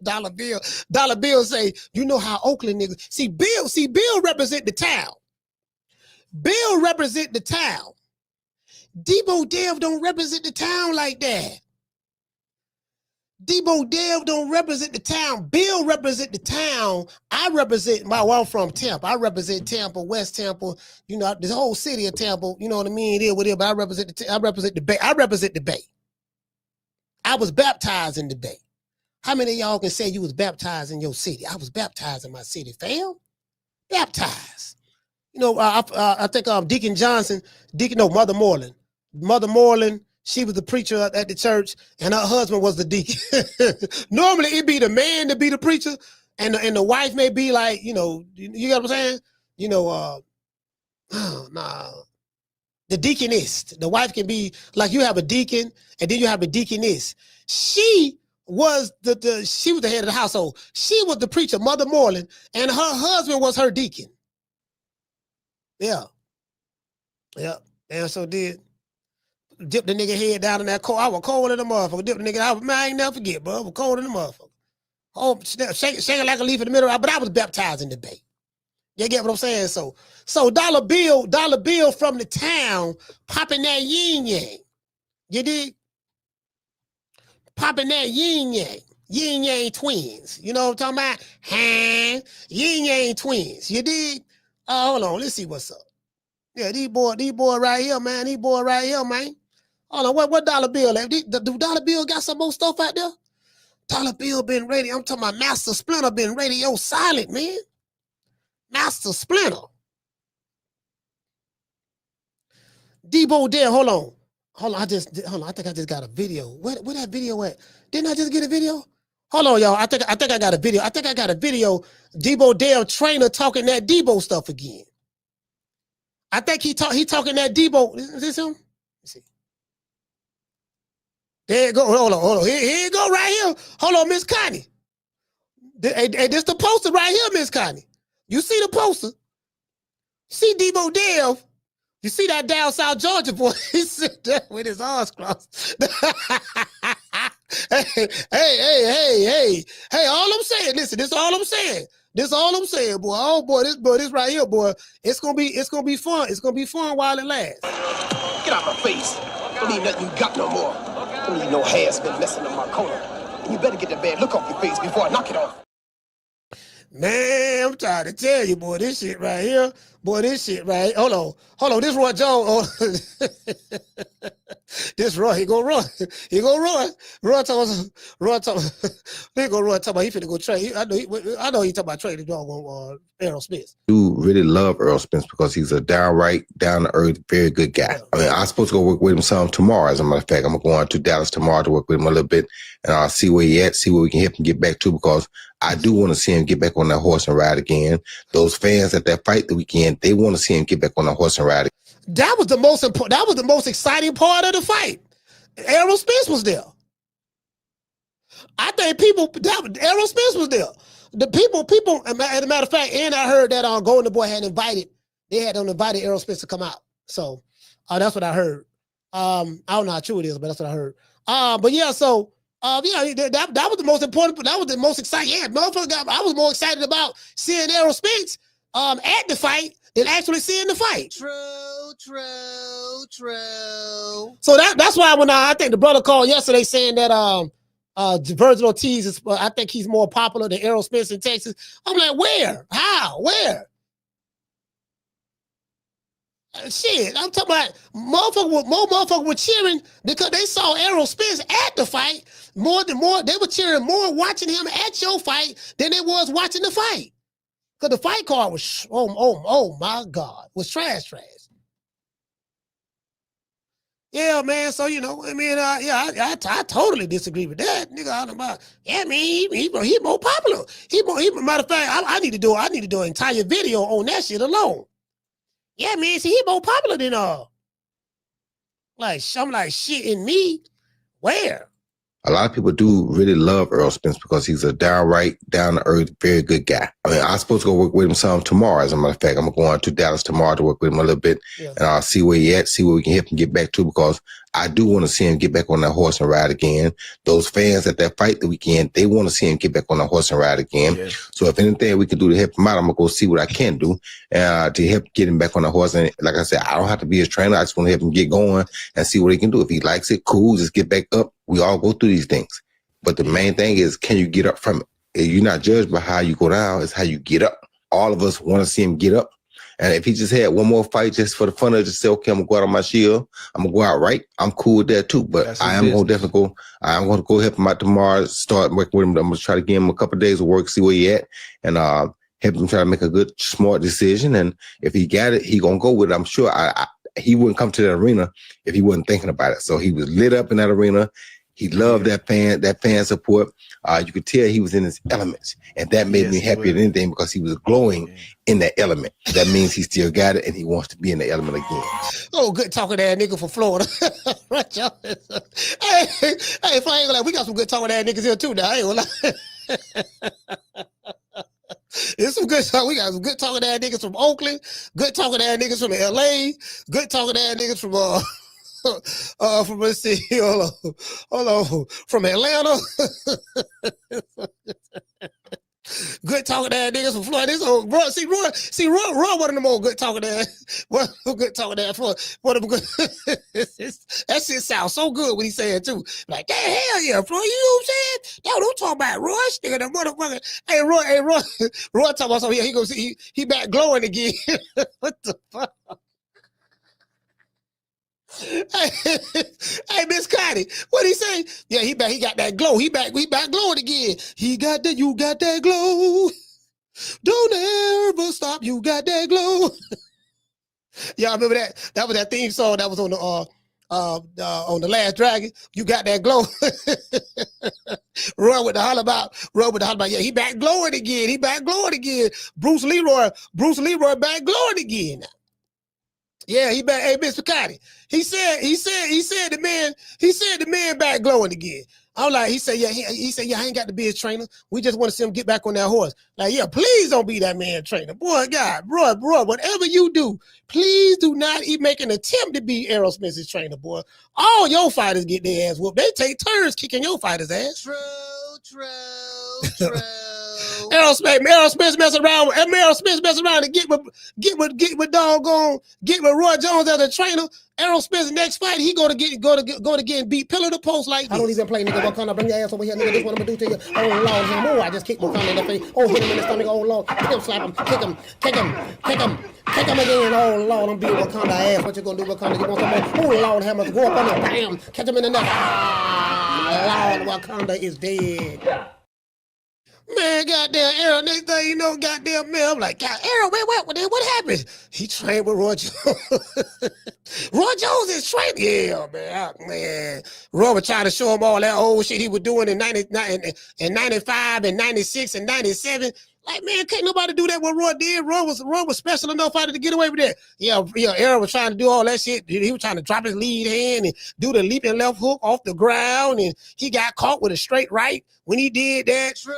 S2: Dollar bill say, you know how Oakland niggas. See, Bill represent the town. Bill represent the town. Debo Dev don't represent the town like that. Debo Dev don't represent the town. Bill represent the town. I represent I'm from Tampa. I represent Tampa, West Tampa. The whole city of Tampa. You know what I mean? But I represent the Bay. I represent the Bay. I was baptized in the Bay. How many of y'all can say you was baptized in your city? I was baptized in my city, fam. Baptized. I think Deacon Johnson, Mother Moreland. Mother Moreland, she was the preacher at the church, and her husband was the deacon. Normally, it'd be the man to be the preacher, and the wife may be like, you get what I'm saying? The deaconess. The wife can be like you have a deacon, and then you have a deaconess. She was she was the head of the household. She was the preacher, Mother Moreland, and her husband was her deacon. Yeah. And so dip the nigga head down in that cold. I was cold in the motherfucker. Dip the nigga. Man, I ain't never forget, bro. I was cold in the motherfucker. Oh, shaking like a leaf in the middle. But I was baptized in the Bay. You get what I'm saying? So Dollar Bill from the town popping that yin yang. You dig? Popping that yin yang. Yin yang twins. You know what I'm talking about? Yin yang twins. You dig? Hold on. Let's see what's up. Yeah, these boy right here, man. Hold on, what Dollar Bill? Do Dollar Bill got some more stuff out there? Dollar Bill been radio. I'm talking about Master Splinter been radio silent, man. Master Splinter. Debo there. Hold on. I think I just got a video. Where that video at? Didn't I just get a video? Hold on, y'all. I think I got a video. Debo Dale trainer talking that Debo stuff again. I think he talking that Debo. Is this him? Let's see. There you go. Hold on. Here you go right here. Hold on, Miss Connie. Hey, this the poster right here, Miss Connie. You see the poster? See Debo Dale. You see that down South Georgia boy? He sit there with his arms crossed. Hey, all I'm saying, listen, this is all I'm saying. Boy. Oh boy, this right here, boy. It's gonna be fun. It's gonna be fun while it lasts.
S5: Get out my face. Don't need nothing you got no more. Don't need no hair's been messing up my corner. And you better get that bad look off your face before I knock it off.
S2: Man, I'm trying to tell you, boy, this shit right here. Hold on. This Roy Jones. This Roy, he gonna run. Roy talking about he finna go trade. I know he talking about trading dog on Errol Spence.
S11: Do really love Errol Spence because he's a down to earth, very good guy. I mean, I'm supposed to go work with him some tomorrow. As a matter of fact, I'm gonna go on to Dallas tomorrow to work with him a little bit, and I'll see where he at, see where we can help him get back to, because I do want to see him get back on that horse and ride again. Those fans at that fight the weekend, they want to see him get back on that horse and ride.
S2: That was the most important. That was the most exciting part of the fight. Errol Spence was there. I think Errol Spence was there. The people. As a matter of fact, and I heard that Golden Boy had invited Errol Spence to come out. So that's what I heard. I don't know how true it is, but that's what I heard. But yeah, so that was the most important. That was the most exciting. Yeah, motherfucker, I was more excited about seeing Errol Spence at the fight than actually seeing the fight.
S4: True.
S2: So that's why when I think the brother called yesterday saying that Virgil Ortiz is, I think he's more popular than Errol Spence in Texas. I'm like, where? How? Where? Shit, I'm talking about more motherfuckers were cheering because they saw Errol Spence at the fight more. They were cheering more watching him at your fight than they was watching the fight. Cause the fight card was oh my God, was trash. Yeah, man. So I mean, I totally disagree with that, nigga. I'm about, yeah, man. He more popular. He matter of fact, I need to do an entire video on that shit alone. Yeah, man. See, he more popular than like I'm like shit in me. Where?
S11: A lot of people do really love Errol Spence because he's a downright, down-to-earth, very good guy. I mean, I'm supposed to go work with him some tomorrow. As a matter of fact, I'm going to Dallas tomorrow to work with him a little bit, and I'll see where he at, see where we can help him get back to, because I do want to see him get back on that horse and ride again. Those fans at that fight the weekend, they want to see him get back on that horse and ride again. Yeah. So if anything we can do to help him out, I'm going to go see what I can do to help get him back on the horse. And like I said, I don't have to be his trainer. I just want to help him get going and see what he can do. If he likes it, cool, just get back up. We all go through these things. But the main thing is, can you get up from it? You're not judged by how you go down, it's how you get up. All of us want to see him get up. And if he just had one more fight just for the fun of it, just say, okay, I'm going to go out on my shield. I'm going to go out right. I'm cool with that too. But I am going to definitely go. I'm going to go help him out tomorrow, start working with him. I'm going to try to give him a couple of days of work, see where he at, and help him try to make a good, smart decision. And if he got it, he going to go with it. I'm sure he wouldn't come to that arena if he wasn't thinking about it. So he was lit up in that arena. He loved that fan support. You could tell he was in his elements, and that made me happier than anything because he was glowing in that element. That means he still got it, and he wants to be in the element again.
S2: Oh, good talking ass nigga from Florida. Right, y'all. Hey, if I ain't gonna lie, we got some good talking ass niggas here too now. I ain't gonna lie. It's some good talk. We got some good talking ass niggas from Oakland, good talking ass niggas from LA, good talking ass niggas from from let's see, hold on, from Atlanta. Good talking ass niggas from Florida. This old bro, Roy, one of them old good talking ass, good talking ass one of them good. That shit sounds so good when he say it too. Like, damn, hell yeah, Floyd, you know what I'm saying? Y'all don't talk about Roy, nigga, the motherfucker. Hey, Roy talking about something. He goes, he back glowing again. What the fuck? Hey, Miss Connie, what he say? Yeah, he got that glow. He back glowing again. You got that glow. Don't ever stop. You got that glow. Y'all remember that? That was that theme song that was on the Last Dragon. You got that glow. Roy with the holler about. Yeah, he back glowing again. Bruce Leroy back glowing again now. Yeah, he back. Hey, Mr. Cotty. He said the man back glowing again. I'm like, he said, I ain't got to be his trainer. We just want to see him get back on that horse. Like, yeah, please don't be that man trainer. Boy, God, bro, whatever you do, please do not even make an attempt to be Errol Spence's trainer, boy. All your fighters get their ass whooped. They take turns kicking your fighters' ass.
S4: True.
S2: Errol Spence messing around and get with Roy Jones as a trainer. Errol Spence next fight, he go to get beat pillar to post like this. I don't even play, nigga. Wakanda, bring your ass over here, nigga. This what I'm gonna do to you. Oh Lord, no more. I just kicked Wakanda in the face. Oh, hit him in the stomach. Oh Lord, kick him, slap him, kick him again. Oh Lord, I'm beating Wakanda ass. What you gonna do, Wakanda? You want some more? Oh Lord, hammers go up on him. Bam, catch him in the neck. Lord, Wakanda is dead. Man, goddamn Errol, next thing you know, goddamn man, I'm like, God, Errol, what happened? He trained with Roy Jones. Roy Jones is trained. Yeah, man. Roy was trying to show him all that old shit he was doing in 95 and 96 and 97. Like, man, can't nobody do that what Roy did. Roy was special enough to get away with that. Yeah, Errol was trying to do all that shit. He was trying to drop his lead hand and do the leaping left hook off the ground, and he got caught with a straight right when he did that.
S4: True.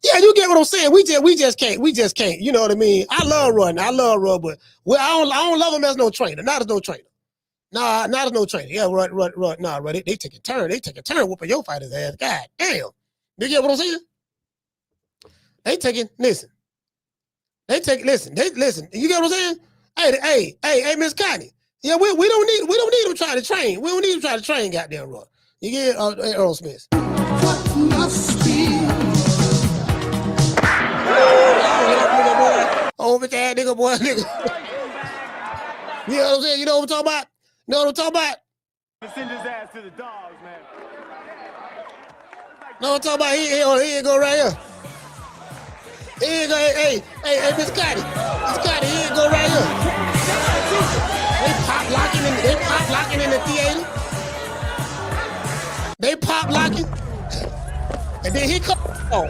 S2: Yeah, you get what I'm saying. We just can't. You know what I mean? I love Roy, but I don't love him as no trainer. Not as no trainer. Nah, not as no trainer. Yeah, Roy. Nah, Roy. They take a turn. They take a turn whooping your fighter's ass. God damn. You get what I'm saying? Listen. You get what I'm saying? Hey, Miss Connie. Yeah, we don't need him trying to train. We don't need him trying to train, goddamn Roy. You get Errol Spence. What must be? Over there, nigga, boy, nigga. You know what I'm saying? You know what I'm talking about?
S20: Send his ass to the dogs, man.
S2: No, I'm talking about he ain't go right here. Here you go. Hey, Miss Scotty. Miss Scotty, here you go right here. They pop locking in the theater. They pop locking. And then he come. Oh.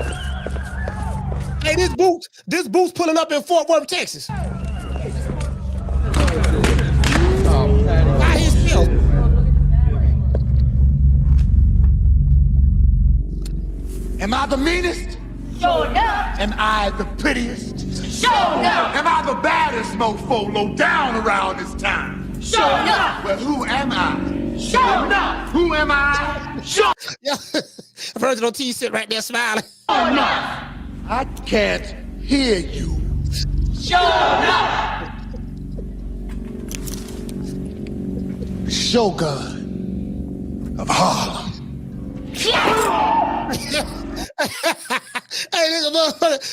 S2: Hey, this boots pulling up in Fort Worth, Texas. By himself.
S1: Am I the meanest?
S13: Sure enough.
S1: Am I the prettiest?
S13: Sure enough.
S1: Am I the baddest mofo low down around this town?
S13: Sure enough.
S1: Well, who am I?
S13: Sure enough.
S1: Who am I? Sure.
S2: Yeah. Virgil Ortiz sitting right there smiling.
S13: Sure enough.
S1: I can't hear you.
S13: Sure enough.
S1: Shogun of Harlem.
S2: Hey,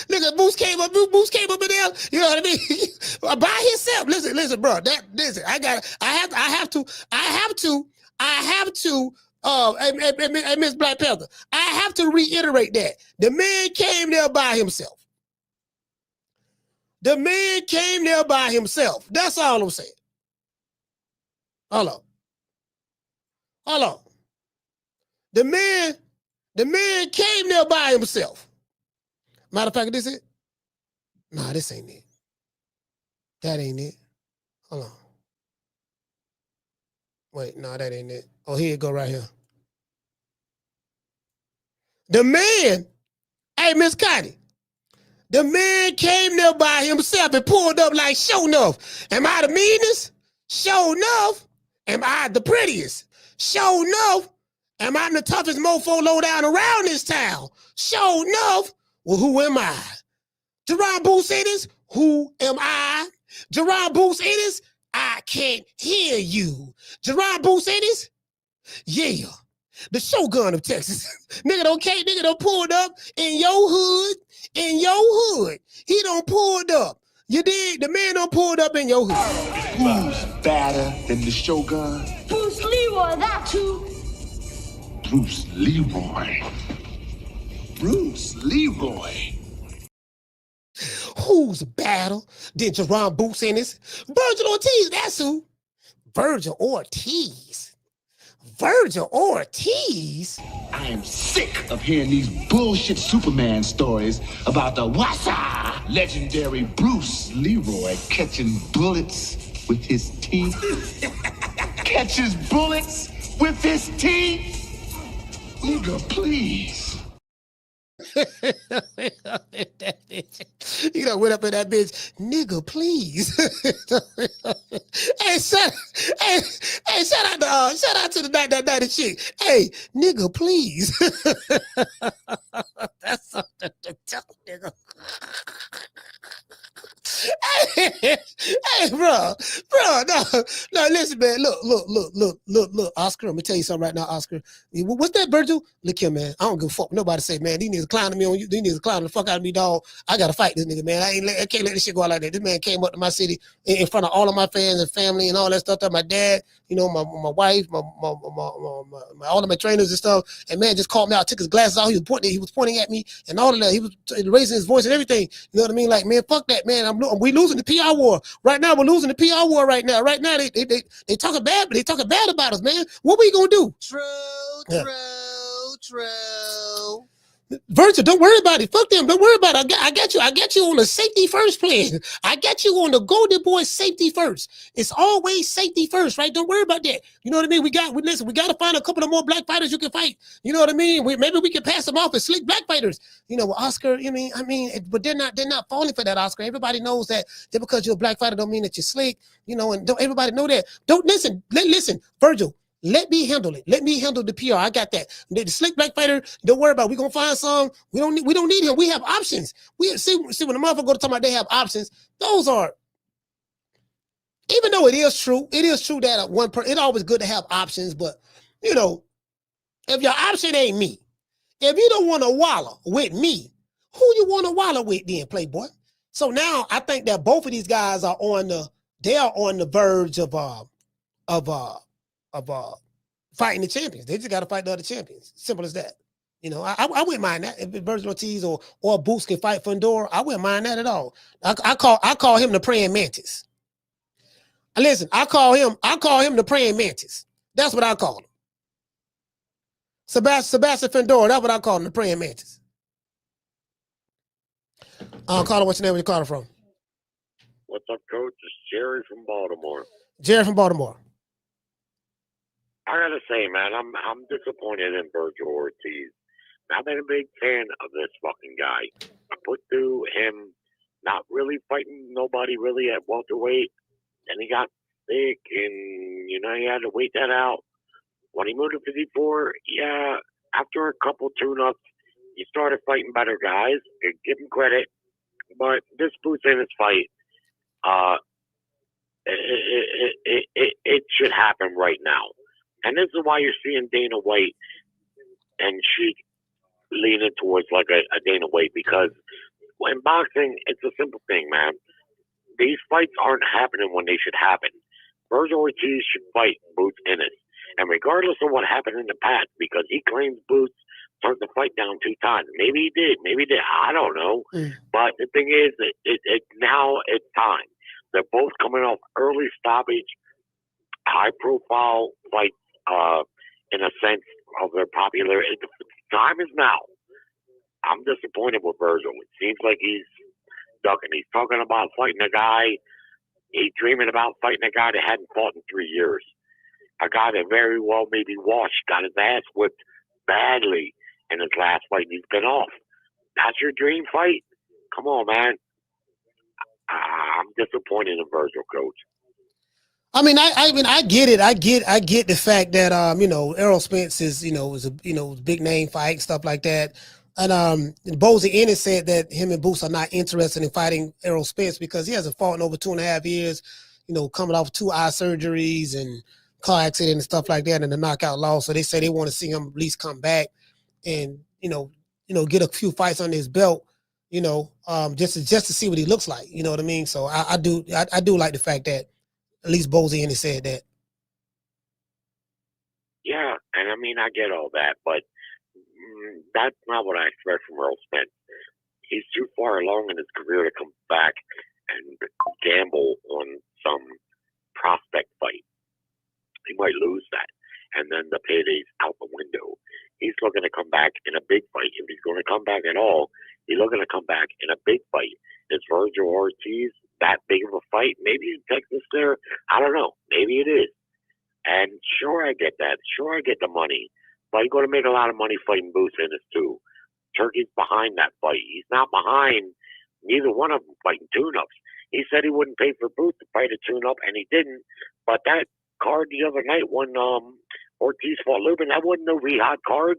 S2: nigga, Moose came up in there. You know what I mean? By himself. Listen, bro. Listen. I have to. Hey, Miss Black Panther. I have to reiterate that the man came there by himself. The man came there by himself. That's all I'm saying. Hold on. The man came there by himself. Matter of fact, this it? Nah, this ain't it. That ain't it. Hold on. Wait, no, that ain't it. Oh, here it go right here. The man, hey, Miss Connie, the man came there by himself and pulled up like, show enough. Am I the meanest? Show enough. Am I the prettiest? Show enough. Am I the toughest mofo low down around this town? Show enough. Well, who am I? Jaron Ennis, who am I? Jaron Ennis, I can't hear you. Jaron Ennis, yeah, the Shogun of Texas. Nigga don't pulled up in your hood. He don't pulled up. You dig? The man don't pulled up in your hood.
S1: Who's badder than the Shogun?
S13: Bruce Leroy, that too.
S1: Bruce Leroy. Bruce Leroy.
S2: Who's badder than Jaron Ennis? Virgil Ortiz, that's who. Virgil Ortiz. Virgil Ortiz?
S1: I am sick of hearing these bullshit Superman stories about the Wassa legendary Bruce Leroy catching bullets with his teeth. Catches bullets with his teeth? Nigga, please.
S2: That bitch. You know, went up in that bitch, nigga, please. Hey, shout out to the night chick. Hey, nigga, please. That's something to tell, nigga. Hey, bro, no, listen, man. Look, Oscar. I'm gonna tell you something right now, Oscar. What's that, Virgil? Look here, man. I don't give a fuck. Nobody say, man, these niggas clowning me on you. These niggas clowning the fuck out of me, dog. I gotta fight this nigga, man. I can't let this shit go out like that. This man came up to my city in front of all of my fans and family and all that stuff. My dad, you know, my wife, my all of my trainers and stuff. And man just called me out, took his glasses off. He was pointing at me and all of that. He was raising his voice and everything. You know what I mean? Like, man, fuck that, man. We losing the PR war right now. We're losing the PR war right now. Right now, they talking bad, but they talking bad about us, man. What we gonna do?
S4: True.
S2: Virgil, don't worry about it. Fuck them. Don't worry about it. I got you. I got you on the safety first plan. I got you on the Golden Boy safety first. It's always safety first, right? Don't worry about that. You know what I mean? We got to find a couple of more black fighters you can fight. You know what I mean? Maybe we can pass them off as slick black fighters. You know, with Oscar. But they're not falling for that, Oscar. Everybody knows that just because you're a black fighter don't mean that you're slick. You know, and don't everybody know that. Don't listen. Listen, Virgil. Let me handle it. Let me handle the PR. I got that. The slick black fighter, don't worry about it. We're gonna find some. We don't need him. We have options. We see when the motherfucker go to talk about they have options, those are, even though it is true that it's always good to have options, but you know, if your option ain't me, if you don't want to wallow with me, who you want to wallow with then, Playboy? So now I think that both of these guys are on the verge of fighting the champions. They just got to fight the other champions. Simple as that. You know, I wouldn't mind that if Virgil Ortiz or Boots can fight Fundora. I wouldn't mind that at all. I call him the praying mantis. Listen, I call him the praying mantis. That's what I call him. Sebastian Fundora. That's what I call him, the praying mantis. Carter, what's your name? Where you calling from?
S14: What's up, Coach? It's Jerry from Baltimore.
S2: Jerry from Baltimore.
S14: I gotta say, man, I'm disappointed in Virgil Ortiz. I've been a big fan of this fucking guy. I put through him not really fighting nobody really at welterweight. Then he got sick, and you know he had to wait that out. When he moved to 54, yeah, after a couple tune-ups, he started fighting better guys. Give him credit, but this Bozy Ennis fight, it should happen right now. And this is why you're seeing Dana White and Sheik leaning towards like a Dana White, because in boxing, it's a simple thing, man. These fights aren't happening when they should happen. Virgil Ortiz should fight Bozy Ennis. And regardless of what happened in the past, because he claims Boots turned the fight down 2 times. Maybe he did. Maybe he did. I don't know. But the thing is, now it's time. They're both coming off early stoppage, high-profile fights in a sense of their popularity. The time is now. I'm disappointed with Virgil. It seems like he's ducking. He's talking about fighting a guy. He's dreaming about fighting a guy that hadn't fought in 3 years. A guy that very well maybe washed, got his ass whipped badly in his last fight, and he's been off. That's your dream fight? Come on, man. I'm disappointed in Virgil, Coach.
S2: I mean, I get it. I get the fact that you know, Errol Spence is a big name fight, stuff like that. And Bozy Ennis said that him and Boots are not interested in fighting Errol Spence because he hasn't fought in over 2.5 years, you know, coming off 2 eye surgeries and car accident and stuff like that, and the knockout loss. So they say they want to see him at least come back and you know get a few fights under his belt, you know, just to see what he looks like. You know what I mean? So I do like the fact that at least Bozy Ennis said that.
S14: Yeah, and I mean I get all that, but that's not what I expect from Errol Spence. He's too far along in his career to come back and gamble on some prospect fight. He might lose that, and then the payday's out the window. He's looking to come back in a big fight. If he's going to come back at all, he's looking to come back in a big fight. Is Virgil Ortiz that big of a fight? Maybe in Texas there. I don't know. Maybe it is. And sure, I get that. Sure, I get the money. But you're going to make a lot of money fighting Bozy Ennis too. Turkey's behind that fight. He's not behind neither one of them fighting tune-ups. He said he wouldn't pay for Boots to fight a tune-up, and he didn't. But that card the other night when Ortiz fought Lubin, that wasn't no Riyadh card.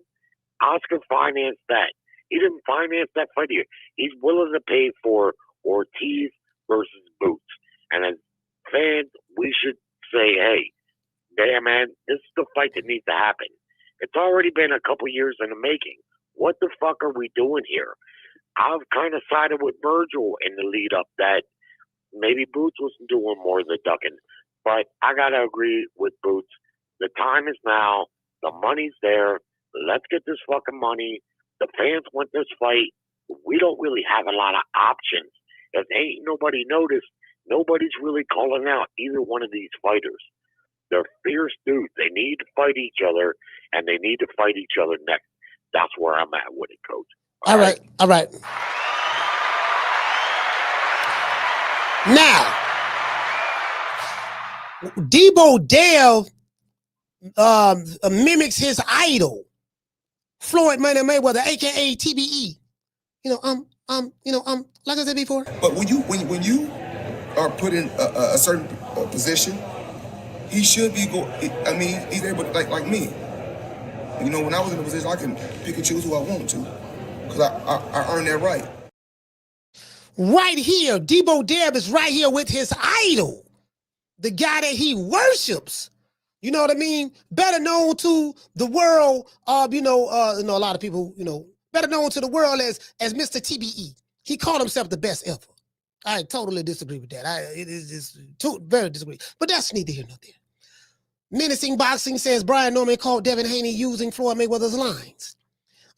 S14: Oscar financed that. He didn't finance that fight here. He's willing to pay for Ortiz versus Boots. And as fans, we should say, hey, damn, man, this is the fight that needs to happen. It's already been a couple years in the making. What the fuck are we doing here? I've kind of sided with Virgil in the lead up that maybe Boots was doing more than ducking. But I got to agree with Boots. The time is now. The money's there. Let's get this fucking money. The fans want this fight. We don't really have a lot of options. If ain't nobody noticed, nobody's really calling out either one of these fighters. They're fierce dudes. They need to fight each other, and they need to fight each other next. That's where I'm at with it, Coach.
S2: All right. Now, Debo Dale mimics his idol, Floyd Money Mayweather, aka TBE. Like I said before.
S15: But when you are put in a certain position, he should be he's able to, like me. You know, when I was in a position, I can pick and choose who I want to, because I earned that right.
S2: Right here, Debo Deb is right here with his idol, the guy that he worships. You know what I mean? Better known to the world, a lot of people, better known to the world as Mr. TBE. He called himself the best ever. I totally disagree with that. It is very disagree. But that's neither here nor there. Menacing Boxing says Brian Norman called Devin Haney using Floyd Mayweather's lines.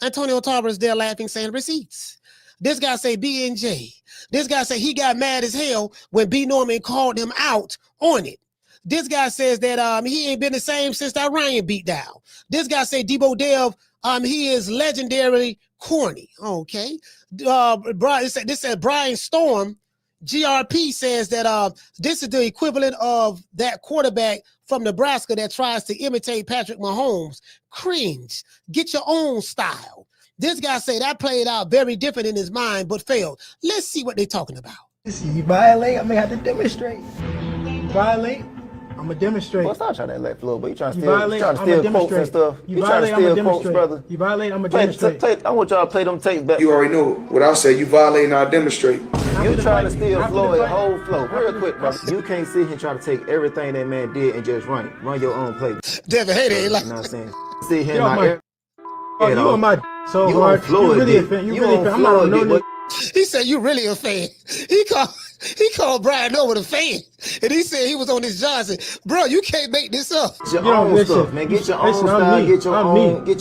S2: Antonio Tarver's there laughing, saying receipts. This guy say B&J. This guy say he got mad as hell when B. Norman called him out on it. This guy says that he ain't been the same since that Ryan beat down. This guy say Debo Dev, he is legendary corny. Okay. This said Brian Storm, GRP says that this is the equivalent of that quarterback from Nebraska that tries to imitate Patrick Mahomes. Cringe. Get your own style. This guy say that played out very different in his mind, but failed. Let's see what they're talking about.
S6: You violate, I'm gonna have to demonstrate. Violate, I'm gonna demonstrate.
S18: Well, stop trying to let flow, but you trying to
S6: steal
S18: quotes and stuff.
S6: You violate, I'm gonna demonstrate. You violate, I'm gonna demonstrate.
S18: I want y'all to play them tapes back.
S15: You already know what I said. You violating, I demonstrate.
S18: You trying to steal Floyd whole flow. Real quick, bro. You can't sit here and try to take everything that man did and just run it. Run your own play.
S2: Devin Haney ain't like.
S18: You know what I'm saying? Sit here
S6: you on my so hard. You really a fan. You really a fan. I'm not no nigga.
S2: He said you really a fan. He called Brian over the fan, and he said he was on this Johnson. Bro, you can't make this up.
S18: Get your own stuff, man. Get your own style. Get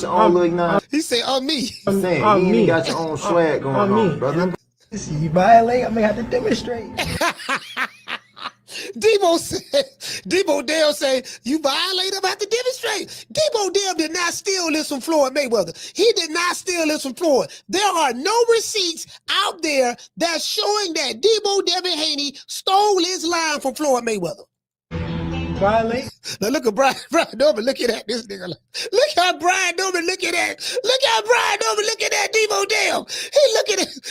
S18: your own little nine.
S2: He said on me.
S18: I'm saying you ain't got your own swag going on, brother.
S6: You violate, I'm gonna have to demonstrate.
S2: Debo Dale say, you violate, I'm about to demonstrate. Debo Dale did not steal this from Floyd Mayweather. He did not steal this from Floyd. There are no receipts out there that's showing that Debo Devin Haney stole his line from Floyd Mayweather.
S6: Violate.
S2: Now look at Brian Norman looking at this nigga. Look how Brian Norman looking at. Look how Brian Norman looking at Debo Dale.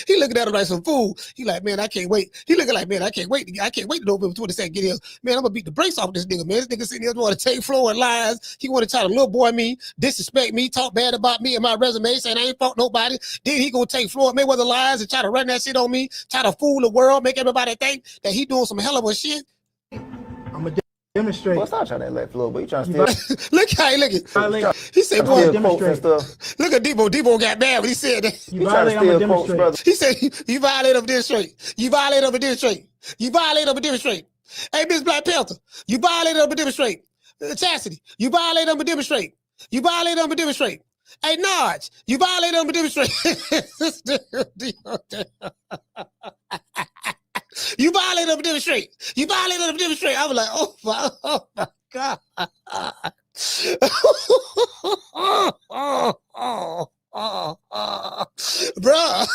S2: He looking at him like some fool. He like, man, I can't wait. He looking like, man, I can't wait to November 22nd get here. Man, I'm gonna beat the brakes off this nigga, man. This nigga sitting here want to take Floyd lies. He want to try to little boy me, disrespect me, talk bad about me and my resume, saying I ain't fought nobody. Then he gonna take Floyd Mayweather lies and try to run that shit on me, try to fool the world, make everybody think that he doing some hell of a shit.
S6: I'm a demonstrate.
S18: Well, stop trying to let flow, but you trying to steal.
S2: Look how he looking. He said, boy, demonstrate. Look at Debo. Debo got mad when he said that.
S6: You violate, I'm a demonstrate.
S2: He said, you violate, I'm a demonstrate. You violate, I'm a demonstrate. You violate, I'm a demonstrate. Hey, Miss Black Panther, you violate, I'm a demonstrate. Chastity, you violate, I'm a demonstrate. You violate, I'm a demonstrate. Hey, Naj, you violate, I'm a demonstrate. You violate, I'm a demonstrate. You violate, I'm a demonstrate. I was like, oh my God. Bruh.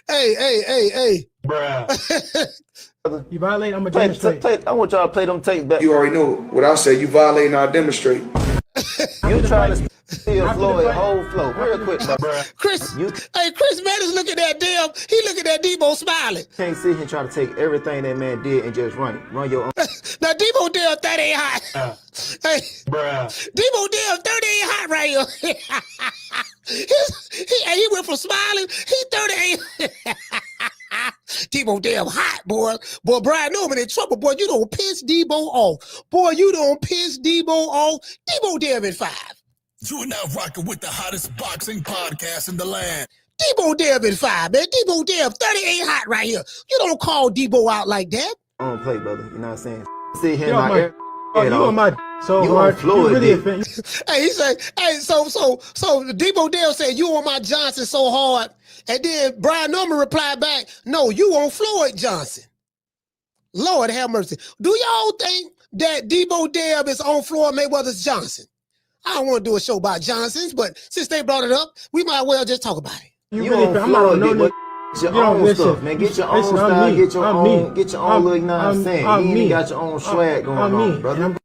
S2: Hey.
S6: Bruh. You violate, I'm a demonstrate.
S18: I want y'all to play them tapes back.
S15: You already know what I said. You violating, I demonstrate.
S18: You trying to steal Floyd whole flow. Real quick, bro.
S2: Chris Madden's looking at Deb. He looking at Debo smiling.
S18: Can't sit here and try to take everything that man did and just run it. Run your own.
S2: Now Debo Deb, that ain't hot. Hey, Debo Deb, 30 ain't hot right here. He went from smiling. He 38. Debo damn hot, boy. Boy, Brian Norman in trouble, boy. You don't piss Debo off. Boy, you don't piss Debo off. Debo damn in 5.
S10: You are now rocking with the hottest boxing podcast in the land.
S2: Debo damn in 5, man. Debo damn 38 hot right here. You don't call Debo out like that.
S18: I don't play, brother. You know what I'm saying? Sit here,
S6: you on my so
S18: you
S6: hard.
S18: Floyd,
S6: you really a fan.
S2: Hey, he said, hey, so Debo Dale said you on my Johnson so hard. And then Brian Norman replied back, no, you on Floyd Johnson. Lord have mercy. Do y'all think that Debo Deb is on Floyd Mayweather's Johnson? I don't want to do a show about Johnsons, but since they brought it up, we might well just talk about it.
S18: You really, I'm not no Get your own stuff, man. Get your own style. Get your own little, you know what I'm saying? You ain't got your own swag going on, brother.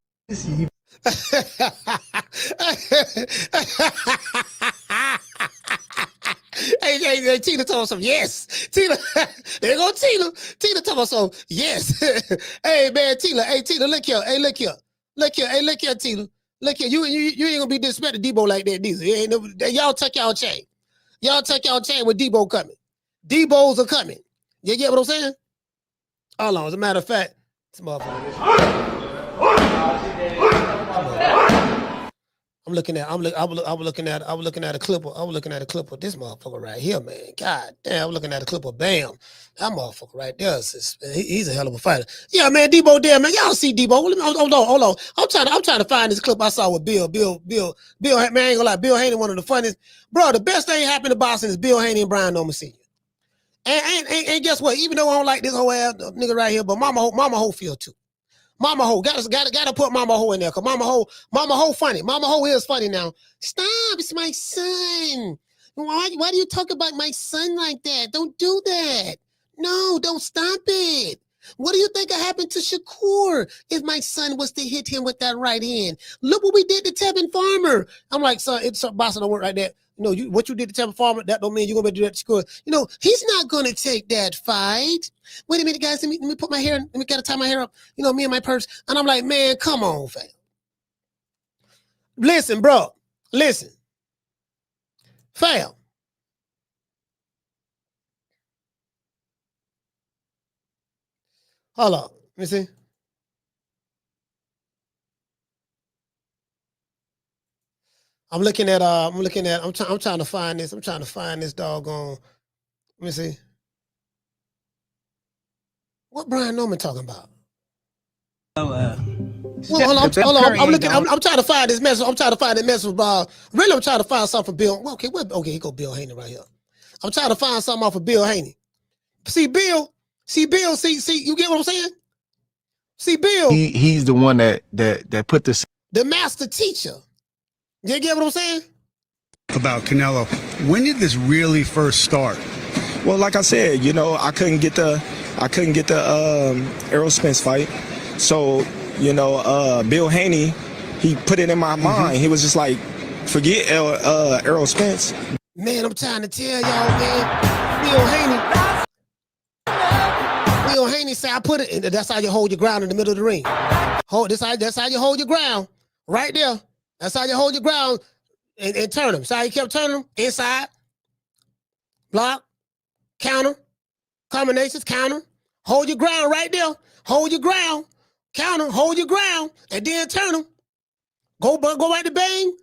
S2: Hey, Tina told us some yes. Tina, there go Tina. Tina told us some yes. Hey, man, Tina. Hey, Tina, look here. Hey, look here. Hey, look here, Tina. Look here. You ain't gonna be disrespecting Debo like that, neither. Y'all tuck y'all chain. Y'all tuck y'all chain with Debo coming. Debo's are coming. You get what I'm saying? Hold on. As a matter of fact, this motherfucker. I'm looking at a clip of this motherfucker right here, man. God damn, I'm looking at a clip of Bam. That motherfucker right there, he's a hell of a fighter. Yeah, man, Debo there, man. Y'all see Debo. Hold on. I'm trying to find this clip I saw with Bill, man, I ain't gonna lie, Bill Haney, one of the funniest. Bro, the best thing happened to boxing is Bill Haney and Brian Norman Sr. And guess what? Even though I don't like this whole ass nigga right here, but Mama Hopefield too. Mama Ho, gotta put Mama Ho in there, cause Mama Ho funny. Mama Ho is funny now. Stop, it's my son. Why do you talk about my son like that? Don't do that. No, don't stop it. What do you think would happen to Shakur if my son was to hit him with that right hand? Look what we did to Tevin Farmer. I'm like, son, it's boxing don't work like that. What you did to Tevin Farmer, that don't mean you're gonna do that to Shakur. He's not gonna take that fight. Wait a minute, guys. Let me put my hair. Let me gotta tie my hair up. Me and my purse. And I'm like, man, come on, fam. Listen, bro. Listen, fam. Hold on. Let me see. I'm trying to find this. I'm trying to find this doggone. Let me see. What Brian Norman talking about? Well, hold on. I'm trying to find this message. I'm trying to find this message. Really, I'm trying to find something for Bill. Okay, here go Bill Haney right here. I'm trying to find something off of Bill Haney. See, Bill. You get what I'm saying? See, Bill.
S3: He's the one that put this.
S2: The master teacher. You get what I'm saying?
S16: About Canelo. When did this really first start?
S19: Well, like I said, I couldn't get the Errol Spence fight. So, Bill Haney, he put it in my mind. He was just like, forget Errol Spence.
S2: Man, I'm trying to tell y'all, man. Bill Haney said, I put it in. That's how you hold your ground in the middle of the ring. That's how you hold your ground. Right there. That's how you hold your ground and turn them. So how you kept turning them? Inside, block, counter, combinations, counter. Hold your ground right there. Hold your ground. Counter, hold your ground, and then turn them. Go right to bang.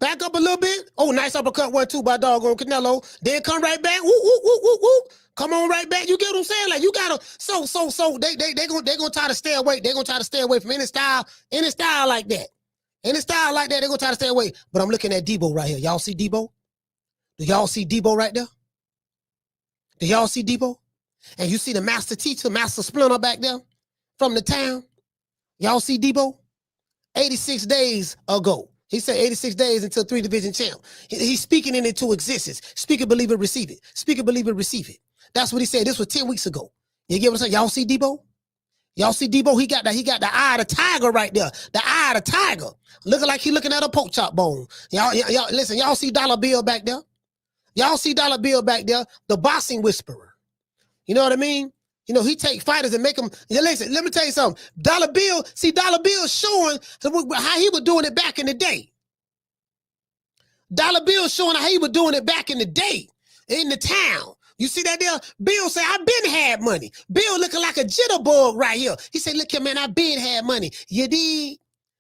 S2: Back up a little bit. Oh, nice uppercut 1-2 by doggone Canelo. Then come right back. Woo, woo, woo, woo, woo. Come on right back. You get what I'm saying? Like you gotta. So they gonna try to stay away. They gonna try to stay away from any style like that. Any style like that, they're gonna try to stay away. But I'm looking at Debo right here. Y'all see Debo? Do y'all see Debo right there? Do y'all see Debo? And you see the master teacher, Master Splinter back there from the town? Y'all see Debo? 86 days ago. He said 86 days until 3-division champ. He's speaking it into existence. Speak it, believe it, receive it. Speak it, believe it, receive it. That's what he said. This was 10 weeks ago. You get what I'm saying? Y'all see Debo? Y'all see Debo? He got the eye of the tiger right there. The eye of the tiger. Looking like he looking at a pork chop bone. Y'all listen, y'all see Dollar Bill back there? Y'all see Dollar Bill back there? The boxing whisperer. You know what I mean? He take fighters and make them. Listen, let me tell you something. Dollar Bill showing how he was doing it back in the day. Dollar Bill showing how he was doing it back in the day in the town. You see that there? Bill say, I been had money. Bill looking like a jitterbug right here. He said, look here, man, I been had money. You did?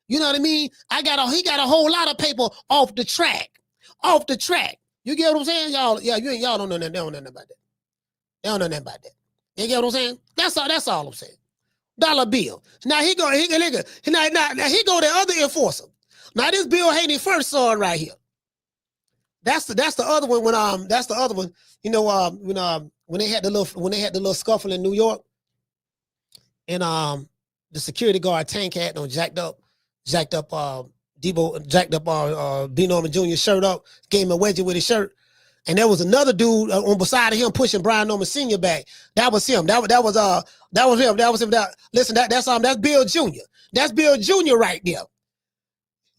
S2: You know what I mean? He got a whole lot of paper off the track. Off the track. You get what I'm saying? Y'all don't know nothing. They don't know nothing about that. They don't know nothing about that. You get what I'm saying? That's all I'm saying. Dollar Bill. Now he go the other enforcer. Now this Bill Haney first saw it right here. That's the other one when that's the other one. When they had the little scuffle in New York, and the security guard Tank had jacked up B. Norman Jr. shirt up, gave him a wedgie with his shirt. And there was another dude on beside of him pushing Brian Norman Sr. back. That was him. That was him. Listen, that's Bill Jr. That's Bill Jr. right there.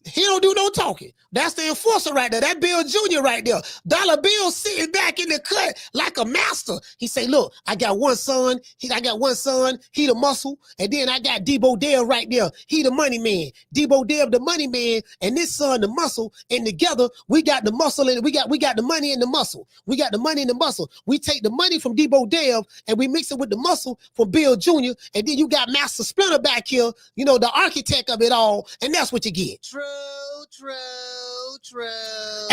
S2: He don't do no talking. That's the enforcer right there. That Bill Jr. right there. Dollar Bill sitting back in the cut like a master. He say, look, I got one son. He the muscle. And then I got Debo Dale right there. He the money man. Debo Dale the money man. And this son the muscle. And together we got the muscle and we got the money and the muscle. We got the money and the muscle. We take the money from Debo Dale and we mix it with the muscle from Bill Jr. And then you got Master Splinter back here, the architect of it all. And that's what you get.
S4: True.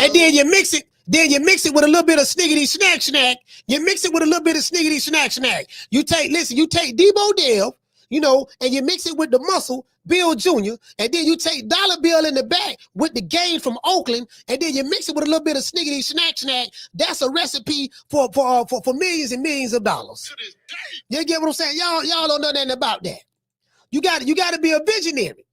S2: And then you mix it. Then you mix it with a little bit of sniggity snack. You mix it with a little bit of sniggity snack. You take Debo Dale, and you mix it with the muscle, Bill Jr., and then you take Dollar Bill in the back with the game from Oakland, and then you mix it with a little bit of sniggity snack. That's a recipe for millions and millions of dollars. You get what I'm saying? Y'all don't know nothing about that. You got to be a visionary.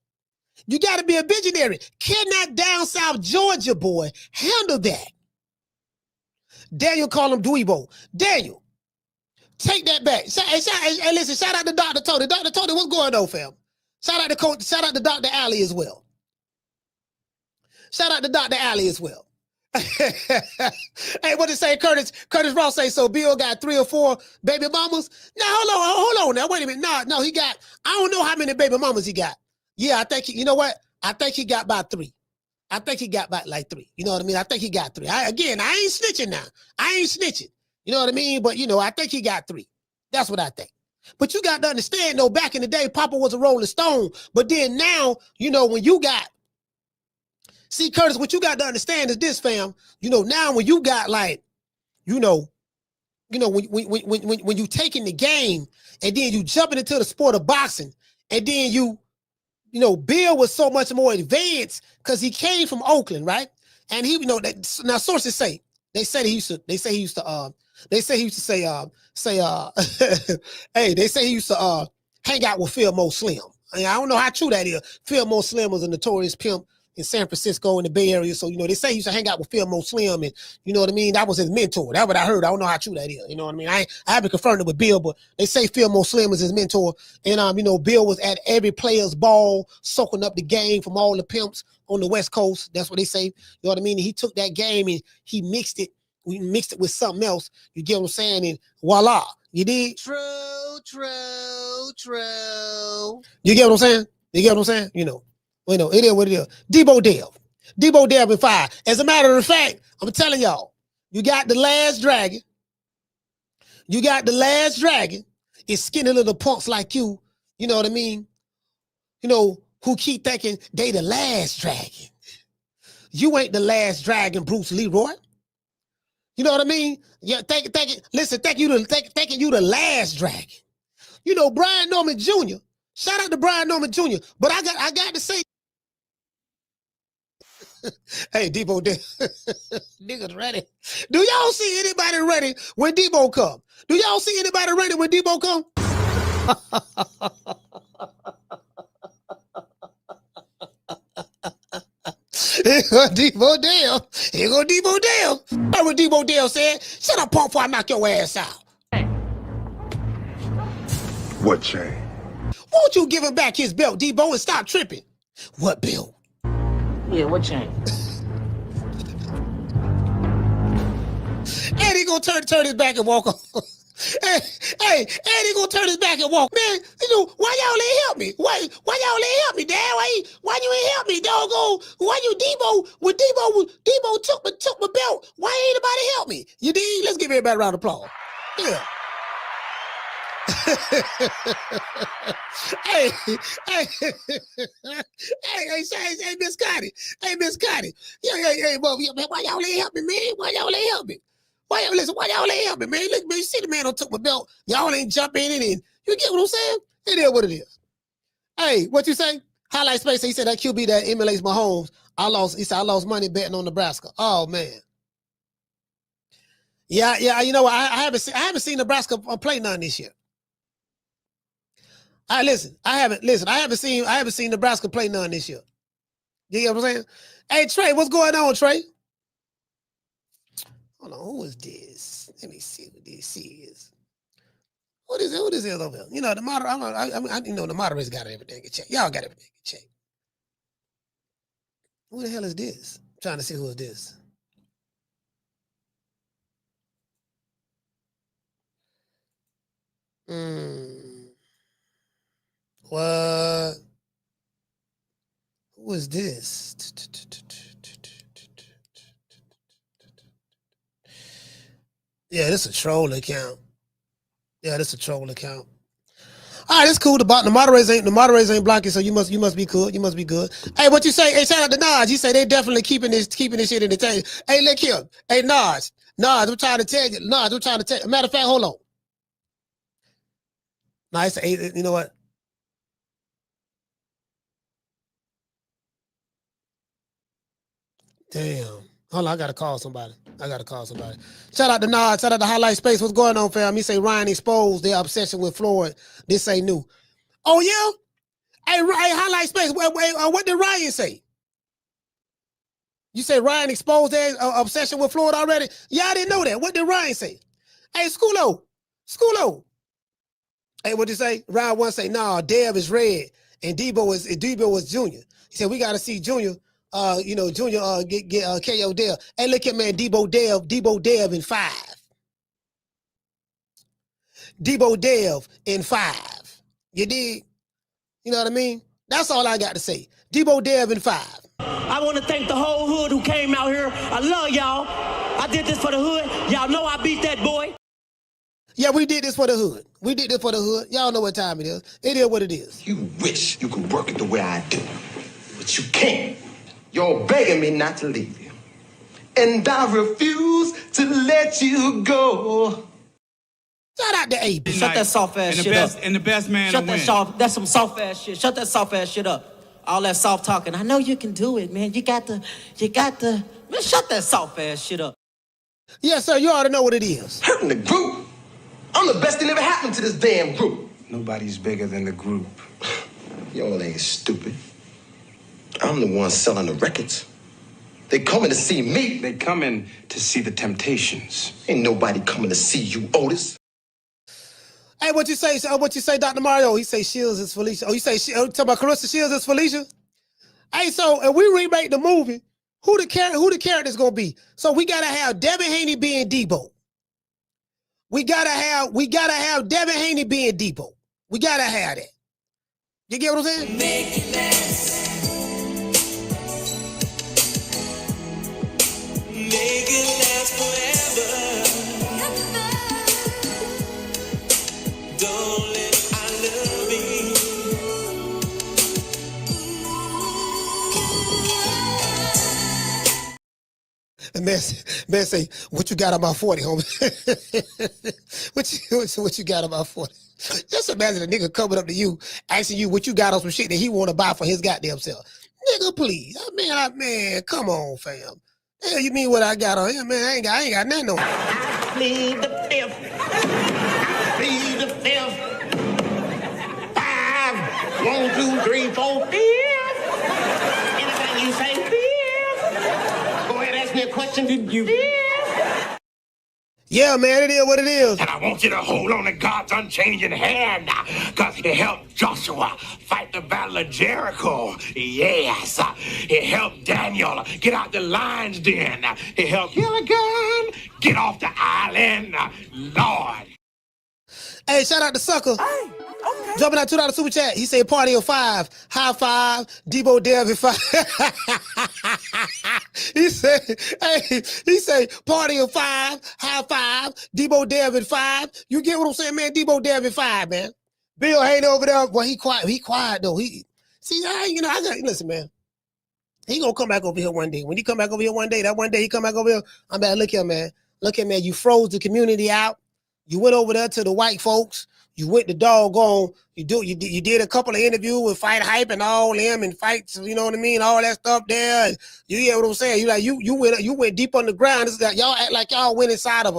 S2: You got to be a visionary. Can that down south Georgia boy handle that? Daniel call him Dweebo. Daniel, take that back. Hey, listen, shout out to Dr. Tony. Dr. Tony, what's going on, fam? Shout out to Dr. Alley as well. Shout out to Dr. Alley as well. Hey, what did say Curtis Ross say? So Bill got 3 or 4 baby mamas? Now, hold on now. Wait a minute. No, he got, I don't know how many baby mamas he got. Yeah, I think, you know what? I think he got about 3. I think he got about like 3. You know what I mean? I think he got 3. I ain't snitching now. I ain't snitching. You know what I mean? But, I think he got 3. That's what I think. But you got to understand, though, back in the day, Papa was a Rolling Stone. But then now, when you got, see, Curtis, what you got to understand is this, fam. Now when you got like, when you taking the game and then you jumping into the sport of boxing and then Bill was so much more advanced because he came from Oakland, right? And he, now sources say he used to hang out with Fillmore Slim. I don't know how true that is. Fillmore Slim was a notorious pimp in San Francisco in the Bay Area. So, they say he used to hang out with Fillmore Slim and, you know what I mean? That was his mentor. That's what I heard. I don't know how true that is. You know what I mean? I haven't confirmed it with Bill, but they say Fillmore Slim is his mentor. And, Bill was at every player's ball, soaking up the game from all the pimps on the West Coast. That's what they say. You know what I mean? And he took that game and he mixed it. We mixed it with something else. You get what I'm saying? And voila. You did? True. You get what I'm saying? It is what it is. Debo Dale been fired. As a matter of fact, I'm telling y'all, you got the last dragon. It's skinny little punks like you. You know what I mean? Who keep thinking they the last dragon. You ain't the last dragon, Bruce Leroy. You know what I mean? Yeah, thinking you the last dragon. Brian Norman Jr. Shout out to Brian Norman Jr. But I got to say, hey, Debo, niggas ready. Do y'all see anybody ready when Debo come? Do y'all see anybody ready when Debo come? Here go Debo Dale. Heard what Debo Dale said? Shut up, punk, before I knock your ass out.
S17: What chain?
S2: Won't you give him back his belt, Debo, and stop tripping? What belt?
S4: Yeah, what chain?
S2: And he gonna turn his back and walk off. Hey, and he gonna turn his back and walk. Man, why y'all ain't help me? Why y'all ain't help me, Dad? Why you ain't help me, doggo? Why you Debo took my belt? Why ain't nobody help me? You did? Let's give everybody a round of applause. Yeah. Hey, Miss Scotty. Hey, Miss Scotty. Hey, why y'all ain't help me, man? Why y'all ain't help me? Why y'all ain't help me, man? Look, man, you see the man who took my belt. Y'all ain't jump in it, and you get what I'm saying? It is what it is. Hey, what you say? Highlight Space, he said that QB that emulates Mahomes. He said I lost money betting on Nebraska. Oh, man. Yeah, I haven't seen Nebraska play none this year. I haven't seen Nebraska play none this year. You get what I'm saying? Hey, Trey, what's going on, Trey? Hold on, who is this? Let me see what this is. What is it over here? The moderator, the moderator's got everything in check. Y'all got everything in check. Who the hell is this? I'm trying to see who is this. What? Who is this? Yeah, this is a troll account. All right, that's cool. The moderators ain't blocking, so you must be cool. You must be good. Hey, what you say? Hey, shout out to Nas. He say they definitely keeping this shit in the table. Hey, look here. Hey, Nas, I'm trying to tell you. Nas, I'm trying to tell you. Matter of fact, hold on. Nice. Hey, you know what? Damn. Hold on, I gotta call somebody. Shout out to Nod. Shout out to Highlight Space. What's going on, fam? He say Ryan exposed their obsession with Floyd. This ain't new. Oh, yeah? Hey, Highlight Space. Wait, what did Ryan say? You say Ryan exposed their obsession with Floyd already? Yeah, I didn't know that. What did Ryan say? Hey, Schoolo. Hey, what'd you say? Ryan one say, nah, Dev is red and Debo is Junior. He said, we got to see Junior. Junior get KO Dev. Hey, look at man, Debo Dev in 5. Debo Dev in 5. You dig? You know what I mean? That's all I got to say. Debo Dev in 5.
S7: I want to thank the whole hood who came out here. I love y'all. I did this for the hood. Y'all know I beat that boy.
S2: Yeah, we did this for the hood. Y'all know what time it is. It is what it is.
S5: You wish you could work it the way I do, but you can't. You're begging me not to leave you, and I refuse to let you go.
S2: Shout out to AB.
S7: Shut that soft ass shit up.
S9: And the best man
S7: Shut
S9: to
S7: that
S9: win.
S7: soft. That's some soft ass shit. Shut that soft ass shit up. All that soft talking. I know you can do it, man. You got to. Man, shut that soft ass shit up.
S2: Yes, sir. You already know what it is.
S5: Hurting the group. I'm the best thing ever happened to this damn group.
S23: Nobody's bigger than the group.
S5: Y'all ain't stupid. I'm the one selling the records. They coming to see me.
S23: They coming to see the Temptations.
S5: Ain't nobody coming to see you, Otis.
S2: Hey, what you say, Dr. Mario? He say Shields is Felicia. Oh, you say talking about Carissa Shields is Felicia? Hey, so if we remake the movie, who the character's gonna be? So we gotta have Devin Haney being Debo. We gotta have Devin Haney being Debo. We gotta have that. You get what I'm saying?
S13: Make it last. Make it last forever. Don't let I love you.
S2: And man say, what you got about 40, homie? what you got about 40? Just imagine a nigga coming up to you, asking you what you got on some shit that he want to buy for his goddamn self. Nigga, please. Man, come on, fam. Hell, you mean what I got on here, man? I ain't got nothing on.
S7: I plead the fifth. I plead the fifth. 5, 1, 2, 3, 4, 5. Anything you say, 5. Go ahead, ask me a question. Did you? 5.
S2: Yeah, man, it is what it is.
S24: And I want you to hold on to God's unchanging hand, because He helped Joshua fight the battle of Jericho. Yes. He helped Daniel get out the lion's den. He helped Gilligan get off the island. Lord.
S2: Hey, shout out to Sucker.
S7: Hey, okay.
S2: Dropping out $2 super chat. He said party of 5. High 5. Debo Dev in 5. He say party of 5. High 5. Debo Dev in 5. You get what I'm saying, man? Debo Dev in 5, man. Bill Haney over there. Well, he quiet though. Listen, man. He gonna come back over here one day. When he come back over here one day, he come back over here. I'm back. Look here, man. You froze the community out. You went over there to the white folks. You went to doggone. You did a couple of interviews with Fight Hype and all them and fights. You know what I mean? All that stuff there. You hear what I'm saying? You went deep underground. This is that y'all act like y'all went inside of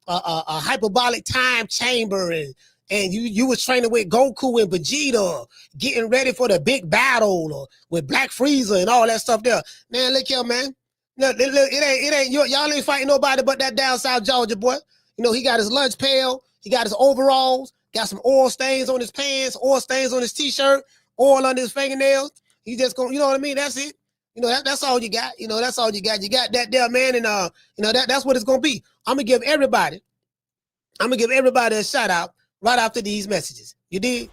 S2: a hyperbolic time chamber and you was training with Goku and Vegeta, getting ready for the big battle or with Black Frieza and all that stuff there. Man, look here, man. Look, it ain't y'all ain't fighting nobody but that down South Georgia boy. You know, he got his lunch pail, he got his overalls, got some oil stains on his pants, oil stains on his t-shirt, oil under his fingernails. He just gonna, you know what I mean? That's it. You know, that's all you got. You know, that's all you got. You got that there, man, and that's what it's gonna be. I'm gonna give everybody a shout out right after these messages. You dig?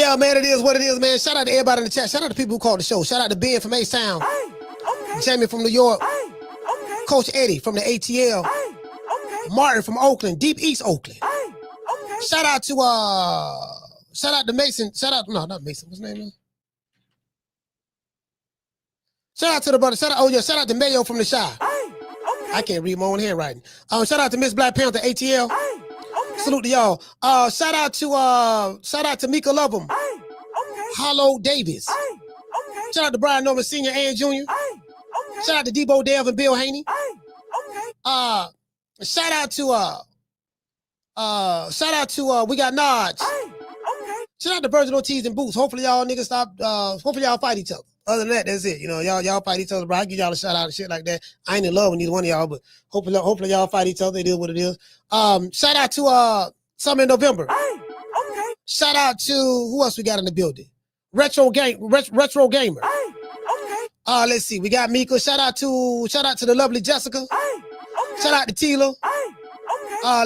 S2: Yeah, man, it is what it is, man. Shout out to everybody in the chat. Shout out to people who called the show. Shout out to Ben from H-Town. Jamie from New York. Coach Eddie from the ATL. Martin from Oakland, Deep East Oakland. Shout out to Mason. No, not Mason. What's his name? Shout out to the brother. Shout out to Mayo from the Shy. I can't read my own handwriting. Shout out to Miss Black Panther ATL. Salute to y'all. Shout out to Mika Lovem. Hollow Davis. Shout out to Brian Norman Sr. and Jr. Shout out to Debo Dev and Bill Haney. Shout out to we got Nodge. Shout out to Virgil Ortiz and Boots. Hopefully y'all niggas stop. Hopefully y'all fight each other. Other than that, that's it. You know, y'all fight each other, bro. I give y'all a shout out and shit like that. I ain't in love with neither one of y'all, but hopefully y'all fight each other. It is what it is. Shout out to Summer in November. Shout out to who else we got in the building? Retro Gamer. Let's see. We got Mika. Shout out to the lovely Jessica. Shout out to Tila.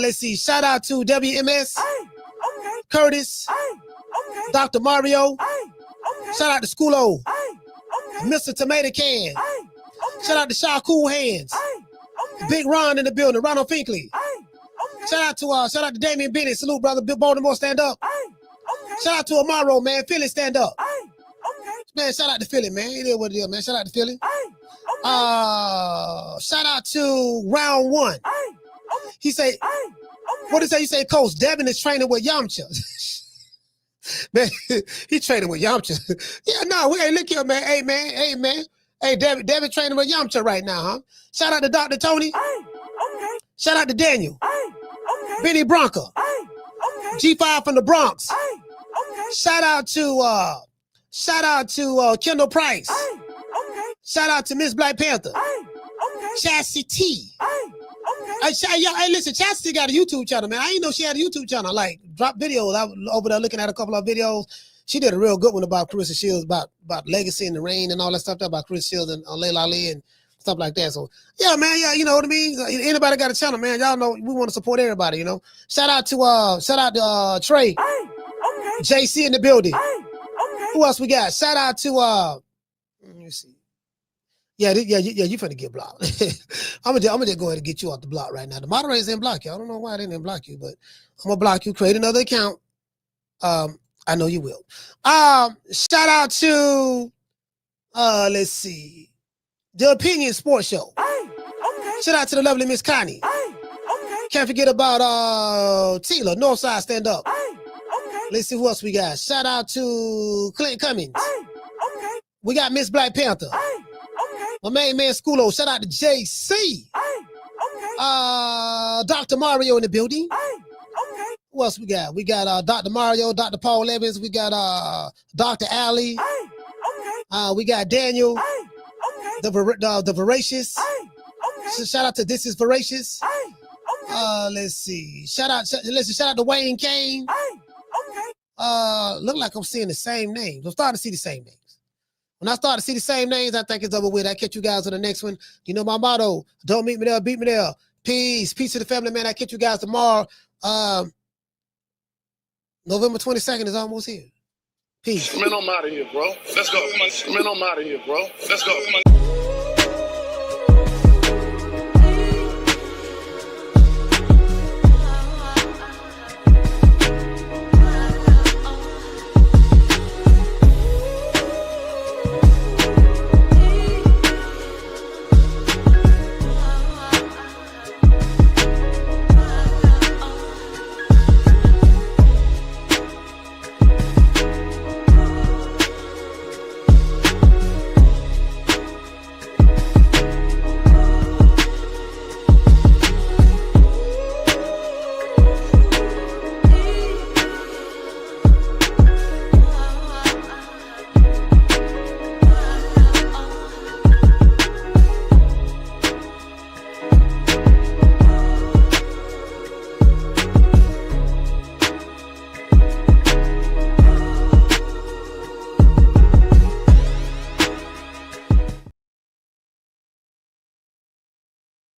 S2: Let's see. Shout out to WMS. Curtis. Dr. Mario. Shout out to Schoolo. Mr. Tomato Can. Shout out to Shaw Cool Hands. Big Ron in the building. Ronald Finkley. Shout out to Damian Bennett. Salute, brother. Bill Baltimore, stand up. Shout out to Amaro, man. Philly, stand up. Man, shout out to Philly, man. It is what it is, man. Shout out to Philly. Shout out to Round One. He say, what did he say? He say, Coach, Devin is training with Yamcha. Man, he training with Yamcha. Yeah, no, hey, look here, man. Hey, man. Hey, Devin training with Yamcha right now, huh? Shout out to Dr. Tony. Shout out to Daniel. Benny Bronca. G5 from the Bronx. Shout out to Kendall Price. Shout out to Miss Black Panther. Chastity. Hey, listen, Chastity got a YouTube channel, man. I didn't know she had a YouTube channel. Like, drop videos. I was over there looking at a couple of videos. She did a real good one about Carissa Shields, about legacy and the reign and all that stuff, about Carissa Shields and Layla Ali and stuff like that. So, yeah, man, yeah, you know what I mean? Anybody got a channel, man, y'all know we want to support everybody, you know? Shout out to Trey. JC in the building. Who else we got? Shout out to, let me see. Yeah, you finna get blocked. I'm gonna just go ahead and get you off the block right now. The moderators didn't block you. I don't know why they didn't block you, but I'm gonna block you. Create another account. I know you will. Shout out to, let's see, The Opinion Sports Show. Shout out to the lovely Miss Connie. Can't forget about Tila, Northside, stand up. Let's see who else we got. Shout out to Clint Cummings. We got Miss Black Panther. My main man Schoolo. Shout out to JC. Dr. Mario in the building. Who else we got? We got Dr. Mario, Dr. Paul Evans. We got Dr. Ali. We got Daniel, the Voracious. Shout out to This Is Voracious. Let's see. Shout out to Wayne Kane. Look like I'm seeing the same names. I'm starting to see the same names. When I start to see the same names, I think it's over with. I catch you guys on the next one. You know my motto. Don't meet me there, beat me there. Peace. Peace to the family, man. I catch you guys tomorrow. November 22nd is almost here. Peace.
S10: Man, I'm out of here, bro. Let's go. Man, I'm out of here, bro. Let's go.